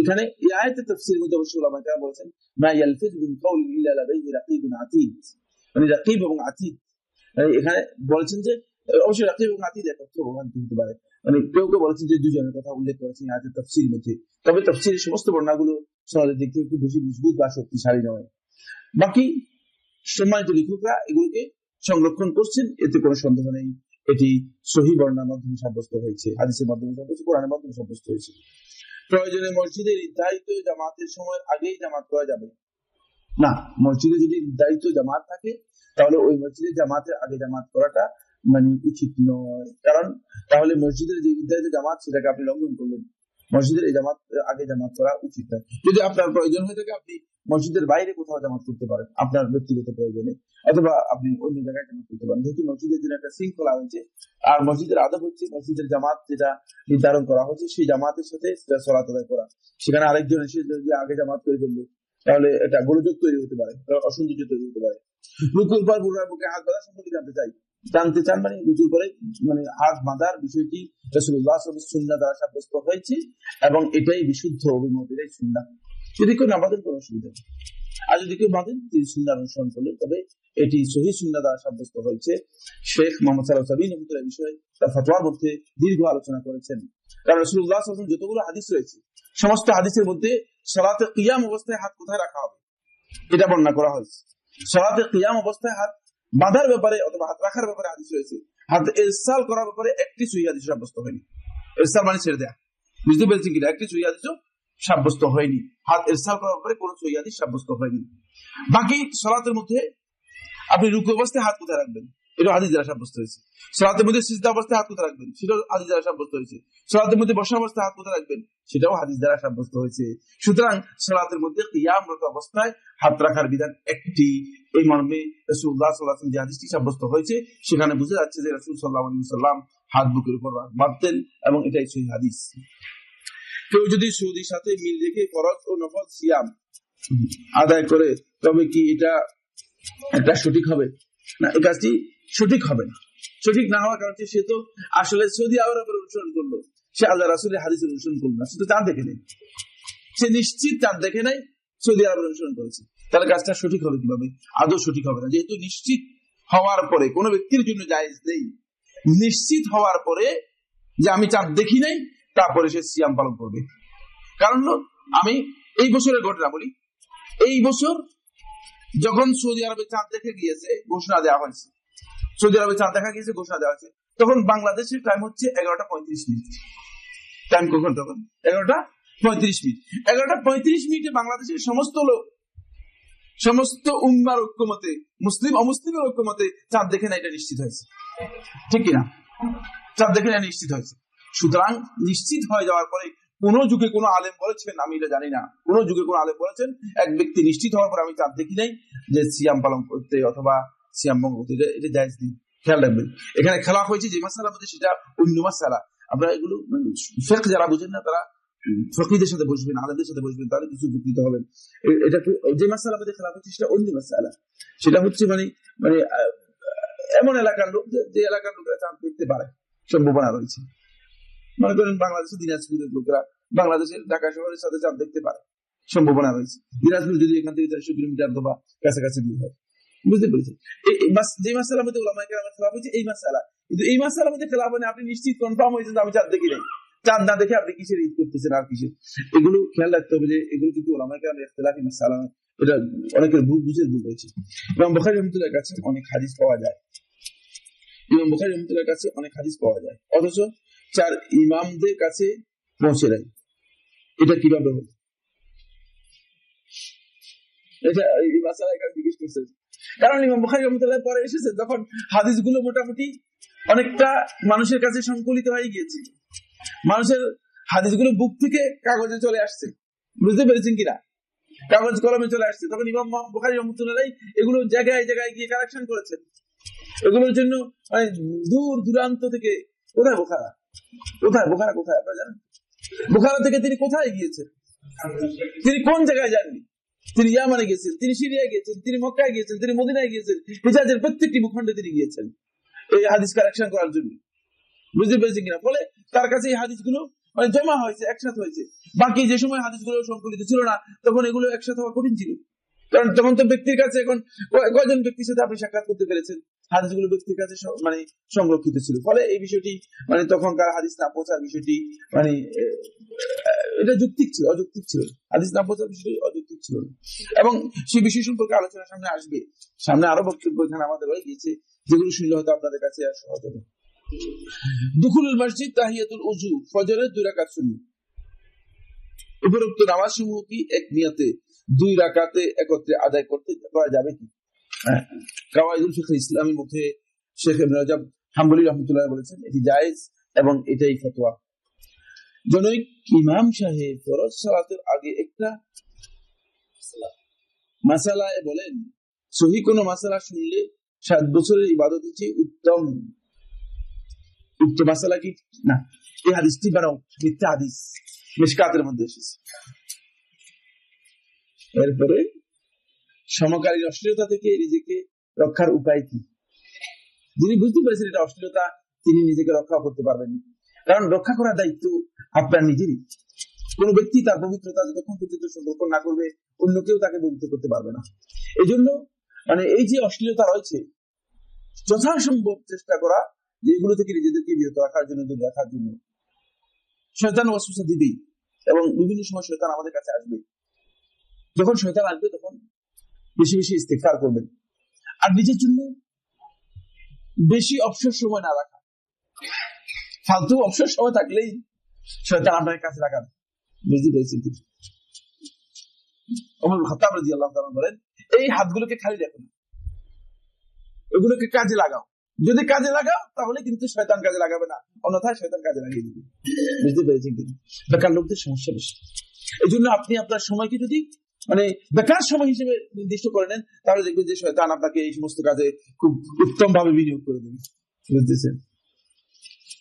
এখানে এই আয়াতের তাফসীরের মধ্যে অবশ্য উলামা কেরাম বলেছেন মা ইয়ালফিযু মিন কাওলিন ইল্লা লাদাইহি রাকীবুন আতীদ, মানে রাকীব এবং আতীদ। এখানে বলেছেন যে অবশ্যই রাকীব এবং আতীদ এক অর্থ ভ্রান্তি হতে পারে, মানে কেউ কেউ বলেছেন যে দুজনের কথা উল্লেখ করেছেন আয়াতের তাফসীরের মধ্যে। তবে তাফসীরের সমস্ত বর্ণনাগুলো সনদের দিক থেকে খুব বেশি মজবুত বা শক্তিশালী নয়। বাকি সম্মানিত লেখকরা এগুলোকে সংরক্ষণ করছেন, এতে কোনো সন্দেহ নেই। এটি সহিহ বর্ণনার মাধ্যমে সাব্যস্ত হয়েছে, হাদিসের মাধ্যমে সাব্যস্ত, কোরআনের মাধ্যমে সাব্যস্ত হয়েছে। প্রয়োজনে মসজিদে নির্ধারিত জামাতের সময় আগেই জামাত করা যাবে না। মসজিদে যদি নির্ধারিত জামাত থাকে, তাহলে ওই মসজিদে জামাতের আগে জামাত করাটা মানে উচিত নয়। কারণ তাহলে মসজিদের যে নির্ধারিত জামাত সেটাকে আপনি লঙ্ঘন করলেন। মসজিদের এই জামাত আগে জামাত করা উচিত নয়। যদি আপনার প্রয়োজন হয়ে থাকে, আপনি মসজিদের বাইরে কোথাও জামাত করতে পারেন আপনার ব্যক্তিগত প্রয়োজনে, অথবা আপনি অন্য জায়গায় জামাত করতে পারেন। যেহেতু মসজিদের জন্য একটা শৃঙ্খলা হয়েছে, আর মসজিদের আদব হচ্ছে মসজিদের জামাত যেটা নির্ধারণ করা হয়েছে সেই জামাতের সাথে সালাত আদায় করা। সেখানে আরেকজন এসে যদি আগে জামাত করে ফেললো, তাহলে এটা গোলযোগ তৈরি হতে পারে, অসৌন্দর্য তৈরি হতে পারে। রুকুর পর বুড়ার বুকে হাত বাঁধা সম্পর্কে জানতে চান, মানে রুকুর পরে মানে হাত বাঁধার বিষয়টি রাসূলুল্লাহ সাল্লাল্লাহু আলাইহি ওয়াসাল্লামের সুন্নাহ দ্বারা সাব্যস্ত হয়েছে এবং এটাই বিশুদ্ধ অভিমত, এটাই সুন্নাহ। যদি কেউ না বাঁধেন কোনো অসুবিধা নেই, আর যদি কেউ বাঁধেন তিনি সুন্নাহ অনুসরণ করলেন, তবে এটি সহিহ সুন্নাহ দ্বারা সাব্যস্ত হয়েছে। শেখ মুহাম্মদ সাল্লাল্লাহু আলাইহি ওয়াসাল্লাম এই বিষয়ে তার ফতোয়ার মধ্যে দীর্ঘ আলোচনা করেছেন। কারণ রাসূলুল্লাহ সাল্লাল্লাহু আলাইহি ওয়াসাল্লাম যতগুলো হাদিস রয়েছে, সমস্ত হাদিসের মধ্যে সালাতে কিয়াম অবস্থায় হাত কোথায় রাখা হবে এটা বর্ণনা করা হয়েছে। সালাতে কিয়াম অবস্থায় হাত বাঁধার ব্যাপারে অথবা হাত রাখার ব্যাপারে হাদিস রয়েছে, হাত ইরসাল করার ব্যাপারে একটি সহিহ হাদিস সাব্যস্ত হয়নি। ইরসাল মানে ছেড়ে দেয়া, বুঝতে পেরেছেন কিনা? একটি সহিহ হাদিসও সাব্যস্ত হয়নি। হাত ইরসাল করার ব্যাপারে কোনো সহিহ হাদিস সাব্যস্ত হয়নি। বাকি সালাতের মধ্যে আপনি রুকু অবস্থায় হাত কোথায় রাখবেন এটা হাদিস দ্বারা সাব্যস্ত হয়েছে। সালাতের মধ্যে সিজদা অবস্থায় হাত কোথায় রাখবেন সেটাও হাদিস দ্বারা সাব্যস্ত হয়েছে। সালাতের মধ্যে বসা অবস্থায় হাত কোথায় রাখবেন সেটাও হাদিস দ্বারা সাব্যস্ত হয়েছে। সুতরাং সালাতের মধ্যে কিয়ামরত অবস্থায় হাত রাখার বিধান একটি, এই মর্মে রাসূলুল্লাহ সাল্লাল্লাহু আলাইহি ওয়াসাল্লাম যে হাদিসটি সাব্যস্ত হয়েছে সেখানে বোঝা যাচ্ছে যে রাসূল সাল্লাল্লাহু আলাইহি ওয়াসাল্লাম হাত বুকের উপর বাঁধতেন এবং এটাই সহিহ হাদিস। কেউ যদি সৌদির সাথে মিল রেখে ফরজ ও নফল সিয়াম আদায় করে, তবে কি এটা একটা সঠিক হবে? না, এই কাজটি সঠিক হবে না। সঠিক না হওয়ার কারণ সে তো আসলে সৌদি আরবের অনুসরণ করলো, সে আল্লাহ রাসূলের হাদিসের অনুসরণ করলো না, সে তো চাঁদ দেখে নেই, সে নিশ্চিত চাঁদ দেখে নাই, সৌদি আরবের অনুসরণ করেছে। তাহলে কাজটা সঠিক হবে কিভাবে? আদৌ সঠিক হবে না। যেহেতু নিশ্চিত হওয়ার পরে কোনো ব্যক্তির জন্য জায়েজ নেই, নিশ্চিত হওয়ার পরে যে আমি চাঁদ দেখি নাই তারপরে সে সিয়াম পালন করবে। কারণ আমি এই বছরের ঘটনা বলি, এই বছর যখন সৌদি আরবে চাঁদ দেখে গিয়েছে ঘোষণা দেওয়া হয়েছে, সৌদি আরবে চাঁদ দেখা গিয়েছে ঘোষণা দেওয়া হয়েছে, তখন বাংলাদেশের টাইম হচ্ছে 11:35। টাইম কখন? তখন 35 মিনিট। 11:35 বাংলাদেশের সমস্ত উম্মার ঐক্যমতে, মুসলিম অমুসলিমের ঐক্যমতে চাঁদ দেখে না, এটা নিশ্চিত হয়েছে, ঠিক কিনা? চাঁদ দেখে না নিশ্চিত হয়েছে। সুতরাং নিশ্চিত হয়ে যাওয়ার পরে কোন যুগে কোন আলেম বলেছেন, আমি এটা জানি না, কোন যুগে কোন আলেম বলেছেন এক ব্যক্তি নিশ্চিত হওয়ার পর আমি চাঁদ দেখি নাই, যে সিয়াম পালন করতে অথবা সিয়াম ভঙ্গ করতে, এটা জায়েজ নেই। খেয়াল রাখবেন, এখানে খেলা হয়েছে যে মাসালার মধ্যে, সেটা অন্য মাসালা। আপনারা এগুলো ফিকহ যারা বুঝেন না তারা ফকিহদের সাথে বসবেন, আলেমদের সাথে বসবেন, তাহলে কিছু উপকৃত হবেন। এটা যে মাসালার মধ্যে খেলা হচ্ছে সেটা অন্য মাসালা। সেটা হচ্ছে মানে এমন এলাকার লোক, যে এলাকার লোকেরা চাঁদ দেখতে পারে সম্ভাবনা রয়েছে। মনে করেন বাংলাদেশের দিনাজপুরের লোকেরা বাংলাদেশের ঢাকা শহরের সাথে চাঁদ দেখতে পারে, সম্ভাবনা রয়েছে। দিনাজপুর যদি এখান থেকে 400 কিলোমিটার অথবা কাছাকাছি দূর হয়, বুঝতে পেরেছেন? যে মাসালার মধ্যে ওলামায়ে কেরামের খেলাফ হয়েছে এই মাসালা, কিন্তু এই মাসালার মধ্যে খেলাফ হয় না, আপনি নিশ্চিত কনফার্ম হয়েছেন যে আমি চাঁদ দেখি নাই, চাঁদ না দেখে আপনি কিসের ঈদ করতেছেন আর কিসের, এগুলো খেয়াল রাখতে হবে যে এগুলো কিন্তু ওলামায়ে কেরামের ইখতিলাফি মাসালা, এটা অনেকের বুঝের ভুল রয়েছে। ইমাম বুখারী রাহমাতুল্লাহর কাছে অনেক হাদিস পাওয়া যায়, ইমাম বুখারী রাহমাতুল্লাহর কাছে অনেক হাদিস পাওয়া যায়, অথচ 4 ইমামদের কাছে পৌঁছে নাই। এটা কিভাবে হলো? এটা এই মাসালা এখানে জিজ্ঞেস করছে, কারণ ইমাম বুখারী রাহমাতুল্লাহ পরে এসেছে যখন হাদিসগুলো মোটামুটি অনেকটা মানুষের কাছে সংকলিত হয়ে গিয়েছে, মানুষের হাদিসগুলো বুক থেকে কাগজে চলে আসছে, বুঝতে পেরেছেন কিনা? কাগজ কলমে চলে আসছে, তখন ইমাম বুখারী রাহমাতুল্লাহ এগুলো জায়গায় জায়গায় গিয়ে কালেকশন করেছেন। এগুলোর জন্য মানে দূর দূরান্ত থেকে, কোথায় বোখারা, কোথায় আপনারা জানেন? বোখারা থেকে তিনি কোথায় গিয়েছেন? তিনি কোন জায়গায় যাননি? তিনি ইয়ামানে গিয়েছেন, তিনি সিরিয়ায় গিয়েছেন, তিনি মক্কায় গিয়েছেন, তিনি মদিনায় গিয়েছেন, হিজাজের প্রত্যেকটি ভূখণ্ডে তিনি গিয়েছেন এই হাদিস কালেকশন করার জন্য, বুঝতে পেরেছেন কিনা? ফলে তার কাছে এই হাদিসগুলো মানে জমা হয়েছে, একসাথে হয়েছে। বাকি যে সময় হাদিসগুলো সংকলিত ছিল না, তখন এগুলো একসাথে হওয়া কঠিন ছিল, কারণ তখন তো ব্যক্তির কাছে, এখন কয়জন ব্যক্তির সাথে আপনি সাক্ষাৎ করতে পেরেছেন, হাদিসগুলো ব্যক্তির কাছে মানে সংরক্ষিত ছিল। ফলে এই বিষয়টি মানে তখনকার হাদিস না পৌঁছার বিষয়টি মানে এটা যৌক্তিক ছিল, অযৌক্তিক ছিল, হাদিস না পৌঁছার বিষয়টি অযৌক্তিক ছিল। এবং সেই বিষয় সম্পর্কে আলোচনা সামনে আসবে, সামনে আরো বক্তব্য এখানে আমাদের হয়ে গিয়েছে, যেগুলো শুনলে হয়তো আপনাদের কাছে আর সহজ হবে। দুখুলুল মসজিদ, তাহিয়াতুল উযু, ফজরের 2 রাকাত সুন্নাত। উপরোক্ত নামাজ সমূহ কি এক নিয়তে 2 রাকাতে একত্রে আদায় করা যাবে কি? কাওয়াইদুল ফিকহ ইসলামের মধ্যে শেখ ইবনে রাজব হাম্বলী রাহমাতুল্লাহ বলেছেন এটি জায়েজ এবং এটাই ফতোয়া। জনৈক ইমাম সাহেব ফরজ সালাতের আগে একটা মাসালায় বলেন, সহি কোন মাসালা শুনলে 7 বছরের ইবাদতের চেয়ে উত্তম। উক্ত মাসালা কি না? এই হাদিসটি বানাও মিথ্যা হাদিস, মিশকাতের মধ্যে এসেছে। এরপরে সমকালীন অশ্লীলতা থেকে নিজেকে রক্ষার উপায় কি? যিনি বুঝতে পেরেছেন এটা অশ্লীলতা, তিনি নিজেকে রক্ষা করতে পারবেন, কারণ রক্ষা করার দায়িত্ব আপনার নিজেরই। কোন ব্যক্তি তার পবিত্রতা যতক্ষণ পর্যন্ত সংরক্ষণ না করবে, অন্য কেউ তাকে পবিত্র করতে পারবে না। এই জন্য মানে এই যে অশ্লীলতা রয়েছে, যথাসম্ভব চেষ্টা করা যে এগুলো থেকে নিজেদেরকে বিরত রাখার জন্য, দূরে রাখার জন্য। শয়তান ওয়াসওয়াসা দিবেই, এবং বিভিন্ন সময় শয়তান আমাদের কাছে আসবে। যখন শয়তান আসবে তখন বেশি বেশি ইস্তিগফার করবেন, আর নিজের জন্য বেশি অবসর সময় না রাখা। ফালতু অবসর সময় থাকলেই শয়তান আপনার কাছে লাগাবে, বুঝতে পেরেছেন কি? ওমর ইবনে খাত্তাব রাদিয়াল্লাহু তাআলা বলেন, এই হাতগুলোকে খালি রাখো না, এগুলোকে কাজে লাগাও। যদি কাজে লাগাও তাহলে কিন্তু শয়তান কাজে লাগাবে না, অন্যথায় শয়তান কাজে লাগিয়ে দিবে। বুঝতে পেরেছেন কি? বেকার লোকদের সমস্যা বেশি। এই জন্য আপনি আপনার সময়কে যদি মানে বেকার সময় হিসেবে নির্দিষ্ট করে নেন, তাহলে দেখবেন যে শয়তান আপনাকে এই সমস্ত কাজে খুব উত্তম ভাবে বিনিয়োগ করে দেবে। বুঝতেছেন?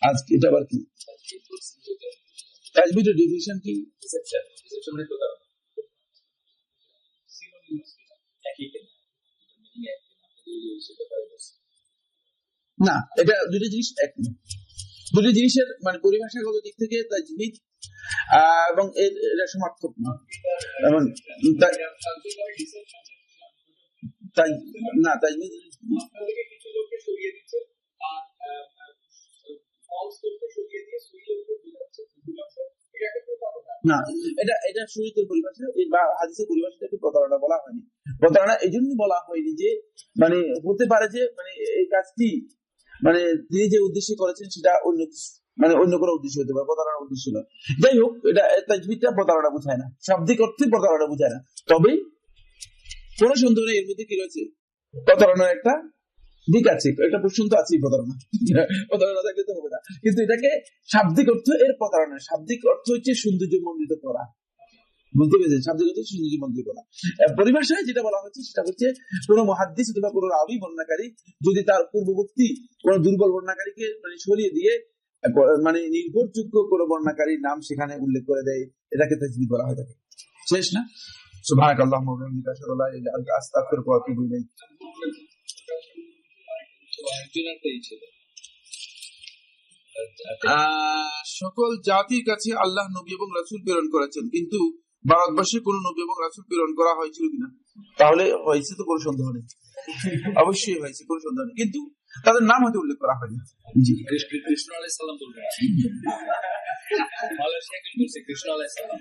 আজকে এটা আবার কি তাজবিদের ডেফিনিশন কি? না, এটা দুটো জিনিস এক না। দুটো জিনিসের মানে পরিভাষাগত দিক থেকে তাজবিদ এবং এর সমার্থক না। এবং না, তাজবিদ না, এটা শরীয়তের পরিভাষা বা হাদিসের পরিভাষাটাকে প্রতারণা বলা হয়নি। প্রতারণা এই জন্য বলা হয়নি যে মানে হতে পারে যে মানে এই কাজটি মানে তিনি যে উদ্দেশ্যে করেছেন সেটা অন্য কিছু, মানে অন্য কোনো উদ্দেশ্য হতে পারে, প্রতারণার উদ্দেশ্য না। যাই হোক, এটা তাজবিদটা প্রতারণা বোঝায় না, শাব্দিক অর্থে প্রতারণা বোঝায় না। তবে কোন সন্দেহ নেই এর মধ্যে কি রয়েছে, প্রতারণার একটা দিক আছে, একটা প্রশ্ন তো আছেই, প্রতারণা থাকলে তো হবে না। কিন্তু এটাকে শাব্দিক অর্থ এর প্রতারণা, শাব্দিক অর্থ হচ্ছে সৌন্দর্য মণ্ডিত করা, বুঝতে পেরেছেন? শাব্দিক অর্থ সৌন্দর্য মণ্ডিত করা। পরিভাষায় যেটা বলা হচ্ছে সেটা হচ্ছে কোন মুহাদ্দিস অথবা কোন রাবী বর্ণনাকারী যদি তার পূর্ববর্তী কোন দুর্বল বর্ণনাকারীকে মানে সরিয়ে দিয়ে মানে নির্ভরযোগ্য কোন বর্ণনাকারীর নাম সেখানে উল্লেখ করে দেয়, এটাকে তাজবিদ বলা হয় থাকে। শেষ না? সুবহানাকাল্লাহুম্মা ওয়া বিহামদিকা আশহাদু আল্লা ইলাহা ইল্লা আনতা আস্তাগফিরুকা ওয়া আতুবু ইলাইক। সকল জাতির কাছে আল্লাহ নবী এবং রাসূল প্রেরণ করেছেন, কিন্তু ভারতবর্ষে কোন নবী এবং রাসূল প্রেরণ করা হয়েছিল কিনা? তাহলে হয়েছে তো, কোনো সন্দেহ নেই, অবশ্যই হয়েছে, কোনো সন্দেহ নেই, কিন্তু তাদের নাম হয়তো উল্লেখ করা হয়নি। জি, কৃষ্ণ আলাইহিস সালাম বলবেন, মালয়েশিয়া কিন্তু কৃষ্ণ আলাইহিস সালাম।